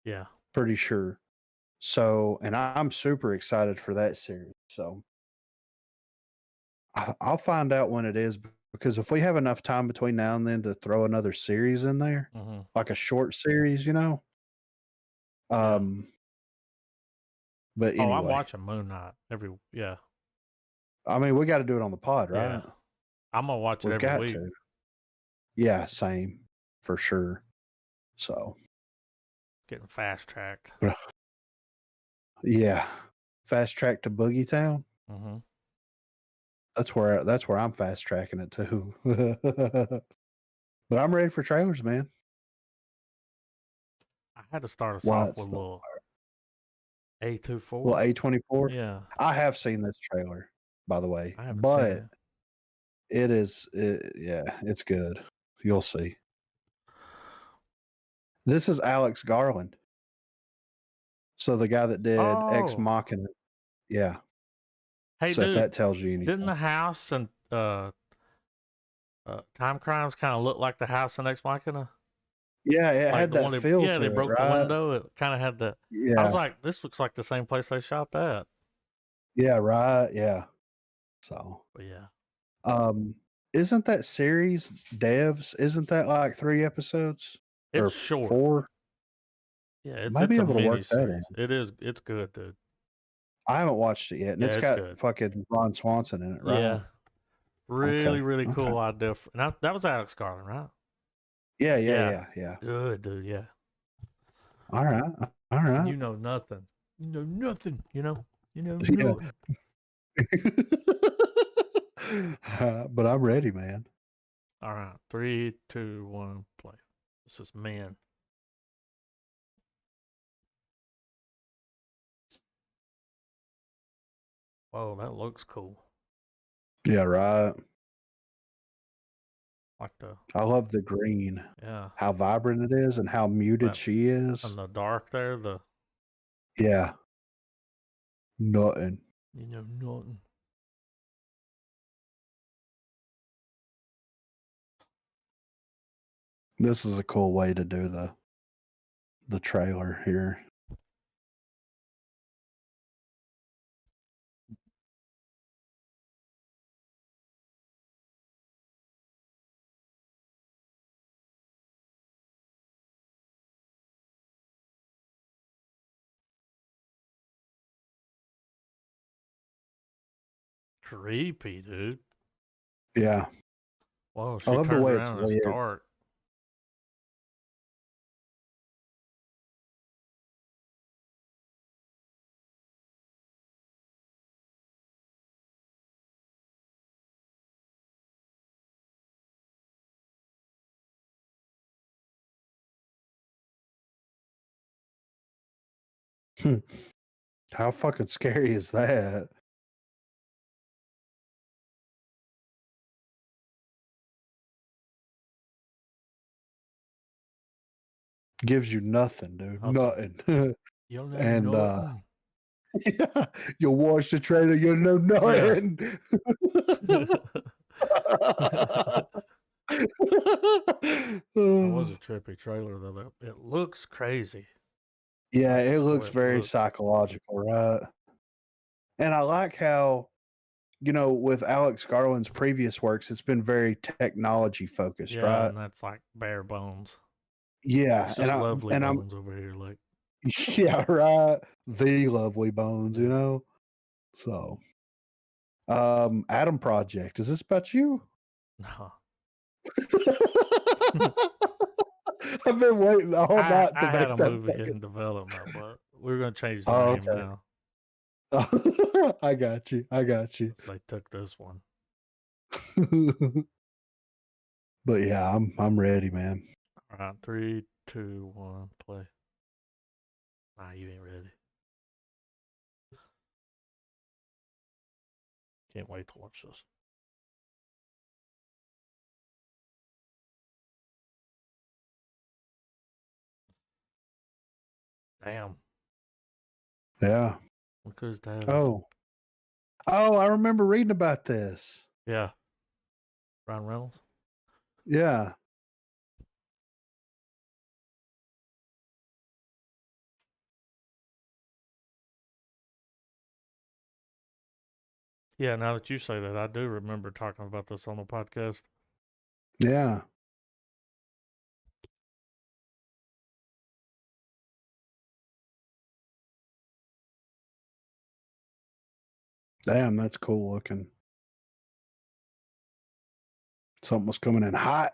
Speaker 1: Yeah.
Speaker 2: Pretty sure. So, and I'm super excited for that series. So I'll find out when it is, because if we have enough time between now and then to throw another series in there, like a short series, you know. But anyway,
Speaker 1: I'm watching Moon Knight
Speaker 2: I mean, we got to do it on the pod, right?
Speaker 1: Yeah. I'm gonna watch it every week. To.
Speaker 2: Yeah, same for sure. So
Speaker 1: getting fast tracked.
Speaker 2: Yeah, fast track to Boogie Town.
Speaker 1: Mm-hmm.
Speaker 2: That's where I'm fast tracking it to. But I'm ready for trailers, man.
Speaker 1: I had to start us off with a little A24.
Speaker 2: Well, A24.
Speaker 1: Yeah,
Speaker 2: I have seen this trailer, by the way,
Speaker 1: I haven't
Speaker 2: but
Speaker 1: seen
Speaker 2: it's good. You'll see. This is Alex Garland. So the guy that did Ex Machina. Yeah.
Speaker 1: Hey,
Speaker 2: so
Speaker 1: dude,
Speaker 2: if that tells you anything.
Speaker 1: Didn't the house and Timecrimes kind of look like the house in Ex Machina?
Speaker 2: Yeah, it had that feel to it.
Speaker 1: Yeah, they broke the window. It kind of had the.
Speaker 2: Yeah.
Speaker 1: I was like, this looks like the same place they shot that.
Speaker 2: Yeah, right. Yeah. So.
Speaker 1: But yeah.
Speaker 2: Isn't that series Devs? Isn't that like 3 episodes?
Speaker 1: It's
Speaker 2: or
Speaker 1: short.
Speaker 2: 4?
Speaker 1: Yeah, it's
Speaker 2: Might be
Speaker 1: a
Speaker 2: able to work that
Speaker 1: in. It is. It's good, dude.
Speaker 2: I haven't watched it yet, and it's got fucking Ron Swanson in it, right?
Speaker 1: Yeah. Really cool idea. Now that was Alex Garland, right?
Speaker 2: Yeah.
Speaker 1: Good, dude. Yeah.
Speaker 2: All right.
Speaker 1: You know nothing. You know nothing. You know
Speaker 2: nothing. But I'm ready, man.
Speaker 1: All right. 3, 2, 1, play. This is Man. Whoa, that looks cool.
Speaker 2: Yeah, right.
Speaker 1: I
Speaker 2: love the green.
Speaker 1: Yeah.
Speaker 2: How vibrant it is and how muted she is.
Speaker 1: And the dark there,
Speaker 2: Yeah. Nothing.
Speaker 1: You know nothing.
Speaker 2: This is a cool way to do the trailer here.
Speaker 1: Creepy, dude.
Speaker 2: Yeah.
Speaker 1: Whoa, she turns around and it's dark.
Speaker 2: How fucking scary is that? Gives you nothing, dude.
Speaker 1: Nothing.
Speaker 2: Nothing.
Speaker 1: You'll know
Speaker 2: And
Speaker 1: nothing.
Speaker 2: yeah, you'll watch the trailer, you'll know nothing.
Speaker 1: That was a trippy trailer, though. It looks crazy.
Speaker 2: Yeah,
Speaker 1: Like,
Speaker 2: it
Speaker 1: that's the
Speaker 2: looks
Speaker 1: way it
Speaker 2: very
Speaker 1: looks.
Speaker 2: psychological, right? And I like how, you know, with Alex Garland's previous works, it's been very technology focused,
Speaker 1: Yeah,
Speaker 2: right?
Speaker 1: and that's like bare bones.
Speaker 2: Yeah,
Speaker 1: It's just lovely
Speaker 2: I'm
Speaker 1: bones over here, like.
Speaker 2: yeah, right. The lovely bones, you
Speaker 1: Yeah.
Speaker 2: know. So, Adam Project, is this about you?
Speaker 1: No.
Speaker 2: I've been waiting all night to
Speaker 1: I had
Speaker 2: make
Speaker 1: a
Speaker 2: that.
Speaker 1: movie in development, but we're gonna change the
Speaker 2: Oh,
Speaker 1: name
Speaker 2: okay.
Speaker 1: now.
Speaker 2: I got you. I got you.
Speaker 1: So they took this one.
Speaker 2: But yeah, I'm ready, man.
Speaker 1: All right, 3, 2, 1, play. Nah, you ain't ready. Can't wait to watch this. Damn.
Speaker 2: Yeah.
Speaker 1: Look whose dad is.
Speaker 2: Oh, I remember reading about this.
Speaker 1: Yeah. Ryan Reynolds.
Speaker 2: Yeah.
Speaker 1: Yeah, now that you say that, I do remember talking about this on the podcast.
Speaker 2: Yeah. Damn, that's cool looking. Something was coming in hot.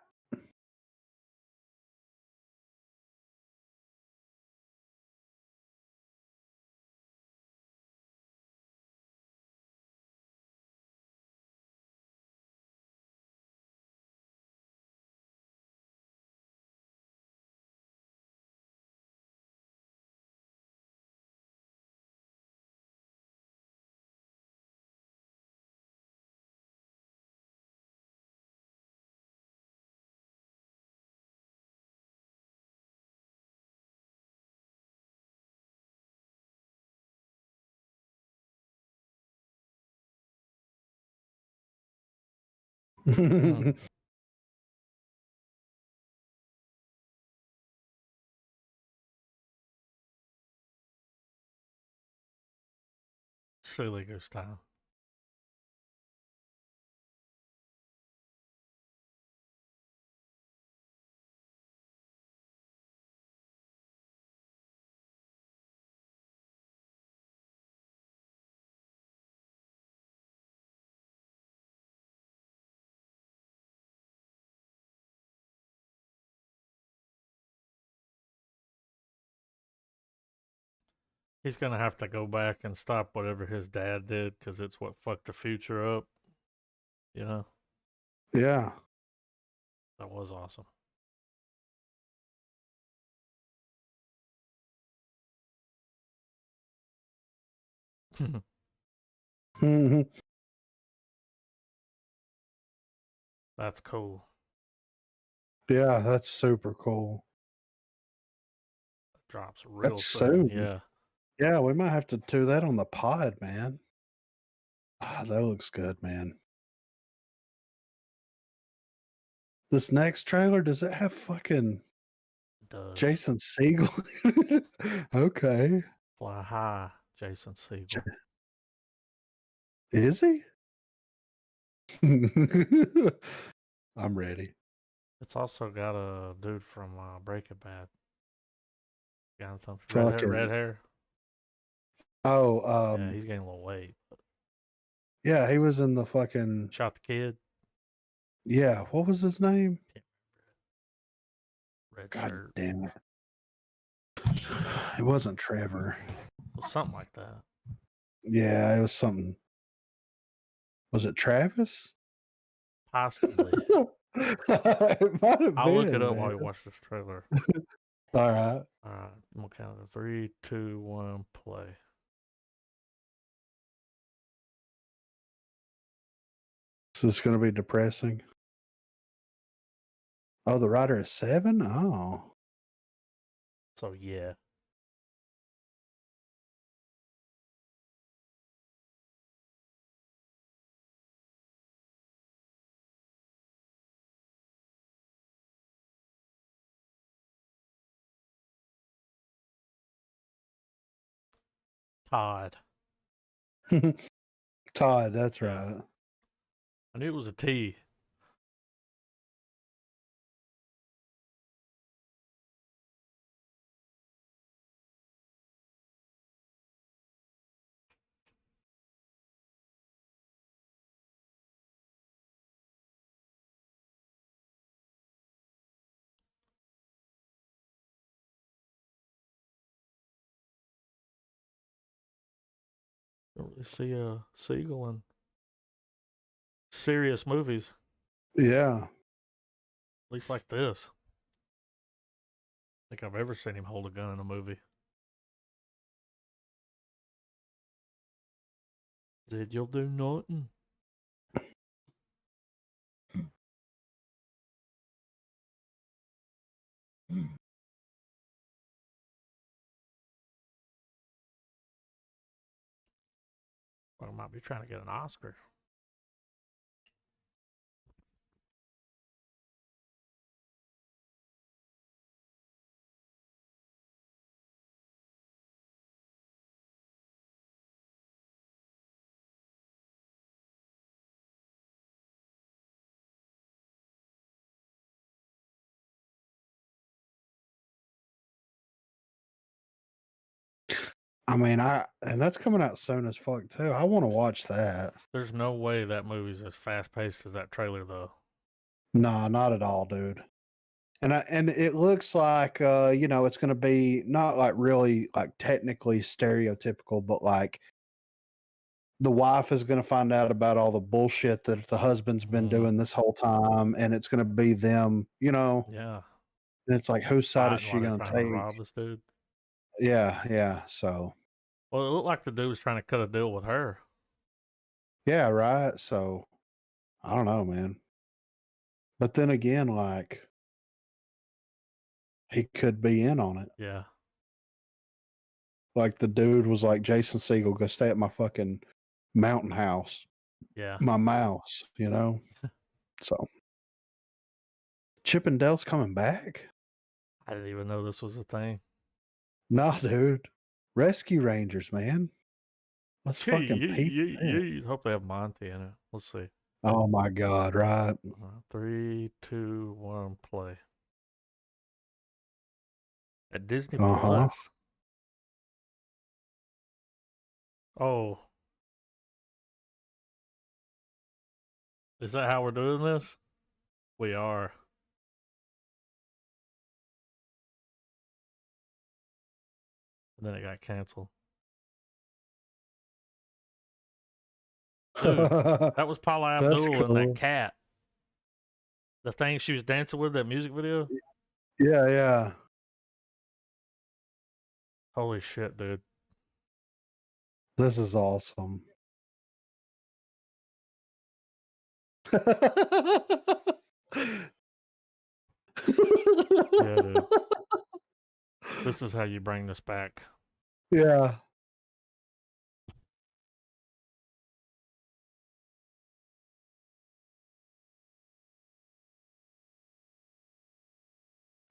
Speaker 1: Silly goose time. He's gonna have to go back and stop whatever his dad did because it's what fucked the future up. You know,
Speaker 2: Yeah.
Speaker 1: that was awesome. That's cool.
Speaker 2: Yeah, that's super cool.
Speaker 1: It drops real
Speaker 2: That's
Speaker 1: soon.
Speaker 2: soon.
Speaker 1: Yeah.
Speaker 2: Yeah, we might have to do that on the pod, man. Ah, that looks good, man. This next trailer, does it have fucking
Speaker 1: It does.
Speaker 2: Jason Segel? Okay.
Speaker 1: Fly high, Jason Segel.
Speaker 2: Is he? I'm ready.
Speaker 1: It's also got a dude from Breaking Bad. Jonathan,
Speaker 2: Fucking.
Speaker 1: red hair.
Speaker 2: Oh,
Speaker 1: Yeah, he's gaining a little weight.
Speaker 2: yeah, he was in the fucking.
Speaker 1: Shot the kid.
Speaker 2: Yeah, what was his name?
Speaker 1: Red
Speaker 2: God
Speaker 1: shirt.
Speaker 2: damn it. It wasn't Trevor.
Speaker 1: Well, something like that.
Speaker 2: Yeah, it was something. Was it Travis?
Speaker 1: Possibly.
Speaker 2: It might have
Speaker 1: I'll
Speaker 2: been.
Speaker 1: look it up
Speaker 2: man.
Speaker 1: while you watch this trailer.
Speaker 2: All right.
Speaker 1: All right, I'm gonna count it. 3, 2, 1, play.
Speaker 2: This is going to be depressing. Oh, the writer is 7? Oh.
Speaker 1: So yeah. Todd.
Speaker 2: Todd, that's
Speaker 1: Yeah.
Speaker 2: right.
Speaker 1: I knew it was a T. Don't really see a seagull in serious movies,
Speaker 2: Yeah.
Speaker 1: at least like this. I think I've ever seen him hold a gun in a movie. Said you'll do nothing. Or I might be trying to get an Oscar.
Speaker 2: I mean, and that's coming out soon as fuck too. I want to watch that.
Speaker 1: There's no way that movie's as fast paced as that trailer, though.
Speaker 2: Nah, not at all, dude. And it looks like it's going to be not like really like technically stereotypical, but like the wife is going to find out about all the bullshit that the husband's been doing this whole time, and it's going to be them,
Speaker 1: Yeah.
Speaker 2: and it's like, whose side is
Speaker 1: Fighting
Speaker 2: she
Speaker 1: while they're
Speaker 2: going to
Speaker 1: trying to
Speaker 2: take?
Speaker 1: rob this dude.
Speaker 2: Yeah. So,
Speaker 1: Well, it looked like the dude was trying to cut a deal with her.
Speaker 2: yeah, right. So, I don't know, man. But then again, like, he could be in on it.
Speaker 1: Yeah.
Speaker 2: Like, the dude was like, Jason Segel, go stay at my fucking mountain house,
Speaker 1: Yeah.
Speaker 2: my mouse, So, Chip and Dale's coming back?
Speaker 1: I didn't even know this was a thing.
Speaker 2: Nah, dude. Rescue Rangers, man. Let's fucking peep this.
Speaker 1: Hope they have Monty in it. Let's see.
Speaker 2: Oh my God, right?
Speaker 1: 3, 2, 1, play. At Disney
Speaker 2: Uh-huh.
Speaker 1: Plus. Oh. Is that how we're doing this? We are. And then it got canceled. Dude, that was Paula
Speaker 2: That's
Speaker 1: Abdul and
Speaker 2: cool.
Speaker 1: that cat. The thing she was dancing with, that music video?
Speaker 2: Yeah.
Speaker 1: Holy shit, dude.
Speaker 2: This is awesome.
Speaker 1: Yeah, dude. This is how you bring this back.
Speaker 2: Yeah.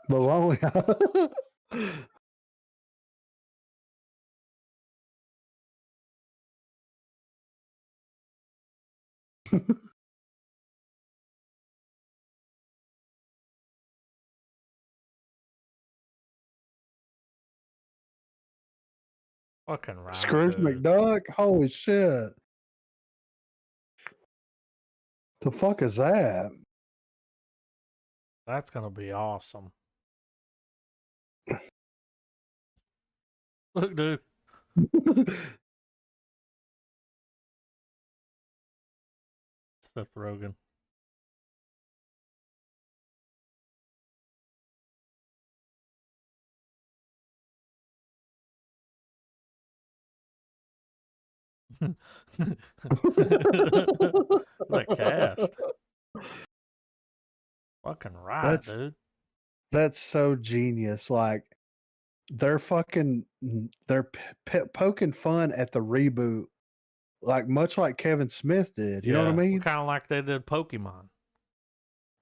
Speaker 2: The lonely.
Speaker 1: Fucking right,
Speaker 2: Scrooge
Speaker 1: dude.
Speaker 2: McDuck? Holy shit. The fuck is that?
Speaker 1: That's gonna be awesome. Look, dude. Seth Rogen. That cast. Fucking right,
Speaker 2: That's
Speaker 1: dude.
Speaker 2: that's so genius. Like they're poking fun at the reboot, like much like Kevin Smith did. You know what I
Speaker 1: Yeah,
Speaker 2: mean?
Speaker 1: kind of like they did Pokemon.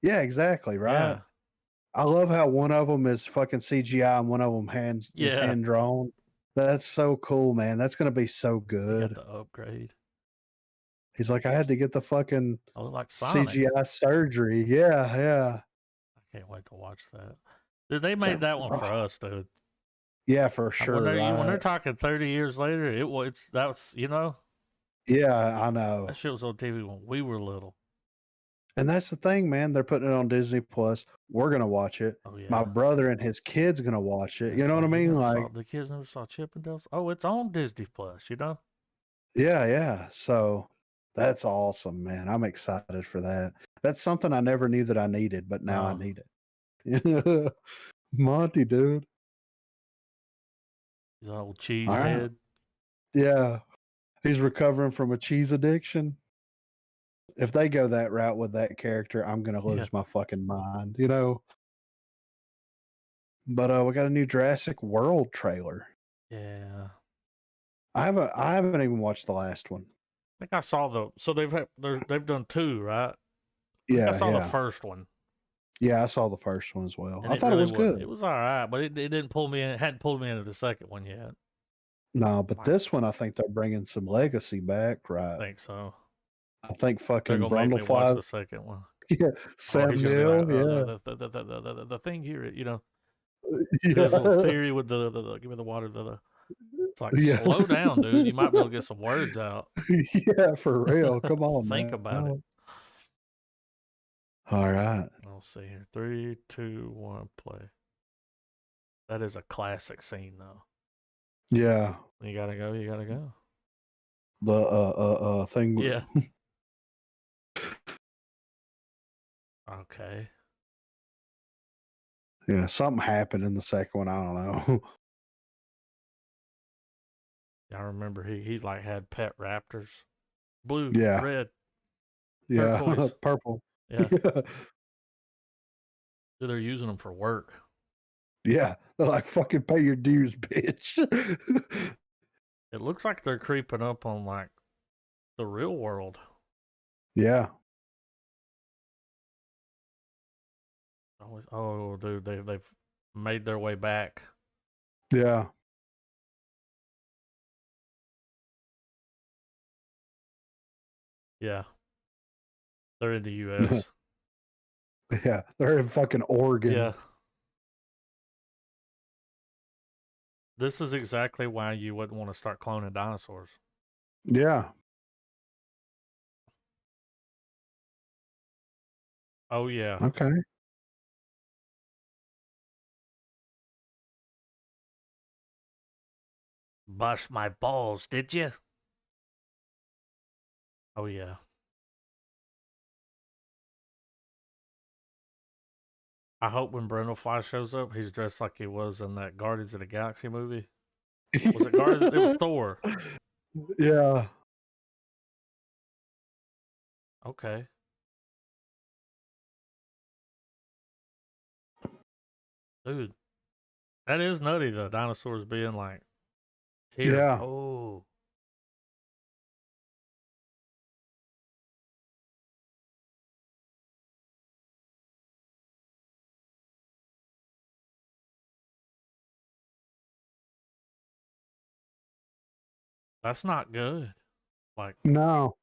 Speaker 2: Yeah, exactly. Right.
Speaker 1: Yeah,
Speaker 2: I love how one of them is fucking CGI and one of them is
Speaker 1: yeah.
Speaker 2: hand drawn. That's so cool, man. That's gonna be so
Speaker 1: You got
Speaker 2: good.
Speaker 1: the upgrade.
Speaker 2: He's like, I had to get the fucking
Speaker 1: I look like Sonic.
Speaker 2: CGI surgery. Yeah, yeah.
Speaker 1: I can't wait to watch that. Dude, they made that one for us, dude.
Speaker 2: Yeah, for
Speaker 1: When
Speaker 2: sure.
Speaker 1: when they're
Speaker 2: Right?
Speaker 1: talking 30 years later, that was
Speaker 2: Yeah, I know.
Speaker 1: that shit was on TV when we were little.
Speaker 2: And that's the thing, man. They're putting it on Disney Plus. We're gonna watch it.
Speaker 1: Oh yeah.
Speaker 2: My brother and his kids gonna watch it. You
Speaker 1: It's
Speaker 2: know what I
Speaker 1: like,
Speaker 2: mean? Like,
Speaker 1: the kids never saw Chippendales. Oh, it's on Disney Plus.
Speaker 2: yeah, yeah. So that's awesome, man. I'm excited for that. That's something I never knew that I needed, but now I
Speaker 1: Oh.
Speaker 2: need it. Monty, dude.
Speaker 1: He's an old cheese
Speaker 2: All right.
Speaker 1: head.
Speaker 2: Yeah. He's recovering from a cheese addiction. If they go that route with that character, I'm gonna lose my fucking mind, you know. But we got a new Jurassic World trailer.
Speaker 1: Yeah.
Speaker 2: I haven't even watched the last one.
Speaker 1: I think I saw they've done two, right?
Speaker 2: Yeah,
Speaker 1: I saw the
Speaker 2: yeah.
Speaker 1: first one.
Speaker 2: Yeah, I saw the first one as well.
Speaker 1: And
Speaker 2: I thought it was good.
Speaker 1: It was all right, but it didn't pull me in. It hadn't pulled me into the second one yet.
Speaker 2: No, but this one I think they're bringing some legacy back, right?
Speaker 1: I think so.
Speaker 2: I think
Speaker 1: They're
Speaker 2: fucking
Speaker 1: gonna make me watch
Speaker 2: Brundlefly.
Speaker 1: the second one.
Speaker 2: Yeah, Sam
Speaker 1: He's gonna be like,
Speaker 2: Neill.
Speaker 1: the thing here,
Speaker 2: Yeah,
Speaker 1: his little theory with the give me the water. It's like,
Speaker 2: yeah,
Speaker 1: slow down, dude. You might be able to get some words out.
Speaker 2: yeah, for real. Come on,
Speaker 1: Think
Speaker 2: man.
Speaker 1: about it.
Speaker 2: All right.
Speaker 1: I'll see here. 3, 2, 1, play. That is a classic scene, though.
Speaker 2: Yeah.
Speaker 1: You gotta go. You gotta go.
Speaker 2: The thing.
Speaker 1: Yeah. Okay.
Speaker 2: Yeah, something happened in the second one. I don't know.
Speaker 1: I remember he like had pet raptors, blue,
Speaker 2: Yeah.
Speaker 1: red,
Speaker 2: Yeah,
Speaker 1: turquoise.
Speaker 2: purple.
Speaker 1: Yeah. So they're using them for work.
Speaker 2: Yeah, they're like, fucking pay your dues, bitch.
Speaker 1: It looks like they're creeping up on like the real world.
Speaker 2: Yeah.
Speaker 1: Oh, dude, they've made their way back.
Speaker 2: Yeah.
Speaker 1: Yeah. They're in the U.S.
Speaker 2: Yeah, they're in fucking Oregon.
Speaker 1: Yeah. This is exactly why you wouldn't want to start cloning dinosaurs.
Speaker 2: Yeah.
Speaker 1: Oh, yeah.
Speaker 2: Okay.
Speaker 1: Bust my balls, did you? Oh, yeah. I hope when Brundlefly shows up, he's dressed like he was in that Guardians of the Galaxy movie. Was it Guardians? It was Thor.
Speaker 2: Yeah.
Speaker 1: Okay. Dude, that is nutty, the dinosaurs being like, here.
Speaker 2: Yeah.
Speaker 1: Oh. That's not good. Like,
Speaker 2: No.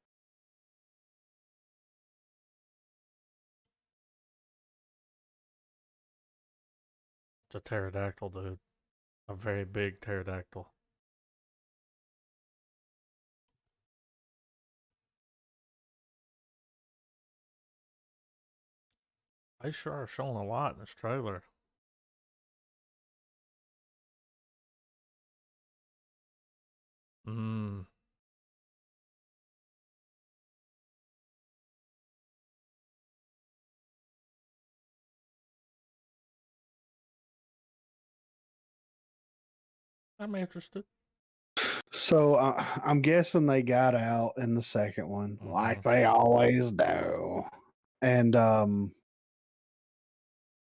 Speaker 1: it's a pterodactyl, dude. A very big pterodactyl. They sure are showing a lot in this trailer. Hmm. I'm interested.
Speaker 2: So I'm guessing they got out in the second one, like they always do, and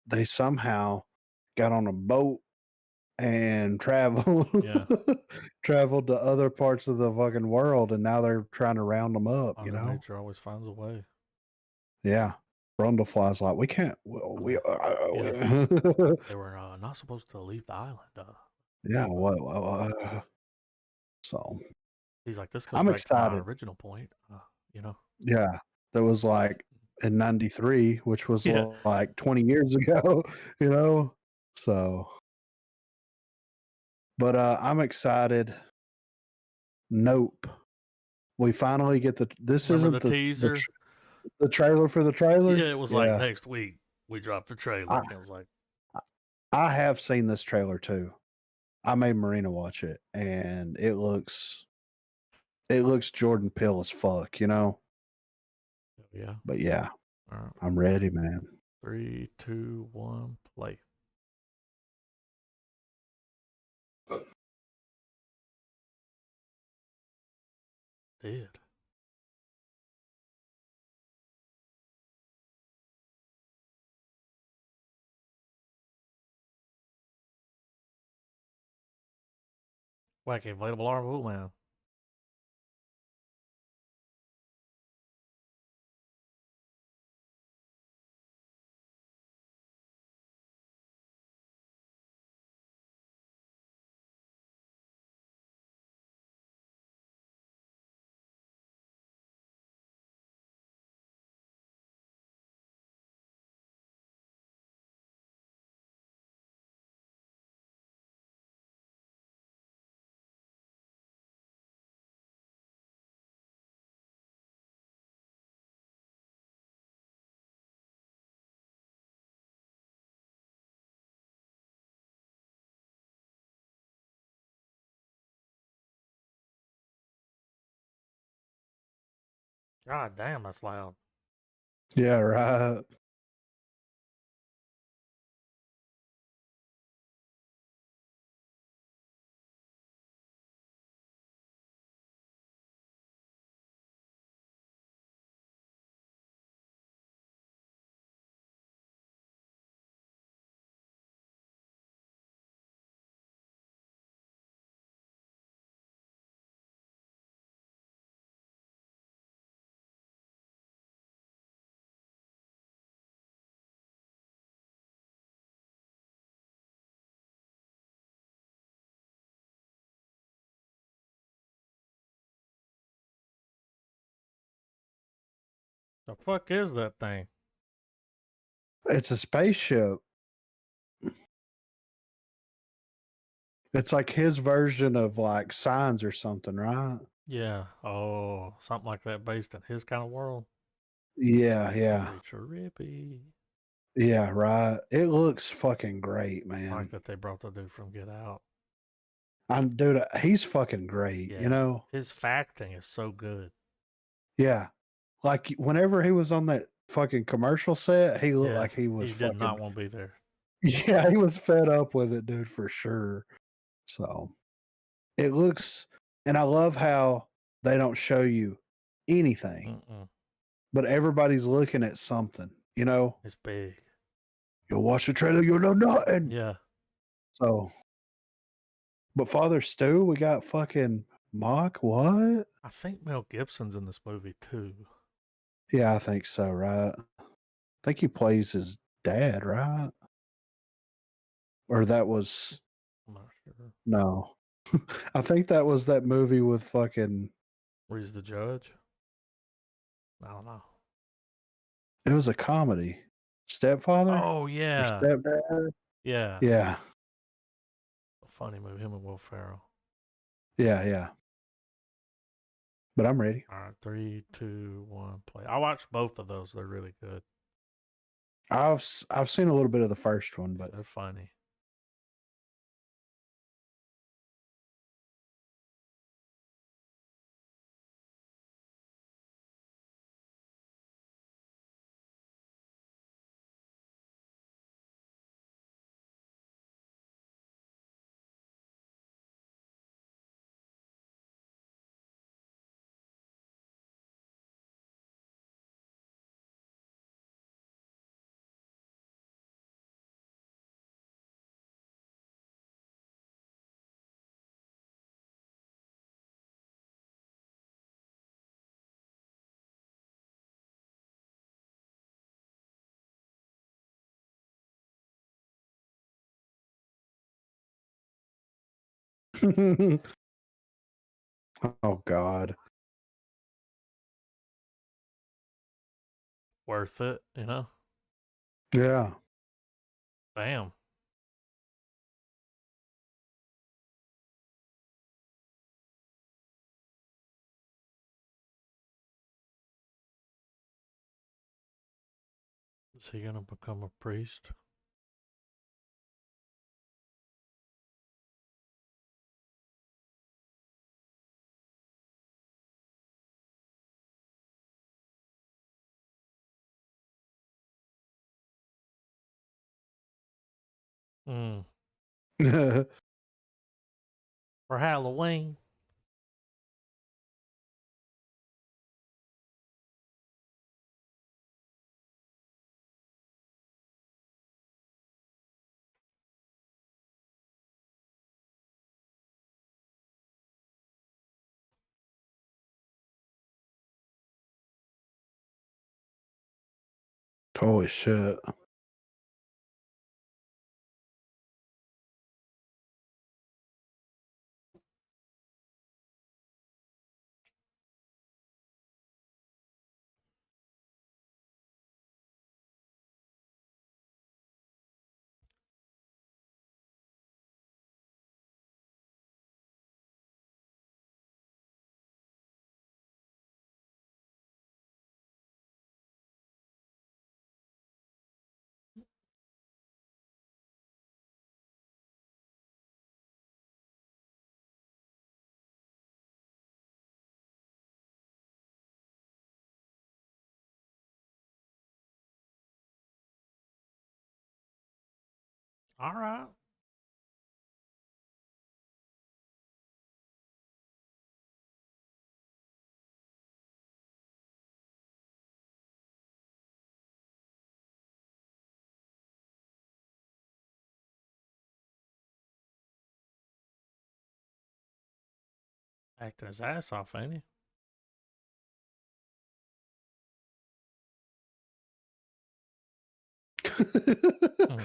Speaker 2: they somehow got on a boat and traveled traveled to other parts of the fucking world, and now they're trying to round them up.
Speaker 1: Mother Nature always finds a way.
Speaker 2: Yeah, Brundlefly's like, we can't.
Speaker 1: They were not supposed to leave the island.
Speaker 2: Yeah, what? So
Speaker 1: he's like, this goes
Speaker 2: I'm
Speaker 1: back
Speaker 2: excited.
Speaker 1: to my original point.
Speaker 2: Yeah, that was like in '93, which was like 20 years ago. So. But I'm excited. Nope. We finally get this.
Speaker 1: Remember
Speaker 2: Isn't
Speaker 1: the teaser?
Speaker 2: The trailer for the trailer?
Speaker 1: Yeah, it was like next week we dropped the trailer. It was like,
Speaker 2: I have seen this trailer too. I made Marina watch it, and it looks Jordan Peele as fuck,
Speaker 1: Yeah.
Speaker 2: But yeah,
Speaker 1: all right.
Speaker 2: I'm ready, man.
Speaker 1: 3, 2, 1, play. Did. Wacky inflatable arm, oh man. God damn, that's loud.
Speaker 2: Yeah, right.
Speaker 1: The fuck is that thing?
Speaker 2: It's a spaceship. It's like his version of like Signs or something, right?
Speaker 1: Yeah. Oh, something like that based in his kind of world.
Speaker 2: Yeah,
Speaker 1: That's
Speaker 2: yeah.
Speaker 1: gonna be trippy.
Speaker 2: Yeah, right. It looks fucking great, man.
Speaker 1: I like that they brought the dude from Get Out.
Speaker 2: Dude, he's fucking great,
Speaker 1: Yeah. His facting is so good.
Speaker 2: Yeah. Like whenever he was on that fucking commercial set, he looked like he was
Speaker 1: did not want to be there.
Speaker 2: Yeah, he was fed up with it, dude, for sure. So it looks, and I love how they don't show you anything, but everybody's looking at something,
Speaker 1: It's big.
Speaker 2: You'll watch the trailer, you'll know nothing.
Speaker 1: Yeah.
Speaker 2: So, but Father Stu, we got fucking Mock. What?
Speaker 1: I think Mel Gibson's in this movie too.
Speaker 2: Yeah, I think so, right? I think he plays his dad, right? Or that was.
Speaker 1: I'm not sure.
Speaker 2: No. I think that was that movie with fucking.
Speaker 1: Where he's the judge? I don't know.
Speaker 2: It was a comedy. Stepfather?
Speaker 1: Oh, yeah.
Speaker 2: Or Stepdad?
Speaker 1: Yeah.
Speaker 2: Yeah.
Speaker 1: A funny movie, him and Will Ferrell.
Speaker 2: Yeah, yeah. But I'm ready.
Speaker 1: All right, 3, 2, 1, play. I watched both of those. They're really good.
Speaker 2: I've seen a little bit of the first one, but
Speaker 1: they're funny.
Speaker 2: Oh God.
Speaker 1: Worth it, you know?
Speaker 2: Yeah.
Speaker 1: Damn. Is he gonna become a priest? Mm. For Halloween.
Speaker 2: Holy shit.
Speaker 1: All right. Acting his ass off, ain't he? Mm.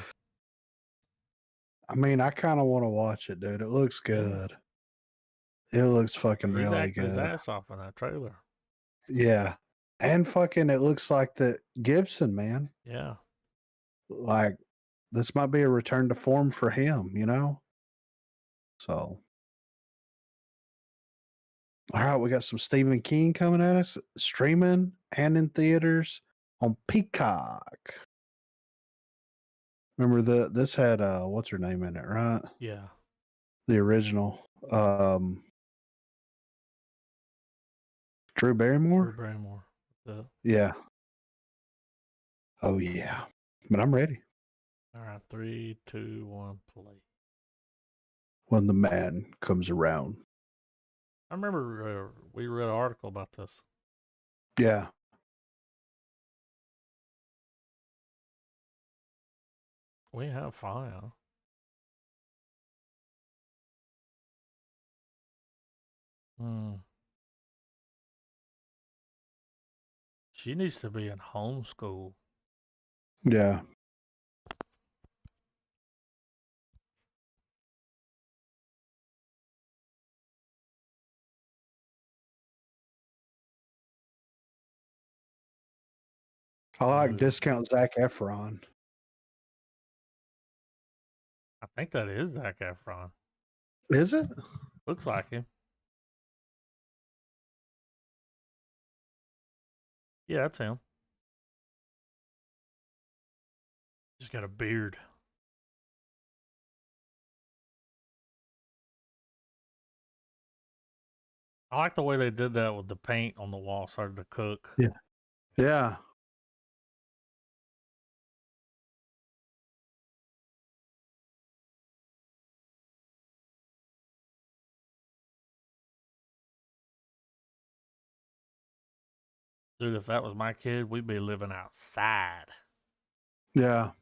Speaker 2: I mean, I kind of want to watch it, dude. It looks
Speaker 1: Yeah.
Speaker 2: good. It looks fucking
Speaker 1: He's
Speaker 2: really
Speaker 1: acting his
Speaker 2: good.
Speaker 1: ass off in that trailer.
Speaker 2: Yeah. And fucking, it looks like the Gibson, man.
Speaker 1: Yeah.
Speaker 2: Like, this might be a return to form for him, you know? So, all right, we got some Stephen King coming at us, streaming and in theaters on Peacock. Remember this had what's her name in it, right?
Speaker 1: Yeah.
Speaker 2: The original. Drew Barrymore?
Speaker 1: Drew Barrymore.
Speaker 2: Yeah. Oh yeah. But I'm ready.
Speaker 1: All right. 3, 2, 1, play.
Speaker 2: When the man comes around.
Speaker 1: I remember we read an article about this.
Speaker 2: Yeah.
Speaker 1: We have fun. Hmm. She needs to be in homeschool.
Speaker 2: Yeah. I like discount Zac Efron.
Speaker 1: I think that is Zac Efron.
Speaker 2: Is it?
Speaker 1: Looks like him. Yeah, that's him. He's got a beard. I like the way they did that with the paint on the wall starting to cook.
Speaker 2: Yeah. Yeah.
Speaker 1: Dude, if that was my kid, we'd be living outside.
Speaker 2: Yeah.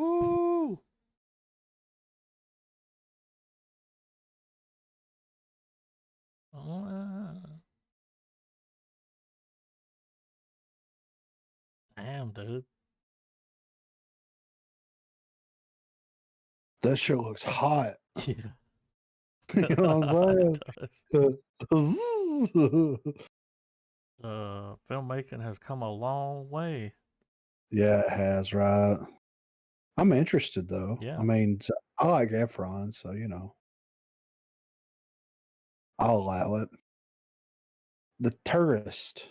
Speaker 1: Woo! Damn, dude.
Speaker 2: That shit looks hot.
Speaker 1: Yeah.
Speaker 2: You know what I'm saying?
Speaker 1: Filmmaking has come a long way.
Speaker 2: Yeah, it has, right? I'm interested though.
Speaker 1: Yeah.
Speaker 2: I mean, I like Efron, so you know, I'll allow it. The Tourist.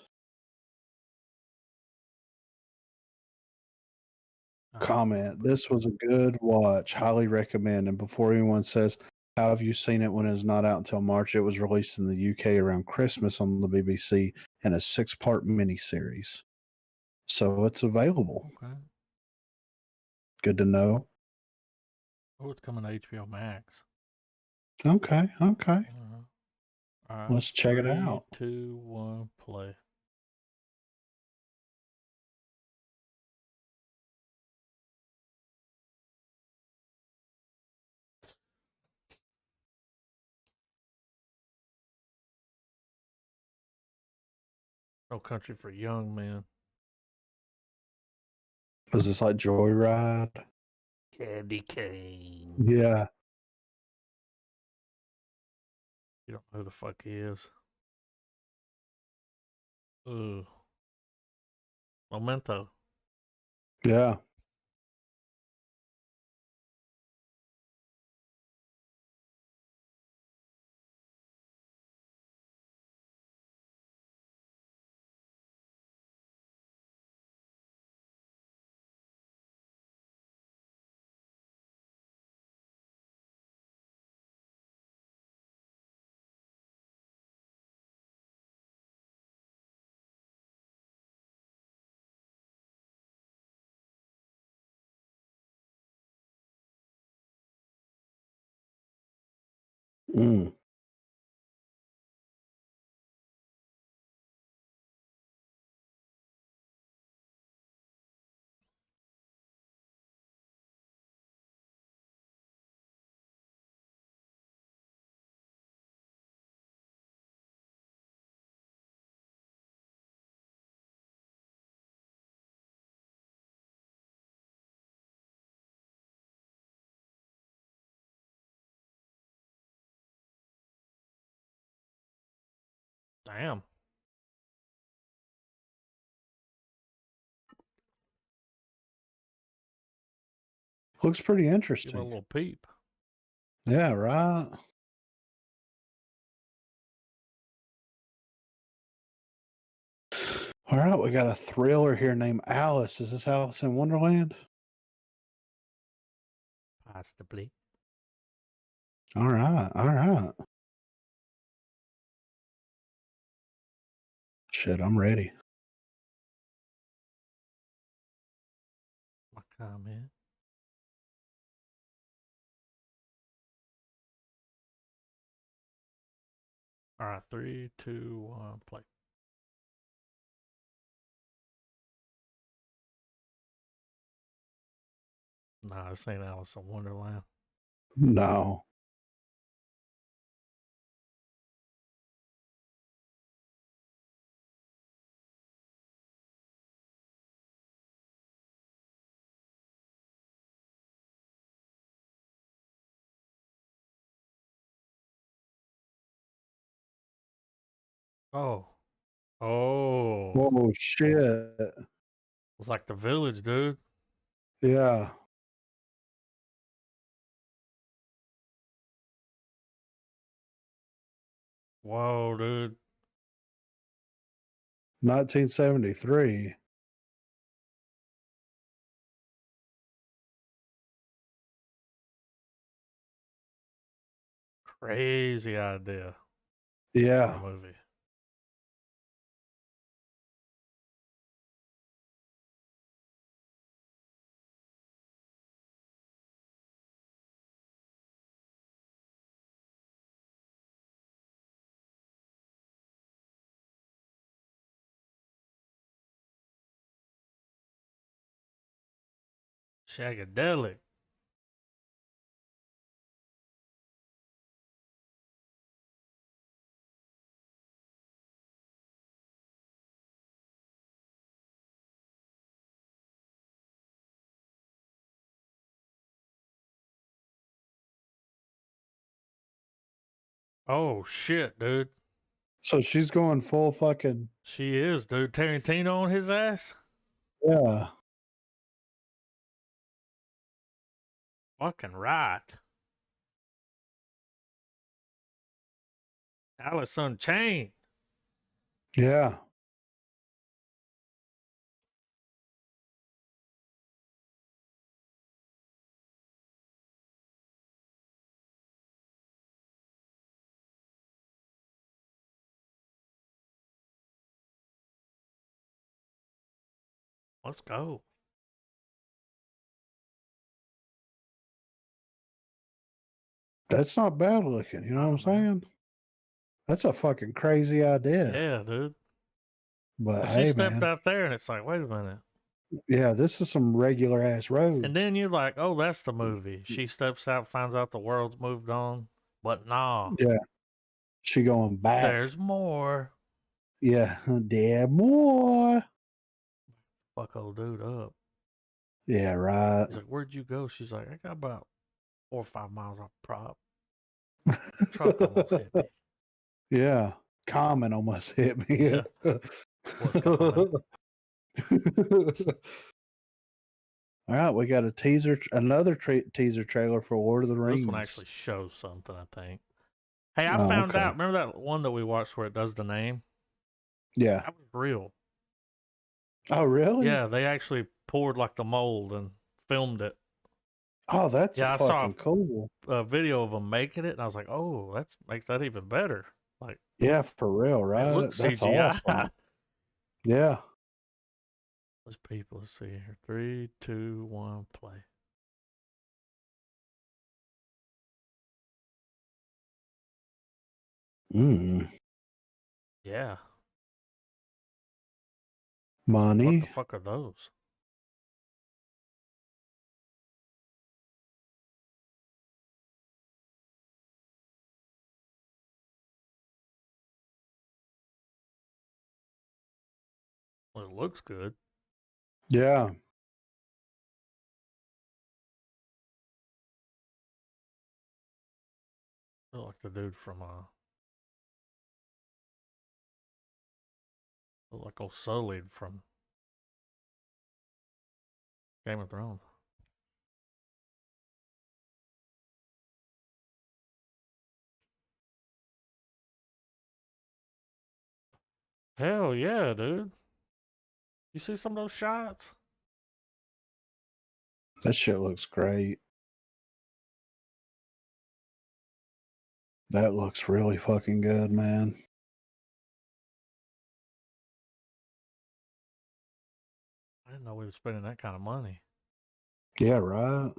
Speaker 2: Comment. This was a good watch. Highly recommend. And before anyone says, how have you seen it when it's not out until March? It was released in the UK around Christmas on the BBC in a 6-part miniseries. So it's available.
Speaker 1: Okay.
Speaker 2: Good to know.
Speaker 1: Oh, it's coming to HBO Max.
Speaker 2: Okay.
Speaker 1: All right.
Speaker 2: Let's check it
Speaker 1: 3,
Speaker 2: out.
Speaker 1: 2, 1, play. No Country for Young Men.
Speaker 2: Is this like Joyride?
Speaker 1: Candy Cane.
Speaker 2: Yeah.
Speaker 1: You don't know who the fuck he is. Ooh. Memento.
Speaker 2: Yeah. Mm.
Speaker 1: Damn.
Speaker 2: Looks pretty
Speaker 1: Give him a
Speaker 2: interesting.
Speaker 1: little peep.
Speaker 2: Yeah, right. All right, we got a thriller here named Alice. Is this Alice in Wonderland?
Speaker 1: Possibly.
Speaker 2: All right. Shit, I'm ready.
Speaker 1: My comment. All right, 3, 2, 1, play. Nah, this ain't Alice in Wonderland.
Speaker 2: No.
Speaker 1: Oh. Oh.
Speaker 2: Whoa, shit.
Speaker 1: It's like The Village, dude.
Speaker 2: Yeah.
Speaker 1: Whoa, dude.
Speaker 2: 1973.
Speaker 1: Crazy idea
Speaker 2: Yeah.
Speaker 1: for a movie. Shagadelic. Oh shit, dude.
Speaker 2: So she's going full fucking.
Speaker 1: She is, dude. Tarantino on his ass.
Speaker 2: Yeah.
Speaker 1: Fucking right. Alice Unchained.
Speaker 2: Yeah.
Speaker 1: Let's go.
Speaker 2: That's not bad looking. You know what I'm saying? That's a fucking crazy idea.
Speaker 1: Yeah, dude.
Speaker 2: But
Speaker 1: Well,
Speaker 2: hey,
Speaker 1: she stepped
Speaker 2: man.
Speaker 1: out there and it's like, wait a minute.
Speaker 2: Yeah, this is some regular ass roads.
Speaker 1: And then you're like, oh, that's the movie. She steps out, finds out the world's moved on. But nah.
Speaker 2: Yeah. She going back.
Speaker 1: There's more.
Speaker 2: Yeah. There more.
Speaker 1: Fuck old dude up.
Speaker 2: Yeah, right.
Speaker 1: He's like, where'd you go? She's like, I got about 4 or 5 miles off the prop. Truck almost hit me.
Speaker 2: Yeah. Common almost hit me.
Speaker 1: Yeah. What's coming?
Speaker 2: All right, we got a teaser, another teaser trailer for Lord of the Rings.
Speaker 1: This one actually shows something, I think. Hey, I
Speaker 2: Oh,
Speaker 1: found
Speaker 2: okay.
Speaker 1: out. Remember that one that we watched where it does the name?
Speaker 2: Yeah.
Speaker 1: That was real.
Speaker 2: Oh, really?
Speaker 1: Yeah, they actually poured like the mold and filmed it.
Speaker 2: Oh, that's
Speaker 1: Yeah, I
Speaker 2: fucking
Speaker 1: saw
Speaker 2: cool.
Speaker 1: a video of them making it, and I was like, oh, that makes that even better. Like,
Speaker 2: Yeah, for real, right?
Speaker 1: it looks
Speaker 2: That's
Speaker 1: CGI.
Speaker 2: awesome. Yeah.
Speaker 1: Let's people. Let's see here. 3, 2, 1, play. Yeah.
Speaker 2: Money.
Speaker 1: What the fuck are those? Well, it looks good.
Speaker 2: Yeah.
Speaker 1: Look like the dude from look like old Sully from Game of Thrones. Hell yeah, dude. You see some of those shots?
Speaker 2: That shit looks great. That looks really fucking good, man.
Speaker 1: I didn't know we were spending that kind of money.
Speaker 2: Yeah, right.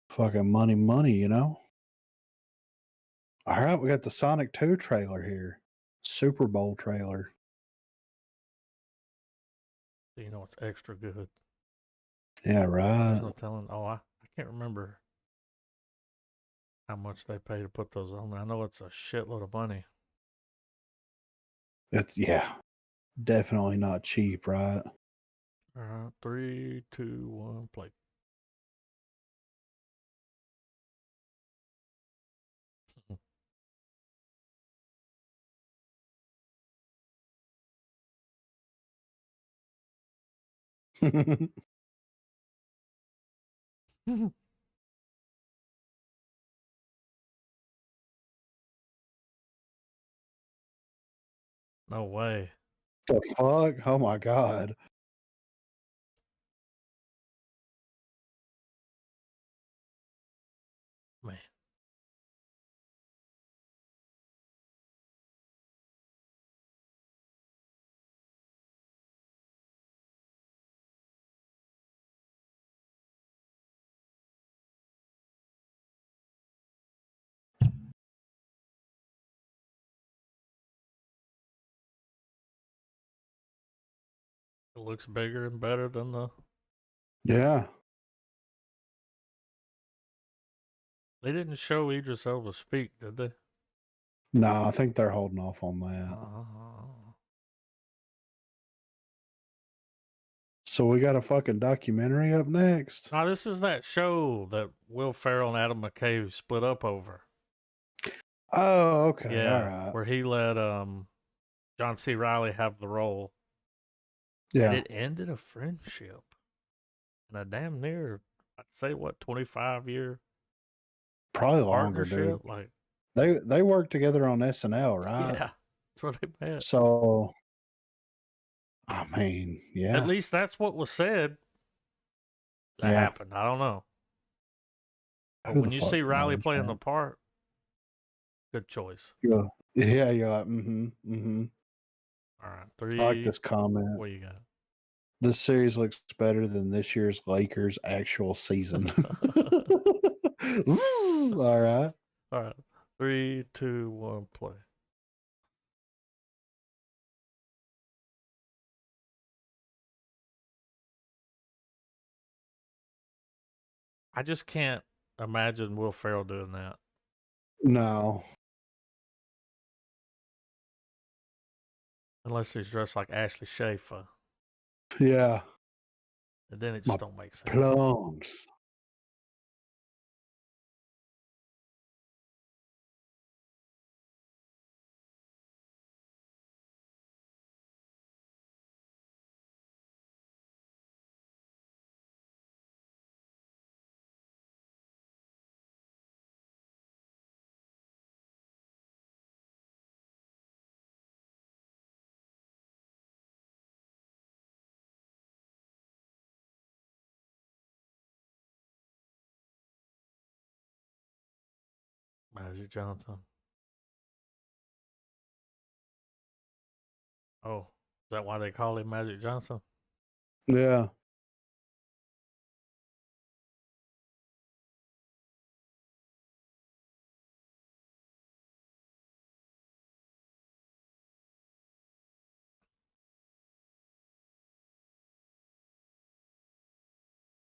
Speaker 2: Fucking money, you know? All right, we got the Sonic 2 trailer here. Super Bowl trailer.
Speaker 1: So you know it's extra good.
Speaker 2: Yeah, right.
Speaker 1: There's no telling. Oh, I can't remember how much they pay to put those on there. I know it's a shitload of money.
Speaker 2: It's, yeah, definitely not cheap, right?
Speaker 1: All right, 3, 2, 1, play. No way.
Speaker 2: The fuck? Oh my god.
Speaker 1: Man. It looks bigger and better than the
Speaker 2: Yeah.
Speaker 1: They didn't show Idris Elba speak, did they?
Speaker 2: No, I think they're holding off on that. So we got a fucking documentary up next.
Speaker 1: No, this is that show that Will Ferrell and Adam McKay split up over.
Speaker 2: Oh, okay.
Speaker 1: Yeah,
Speaker 2: All right.
Speaker 1: where he let John C. Reilly have the role.
Speaker 2: Yeah.
Speaker 1: And it ended a friendship. And a damn near, I'd say, 25-year
Speaker 2: Probably longer, dude.
Speaker 1: partnership? Like,
Speaker 2: They worked together on SNL, right?
Speaker 1: yeah, that's where they met.
Speaker 2: So, I mean, yeah.
Speaker 1: At least that's what was said that happened. I don't know. But when you see Riley playing the part, good choice.
Speaker 2: Yeah, you're like,
Speaker 1: All right, 3.
Speaker 2: I like this comment.
Speaker 1: What you got?
Speaker 2: This series looks better than this year's Lakers actual season. All right.
Speaker 1: All right. 3, 2, 1, play. I just can't imagine Will Ferrell doing that.
Speaker 2: No.
Speaker 1: Unless he's dressed like Ashley Schaefer.
Speaker 2: Yeah.
Speaker 1: And then it just don't make sense.
Speaker 2: Plums.
Speaker 1: Magic Johnson. Oh, is that why they call him Magic Johnson?
Speaker 2: Yeah.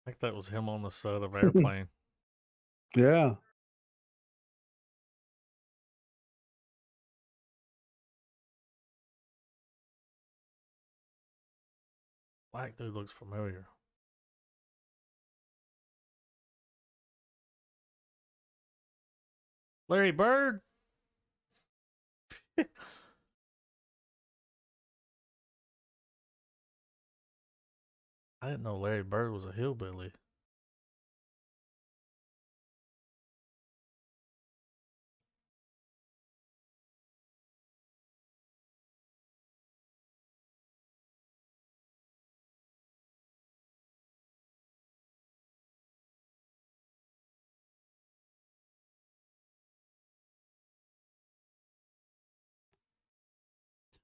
Speaker 1: I think that was him on the set of Airplane.
Speaker 2: Yeah.
Speaker 1: Black dude looks familiar. Larry Bird? I didn't know Larry Bird was a hillbilly.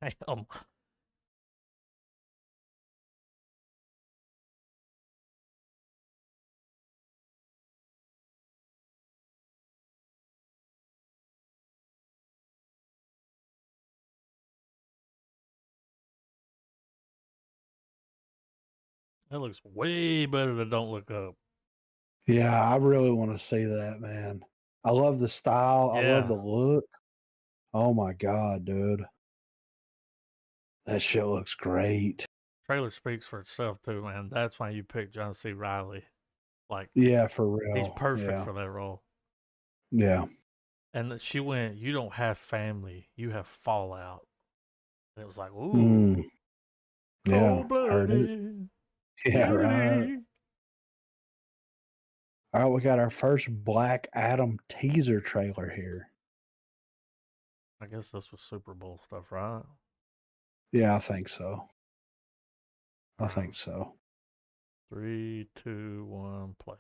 Speaker 1: Damn. That looks way better than Don't Look Up.
Speaker 2: Yeah, I really want to see that, man. I love the style.
Speaker 1: Yeah.
Speaker 2: I love the look. Oh my God, dude. That shit looks great.
Speaker 1: Trailer speaks for itself too, man. That's why you picked John C. Reilly. Like,
Speaker 2: yeah, for real.
Speaker 1: He's perfect for that role.
Speaker 2: Yeah.
Speaker 1: And she went, "You don't have family, you have fallout." And it was like, ooh,
Speaker 2: Yeah,
Speaker 1: cold-blooded.
Speaker 2: Yeah, right. All right, we got our first Black Adam teaser trailer here.
Speaker 1: I guess this was Super Bowl stuff, right?
Speaker 2: Yeah, I think so. I think so.
Speaker 1: 3, 2, 1, play.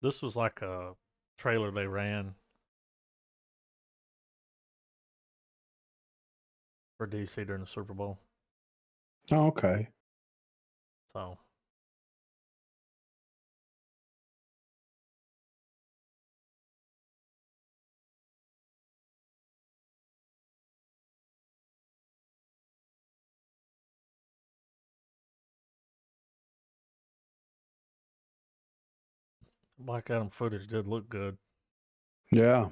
Speaker 1: This was like a trailer they ran for DC during the Super Bowl.
Speaker 2: Oh, okay.
Speaker 1: So Black Adam footage did look good.
Speaker 2: Yeah.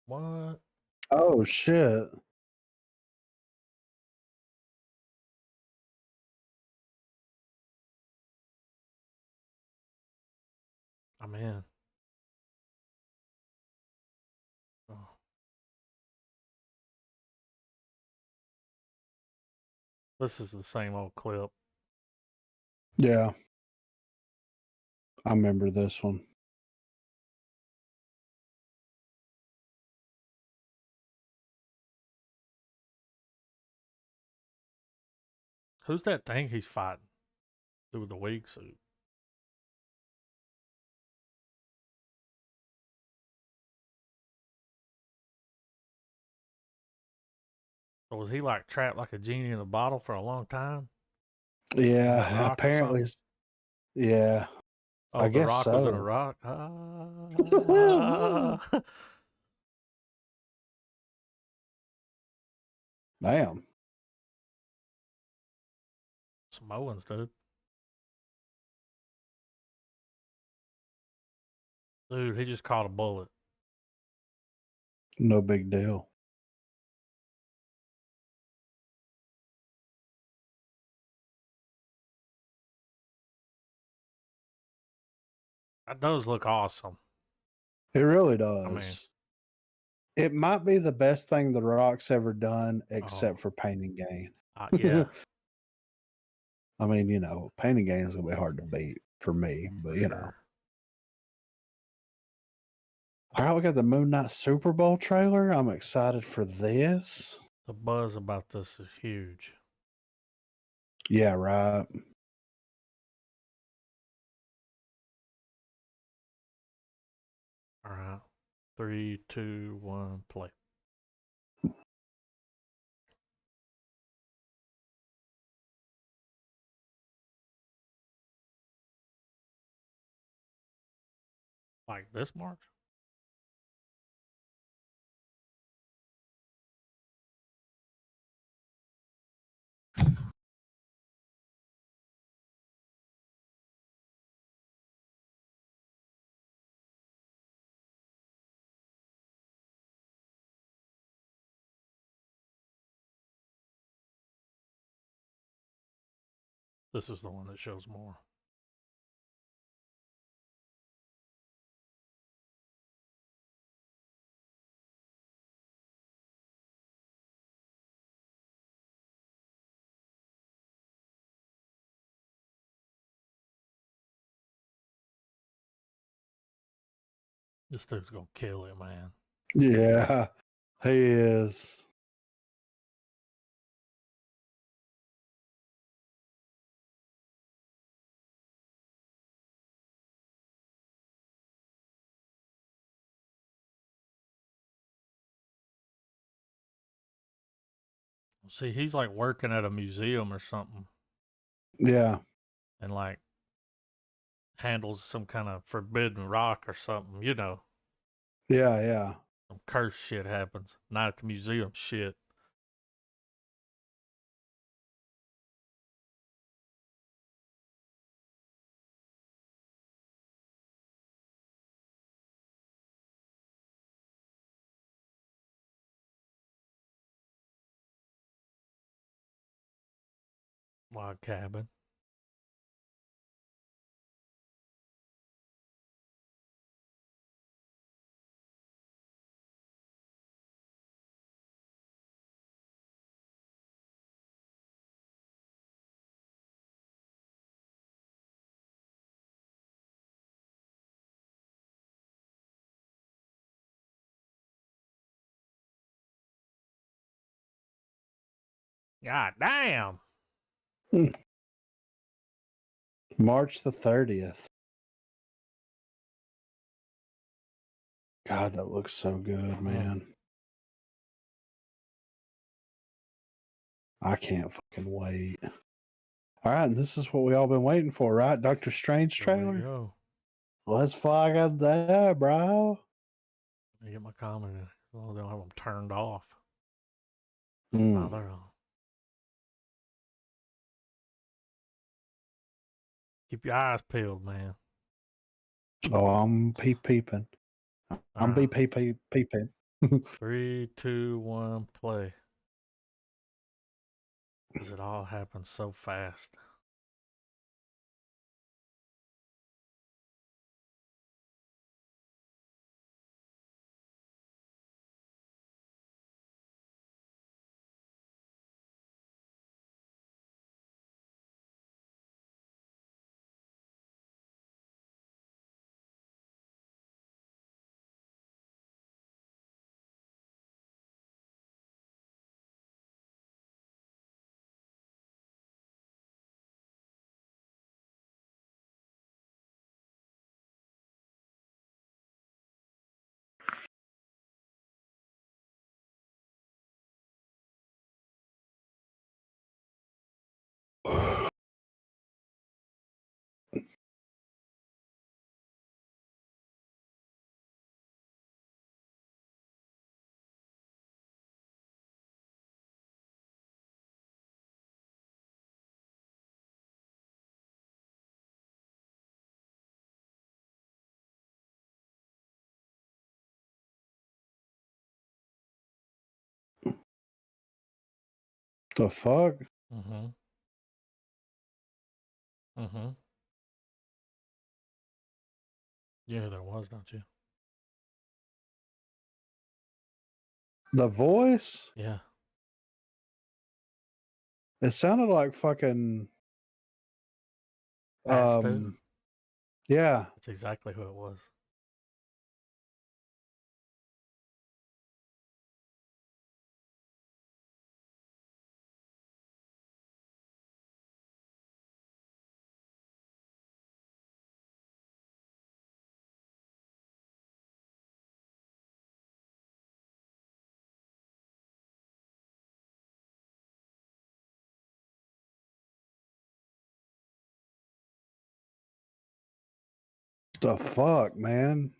Speaker 1: What?
Speaker 2: Oh shit.
Speaker 1: I'm in. Oh. This is the same old clip.
Speaker 2: Yeah. I remember this one.
Speaker 1: Who's that thing he's fighting? Dude with the wig suit. So was he like trapped like a genie in a bottle for a long time?
Speaker 2: Yeah,
Speaker 1: Rock or
Speaker 2: apparently.
Speaker 1: something?
Speaker 2: Yeah.
Speaker 1: Oh,
Speaker 2: I
Speaker 1: the
Speaker 2: guess
Speaker 1: rock was in a
Speaker 2: so.
Speaker 1: rock.
Speaker 2: Damn.
Speaker 1: Samoans, dude. Dude, he just caught a bullet.
Speaker 2: No big deal.
Speaker 1: That does look awesome.
Speaker 2: It really does.
Speaker 1: I mean,
Speaker 2: it might be the best thing The Rock's ever done, except
Speaker 1: Oh.
Speaker 2: for Pain and Gain.
Speaker 1: Yeah.
Speaker 2: I mean, you know, Pain and Gain is gonna be hard to beat for me, but
Speaker 1: for
Speaker 2: you know.
Speaker 1: sure.
Speaker 2: All right, we got the Moon Knight Super Bowl trailer. I'm excited for this.
Speaker 1: The buzz about this is huge.
Speaker 2: Yeah, right.
Speaker 1: All right. 3, 2, 1, play. Like this, Mark? This is the one that shows more. This dude's gonna kill it, man.
Speaker 2: Yeah, he is.
Speaker 1: See, he's like working at a museum or something.
Speaker 2: Yeah.
Speaker 1: And like handles some kind of forbidden rock or something, you know.
Speaker 2: Yeah, yeah.
Speaker 1: Some cursed shit happens. Not at the museum shit. Log cabin. God damn.
Speaker 2: March the 30th. God, that looks so good, man. I can't fucking wait. All right, and this is what we all been waiting for, right? Doctor Strange
Speaker 1: Here we
Speaker 2: trailer.
Speaker 1: go.
Speaker 2: Let's fly out there, bro.
Speaker 1: Let me get my comment in. Well, they'll have them turned off.
Speaker 2: Mm.
Speaker 1: Oh, they're on. Keep your eyes peeled, man.
Speaker 2: Oh, I'm peeping. I'm
Speaker 1: All right.
Speaker 2: peeping.
Speaker 1: 3, 2, 1, play. Because it all happens so fast.
Speaker 2: The fuck?
Speaker 1: Mm-hmm. Mm-hmm. Yeah, there was, don't you?
Speaker 2: The voice?
Speaker 1: Yeah.
Speaker 2: It sounded like fucking.
Speaker 1: Fast too.
Speaker 2: Yeah.
Speaker 1: That's exactly who it was.
Speaker 2: The fuck, man?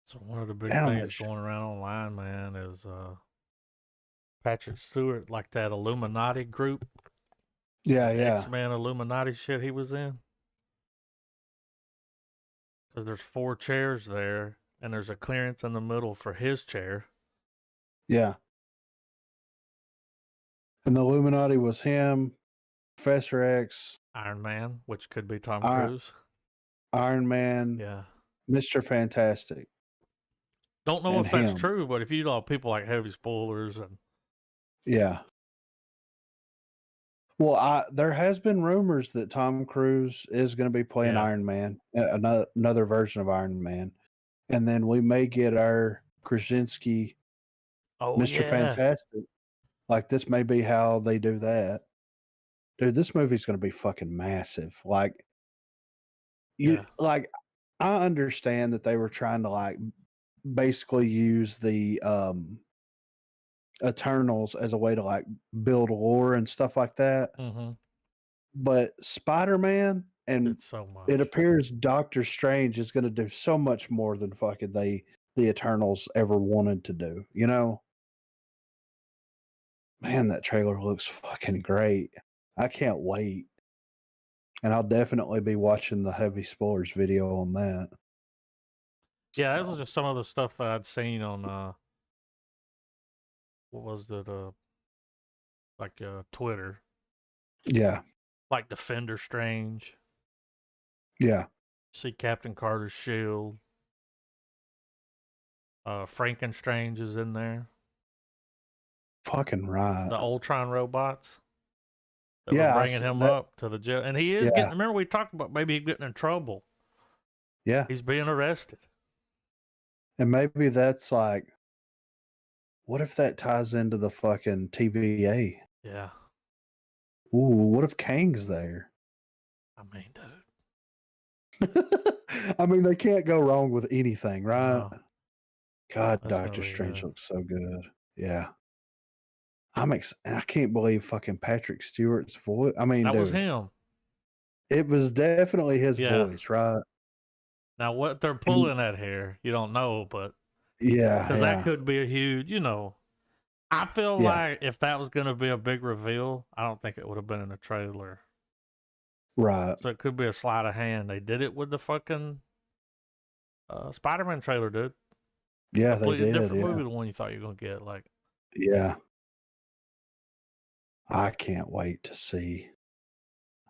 Speaker 1: So one of the big
Speaker 2: Damn
Speaker 1: things
Speaker 2: it.
Speaker 1: going around online, man, is Patrick Stewart, like that Illuminati group,
Speaker 2: Yeah,
Speaker 1: that
Speaker 2: yeah.
Speaker 1: X-Men Illuminati shit he was in. Because there's 4 chairs there, and there's a clearance in the middle for his chair.
Speaker 2: Yeah. And the Illuminati was him, Professor X,
Speaker 1: Iron Man, which could be Tom
Speaker 2: Iron,
Speaker 1: Cruise.
Speaker 2: Iron Man,
Speaker 1: Yeah.
Speaker 2: Mr. Fantastic,
Speaker 1: Don't know
Speaker 2: and
Speaker 1: if that's
Speaker 2: him.
Speaker 1: true, but if you know people like heavy spoilers and
Speaker 2: Yeah. Well, there has been rumors that Tom Cruise is going to be playing
Speaker 1: yeah,
Speaker 2: Iron Man, another version of Iron Man, and then we may get our Krasinski,
Speaker 1: oh
Speaker 2: Mr.
Speaker 1: yeah,
Speaker 2: Fantastic. Like this may be how they do that. Dude, this movie's going to be fucking massive. Like
Speaker 1: yeah,
Speaker 2: I understand that they were trying to like basically use the Eternals as a way to like build lore and stuff like that.
Speaker 1: mm-hmm.
Speaker 2: But Spider-Man and
Speaker 1: Did so much.
Speaker 2: it appears Doctor Strange is going to do so much more than fucking the Eternals ever wanted to do. You know, man, that trailer looks fucking great. I can't wait, and I'll definitely be watching the heavy spoilers video on that.
Speaker 1: Yeah, that
Speaker 2: So,
Speaker 1: was just some of the stuff that I'd seen on what was it, like Twitter,
Speaker 2: yeah,
Speaker 1: like Defender Strange.
Speaker 2: yeah,
Speaker 1: See Captain Carter's shield. Frankenstrange is in there.
Speaker 2: fucking right.
Speaker 1: The Ultron robots that were
Speaker 2: Yeah,
Speaker 1: bringing him
Speaker 2: that.
Speaker 1: up to the jail, and he is
Speaker 2: Yeah,
Speaker 1: getting. Remember we talked about maybe getting in trouble.
Speaker 2: yeah,
Speaker 1: He's being arrested.
Speaker 2: and maybe that's like, what if that ties into the fucking TVA?
Speaker 1: Yeah,
Speaker 2: Ooh, what if Kang's there?
Speaker 1: I mean, dude.
Speaker 2: I mean, they can't go wrong with anything, right?
Speaker 1: No,
Speaker 2: God,
Speaker 1: that's gonna
Speaker 2: Doctor
Speaker 1: be
Speaker 2: Strange
Speaker 1: good.
Speaker 2: looks so good. Yeah. I can't believe fucking Patrick Stewart's voice. I mean,
Speaker 1: That was
Speaker 2: dude,
Speaker 1: him.
Speaker 2: it was definitely his
Speaker 1: Yeah.
Speaker 2: voice, right?
Speaker 1: Now what they're pulling at here, you don't know, but
Speaker 2: Yeah,
Speaker 1: because that
Speaker 2: yeah.
Speaker 1: could be a huge, I feel
Speaker 2: Yeah.
Speaker 1: like if that was going to be a big reveal, I don't think it would have been in a trailer.
Speaker 2: Right.
Speaker 1: So it could be a sleight of hand. They did it with the fucking Spider-Man trailer, dude.
Speaker 2: Yeah, they
Speaker 1: Completely
Speaker 2: did.
Speaker 1: different
Speaker 2: Yeah.
Speaker 1: movie than one you thought you were going to get. Like,
Speaker 2: Yeah. I can't wait to see.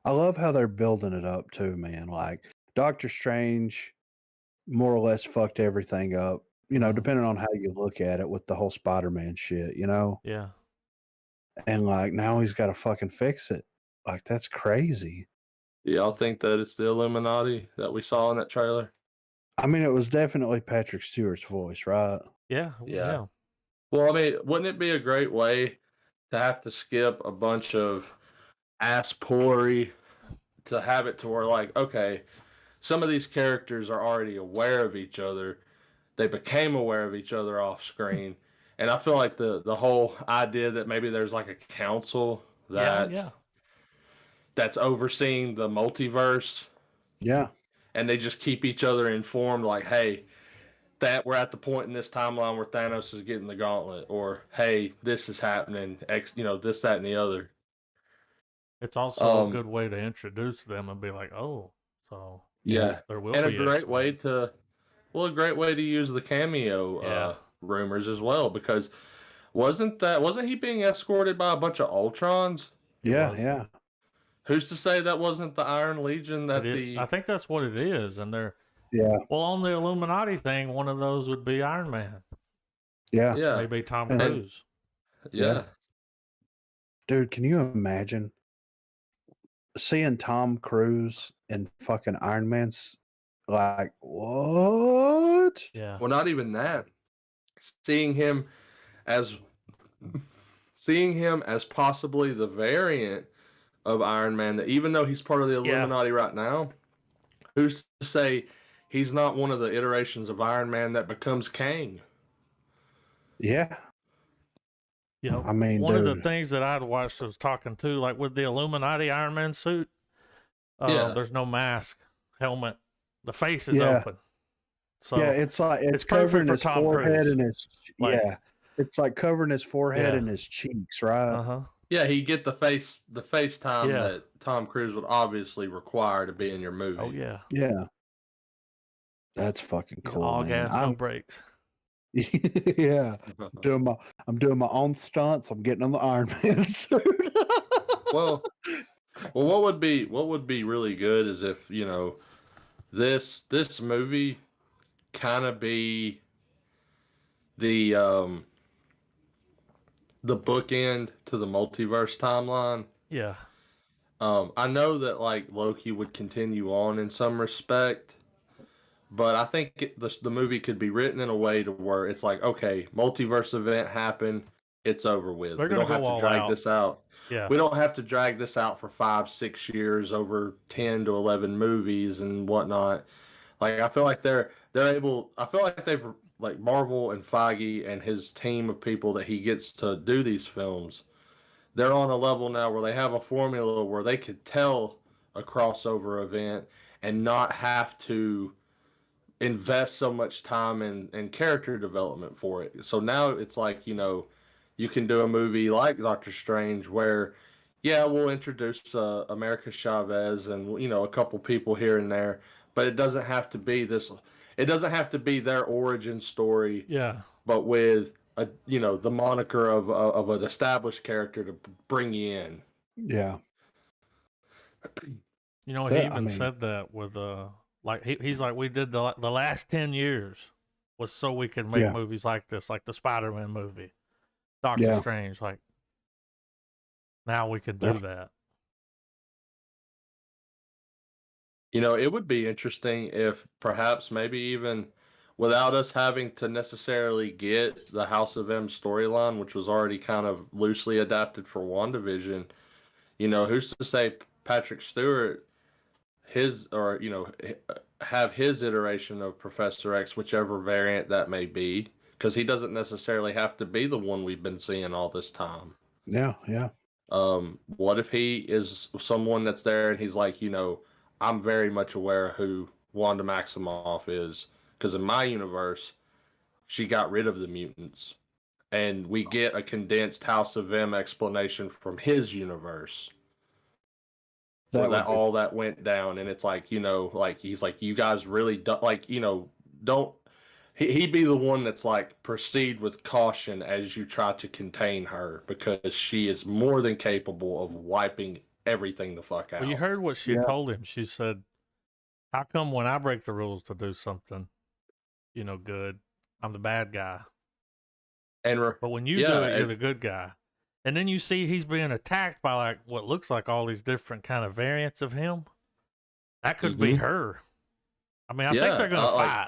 Speaker 2: I love how they're building it up too, man. Like Doctor Strange more or less fucked everything up,
Speaker 1: Mhm.
Speaker 2: depending on how you look at it with the whole Spider-Man shit,
Speaker 1: yeah.
Speaker 2: And like now he's got to fucking fix it. Like that's crazy.
Speaker 3: Do y'all think that it's the Illuminati that we saw in that trailer?
Speaker 2: I mean, it was definitely Patrick Stewart's voice, right?
Speaker 1: Yeah.
Speaker 3: Yeah. Well, I mean, wouldn't it be a great way to have to skip a bunch of ass poory to have it to where, like, okay, some of these characters are already aware of each other. They became aware of each other off screen. And I feel like the whole idea that maybe there's like a council
Speaker 1: Yeah.
Speaker 3: that's overseeing the multiverse
Speaker 2: Yeah.
Speaker 3: and they just keep each other informed, like, hey, that we're at the point in this timeline where Thanos is getting the gauntlet, or hey, this is happening, this, that, and the other.
Speaker 1: It's also a good way to introduce them and be like, oh, so
Speaker 3: Yeah,
Speaker 1: there will
Speaker 3: and
Speaker 1: be
Speaker 3: a great way
Speaker 1: X-Men.
Speaker 3: to use the cameo rumors as well, because wasn't he being escorted by a bunch of Ultrons?
Speaker 2: Yeah.
Speaker 3: Who's to say that wasn't the Iron Legion that
Speaker 1: I think that's what it is, and they're
Speaker 2: Yeah.
Speaker 1: well on the Illuminati thing. One of those would be Iron Man,
Speaker 2: Yeah.
Speaker 1: maybe Tom
Speaker 2: And-
Speaker 1: Cruise.
Speaker 3: Yeah.
Speaker 2: Dude, can you imagine seeing Tom Cruise in fucking Iron Man's? Like, what?
Speaker 1: Yeah.
Speaker 3: Well, not even that. Seeing him as possibly the variant of Iron Man, that even though he's part of the Illuminati right now, who's to say he's not one of the iterations of Iron Man that becomes Kang?
Speaker 2: Yeah.
Speaker 1: I mean, one
Speaker 2: dude.
Speaker 1: of the things that I'd watched was talking to, like with the Illuminati Iron Man suit, there's no mask, helmet, the face is open. So
Speaker 2: yeah, it's like it's
Speaker 1: perfect
Speaker 2: covering
Speaker 1: for
Speaker 2: his
Speaker 1: Tom
Speaker 2: forehead
Speaker 1: Cruise.
Speaker 2: and his it's like covering his forehead
Speaker 1: Yeah.
Speaker 2: and his cheeks, right?
Speaker 1: Uh-huh.
Speaker 3: Yeah, you get the face time
Speaker 1: Yeah.
Speaker 3: that Tom Cruise would obviously require to be in your movie.
Speaker 1: Oh yeah.
Speaker 2: Yeah. That's fucking
Speaker 1: He's
Speaker 2: cool,
Speaker 1: all
Speaker 2: man.
Speaker 1: gas, no brakes.
Speaker 2: Yeah. I'm doing my own stunts. I'm getting on the Iron Man suit.
Speaker 3: well, what would be really good is if, this movie kind of be the bookend to the multiverse timeline.
Speaker 1: Yeah.
Speaker 3: I know that like Loki would continue on in some respect, but I think the movie could be written in a way to where it's like, okay, multiverse event happened, it's over with.
Speaker 1: They're
Speaker 3: We don't
Speaker 1: gonna
Speaker 3: have
Speaker 1: go
Speaker 3: to
Speaker 1: all
Speaker 3: drag
Speaker 1: out.
Speaker 3: this out.
Speaker 1: Yeah.
Speaker 3: We don't have to drag this out for 5-6 years over 10 to 11 movies and whatnot. Like I feel like they're able. I feel like they've like Marvel and Feige and his team of people that he gets to do these films. They're on a level now where they have a formula where they could tell a crossover event and not have to invest so much time in character development for it. So now it's like, you can do a movie like Doctor Strange where, yeah, we'll introduce America Chavez and, a couple people here and there, but it doesn't have to be their origin story.
Speaker 1: Yeah.
Speaker 3: But with the moniker of an established character to bring you in.
Speaker 2: Yeah.
Speaker 1: He even said that with like he's like, we did the last 10 years was so we could make movies like this, like the Spider-Man movie, Doctor Strange. Like now we could do that.
Speaker 3: It would be interesting if perhaps maybe even without us having to necessarily get the House of M storyline, which was already kind of loosely adapted for WandaVision, who's to say Patrick Stewart, have his iteration of Professor X, whichever variant that may be, because he doesn't necessarily have to be the one we've been seeing all this time.
Speaker 2: Yeah.
Speaker 3: What if he is someone that's there and he's like, I'm very much aware of who Wanda Maximoff is, because in my universe, she got rid of the mutants. and we get a condensed House of M explanation from his universe. That all that went down, and it's like, like he's like, you guys really don't, like, don't. He'd be the one that's like, proceed with caution as you try to contain her, because she is more than capable of wiping everything the fuck out.
Speaker 1: Well, you heard what she told him. She said, "How come when I break the rules to do something, good, I'm the bad guy, but when you do it, you're the good guy." And then you see he's being attacked by like what looks like all these different kind of variants of him. That could be her. I mean, I think they're going to fight.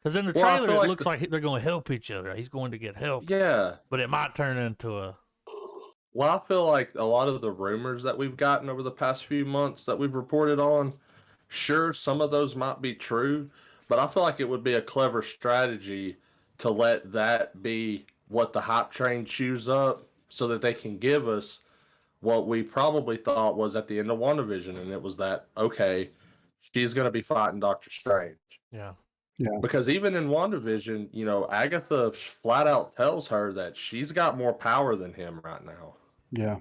Speaker 1: Because in the trailer, it looks like they're going to help each other. He's going to get help.
Speaker 3: Yeah.
Speaker 1: But it might turn into a...
Speaker 3: Well, I feel like a lot of the rumors that we've gotten over the past few months that we've reported on, sure, some of those might be true, but I feel like it would be a clever strategy to let that be what the hype train chews up, so that they can give us what we probably thought was at the end of WandaVision, and it was that, okay, she's going to be fighting Doctor Strange.
Speaker 1: Yeah.
Speaker 2: Yeah.
Speaker 3: Because even in WandaVision, Agatha flat out tells her that she's got more power than him right now.
Speaker 2: Yeah.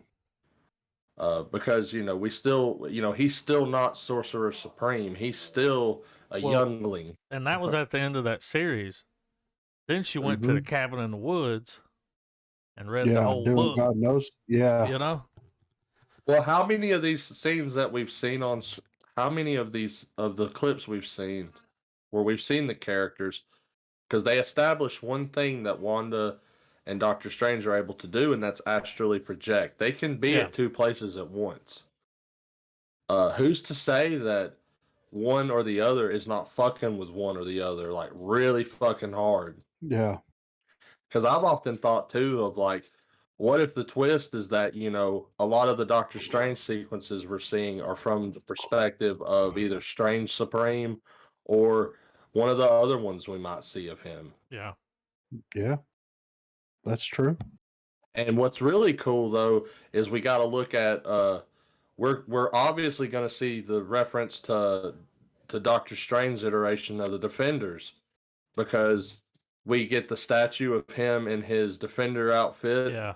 Speaker 3: Because, we still, he's still not Sorcerer Supreme. He's still a youngling.
Speaker 1: And that was at the end of that series. Then she went to the cabin in the woods and read the whole book.
Speaker 2: God knows. Yeah.
Speaker 3: Well, how many of these scenes that we've seen how many of the clips we've seen where we've seen the characters, because they establish one thing that Wanda and Doctor Strange are able to do, and that's astrally project. They can be at two places at once. Who's to say that one or the other is not fucking with one or the other, like really fucking hard?
Speaker 2: Yeah.
Speaker 3: Because I've often thought too of like, what if the twist is that, a lot of the Doctor Strange sequences we're seeing are from the perspective of either Strange Supreme or one of the other ones we might see of him.
Speaker 1: Yeah.
Speaker 2: Yeah. That's true.
Speaker 3: And what's really cool though is we got to look at we're obviously going to see the reference to Doctor Strange's iteration of the Defenders, because we get the statue of him in his Defender outfit.
Speaker 1: Yeah.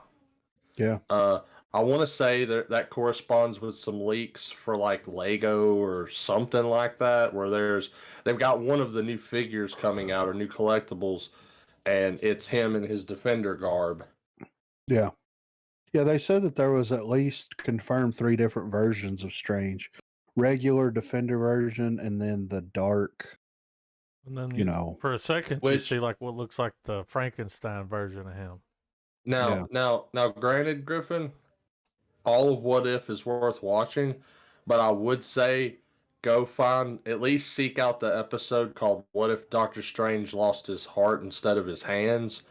Speaker 2: Yeah.
Speaker 3: I want to say that corresponds with some leaks for like Lego or something like that, where they've got one of the new figures coming out or new collectibles, and it's him in his Defender garb.
Speaker 2: Yeah. Yeah, they said that there was at least confirmed 3 different versions of Strange. Regular Defender version, and then the dark.
Speaker 1: And then for a second you see like what looks like the Frankenstein version of him.
Speaker 3: Now, granted, Griffin, all of What If is worth watching, but I would say go at least seek out the episode called What If Doctor Strange Lost His Heart Instead of His Hands.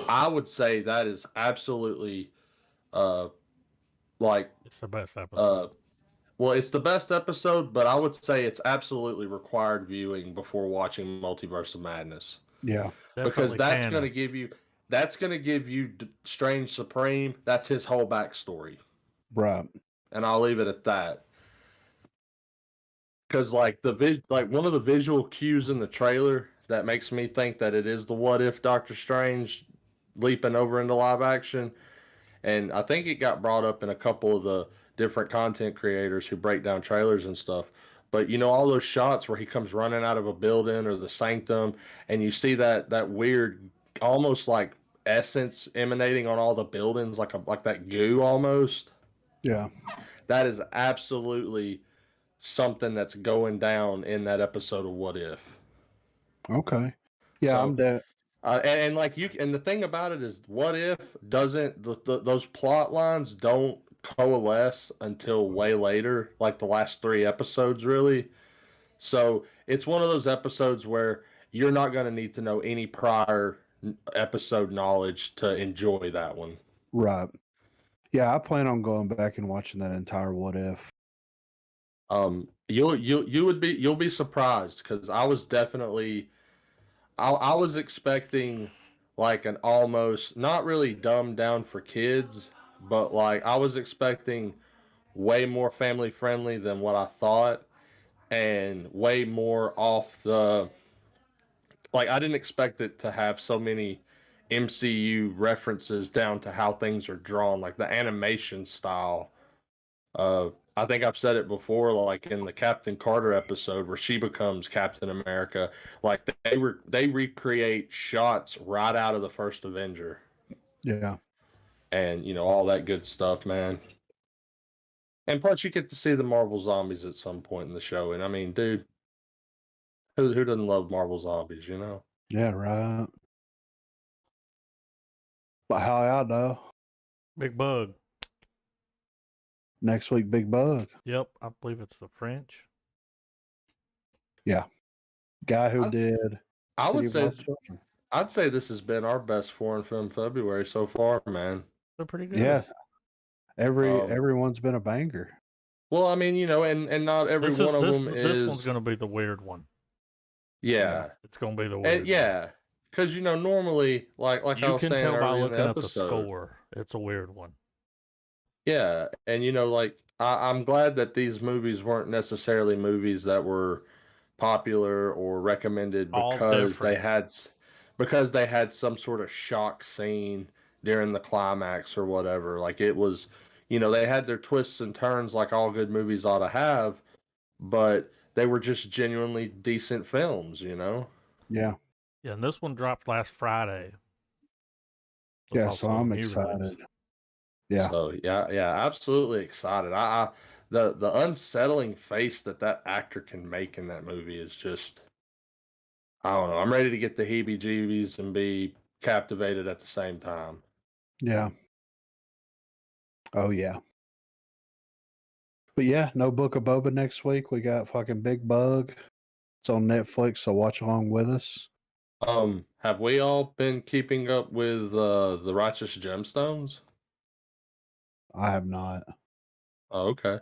Speaker 3: I would say that is absolutely
Speaker 1: it's the best episode.
Speaker 3: Well, it's the best episode, but I would say it's absolutely required viewing before watching Multiverse of Madness.
Speaker 2: Yeah.
Speaker 3: Because that's going to give you Strange Supreme. That's his whole backstory.
Speaker 2: Right.
Speaker 3: And I'll leave it at that. Because like one of the visual cues in the trailer that makes me think that it is the What If Doctor Strange leaping over into live action, and I think it got brought up in a couple of the different content creators who break down trailers and stuff. But all those shots where he comes running out of a building or the sanctum, and you see that weird, almost like essence emanating on all the buildings, like that goo almost.
Speaker 2: Yeah. That
Speaker 3: is absolutely something that's going down in that episode of What If.
Speaker 2: Okay. Yeah, I'm dead.
Speaker 3: And the thing about it is, What If doesn't those plot lines don't coalesce until way later, like the last 3 episodes, really. So it's one of those episodes where you're not going to need to know any prior episode knowledge to enjoy that one.
Speaker 2: Right. Yeah, I plan on going back and watching that entire What If.
Speaker 3: You'll be surprised, because I was definitely I was expecting like an almost not really dumbed down for kids, but like I was expecting way more family friendly than what I thought, and way more off the, like I didn't expect it to have so many MCU references down to how things are drawn, like the animation style. I think I've said it before, like in the Captain Carter episode where she becomes Captain America, like they recreate shots right out of the first Avenger.
Speaker 2: Yeah.
Speaker 3: And all that good stuff, man. And plus, you get to see the Marvel Zombies at some point in the show, and I mean, dude, who doesn't love Marvel Zombies?
Speaker 2: Yeah, right. But how I know?
Speaker 1: Big Bug.
Speaker 2: Next week, Big Bug.
Speaker 1: Yep, I believe it's the French.
Speaker 2: Yeah. Guy who did
Speaker 3: I would
Speaker 2: City of
Speaker 3: say,
Speaker 2: Lost Children.
Speaker 3: I'd say this has been our best foreign film February so far, man.
Speaker 1: They're pretty good.
Speaker 2: Yeah. Everyone's been a banger.
Speaker 3: Well, I mean, and not every one of them is.
Speaker 1: This one's going to be the weird one.
Speaker 3: Yeah.
Speaker 1: It's going to be the weird one.
Speaker 3: Yeah. Because, normally, like I was saying earlier in the episode. You can tell by looking
Speaker 1: at the score. It's a weird one.
Speaker 3: Yeah. And, like, I'm glad that these movies weren't necessarily movies that were popular or recommended because they had some sort of shock scene during the climax or whatever. Like it was, they had their twists and turns like all good movies ought to have, but they were just genuinely decent films,
Speaker 2: Yeah.
Speaker 1: Yeah, and this one dropped last Friday.
Speaker 2: Yeah, so I'm excited. Yeah.
Speaker 3: So yeah, absolutely excited. The unsettling face that actor can make in that movie is just, I don't know. I'm ready to get the heebie-jeebies and be captivated at the same time.
Speaker 2: Yeah. Oh, yeah. But yeah, no Book of Boba next week. We got fucking Big Bug. It's on Netflix, so watch along with us.
Speaker 3: Have we all been keeping up with the Righteous Gemstones?
Speaker 2: I have not.
Speaker 3: Oh, okay.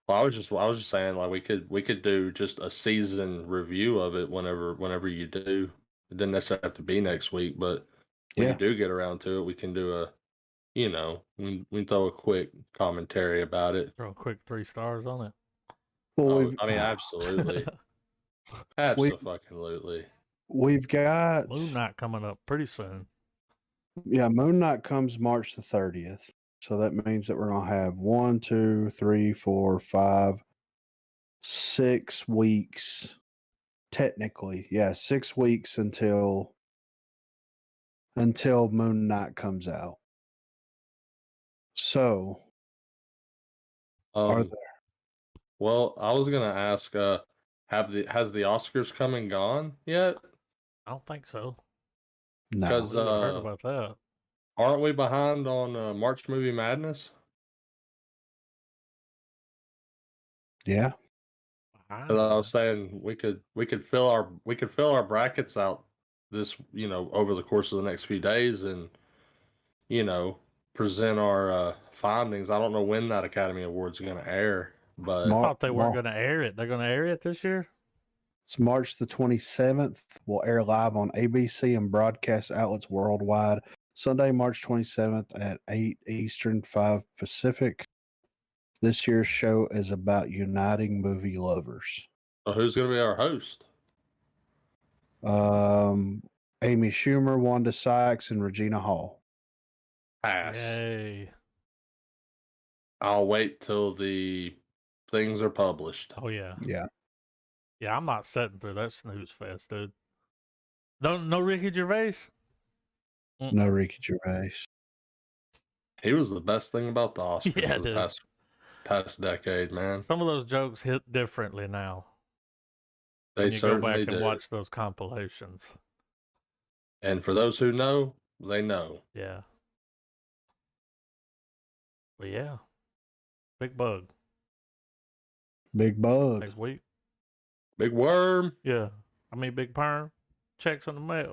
Speaker 3: Well, I was just saying, like, we could do just a season review of it whenever you do. It doesn't necessarily have to be next week, but when you do get around to it, we can do we can throw a quick commentary about it.
Speaker 1: Throw a quick 3 stars on it.
Speaker 2: Well,
Speaker 3: I mean, absolutely. Absolutely.
Speaker 2: We've got
Speaker 1: Moon Knight coming up pretty soon.
Speaker 2: Yeah, Moon Knight comes March the 30th. So that means that we're going to have 1, 2, 3, 4, 5, 6 weeks. Technically, 6 weeks until Moon Knight comes out. So, are there?
Speaker 3: Well, I was gonna ask, has the Oscars come and gone yet?
Speaker 1: I don't think so.
Speaker 2: No,
Speaker 3: because
Speaker 1: I heard about that.
Speaker 3: Aren't we behind on March Movie Madness?
Speaker 2: Yeah.
Speaker 3: I was saying we could fill our brackets out this over the course of the next few days and present our findings. I don't know when that Academy Award's going to air, but
Speaker 1: I thought they weren't going to air it. They're going to air it this year?
Speaker 2: It's March the 27th. Will air live on ABC and broadcast outlets worldwide. Sunday, March 27th at 8 Eastern, 5 Pacific. This year's show is about uniting movie lovers.
Speaker 3: So who's going to be our host?
Speaker 2: Amy Schumer, Wanda Sykes, and Regina Hall.
Speaker 3: Pass.
Speaker 1: Yay.
Speaker 3: I'll wait till the things are published.
Speaker 1: Oh, yeah.
Speaker 2: Yeah.
Speaker 1: Yeah, I'm not sitting through that snooze fest, dude. No Ricky Gervais?
Speaker 2: No Ricky Gervais.
Speaker 3: He was the best thing about the Oscars
Speaker 1: Yeah,
Speaker 3: for the past decade, man.
Speaker 1: Some of those jokes hit differently now.
Speaker 3: They
Speaker 1: when you go
Speaker 3: certainly
Speaker 1: back and
Speaker 3: do.
Speaker 1: watch those compilations.
Speaker 3: And for those who know, they know.
Speaker 1: Yeah. But yeah. Big Bug.
Speaker 2: Big Bug.
Speaker 1: Next week.
Speaker 3: Big Worm.
Speaker 1: Yeah. I mean, Big Perm. Checks in the mail.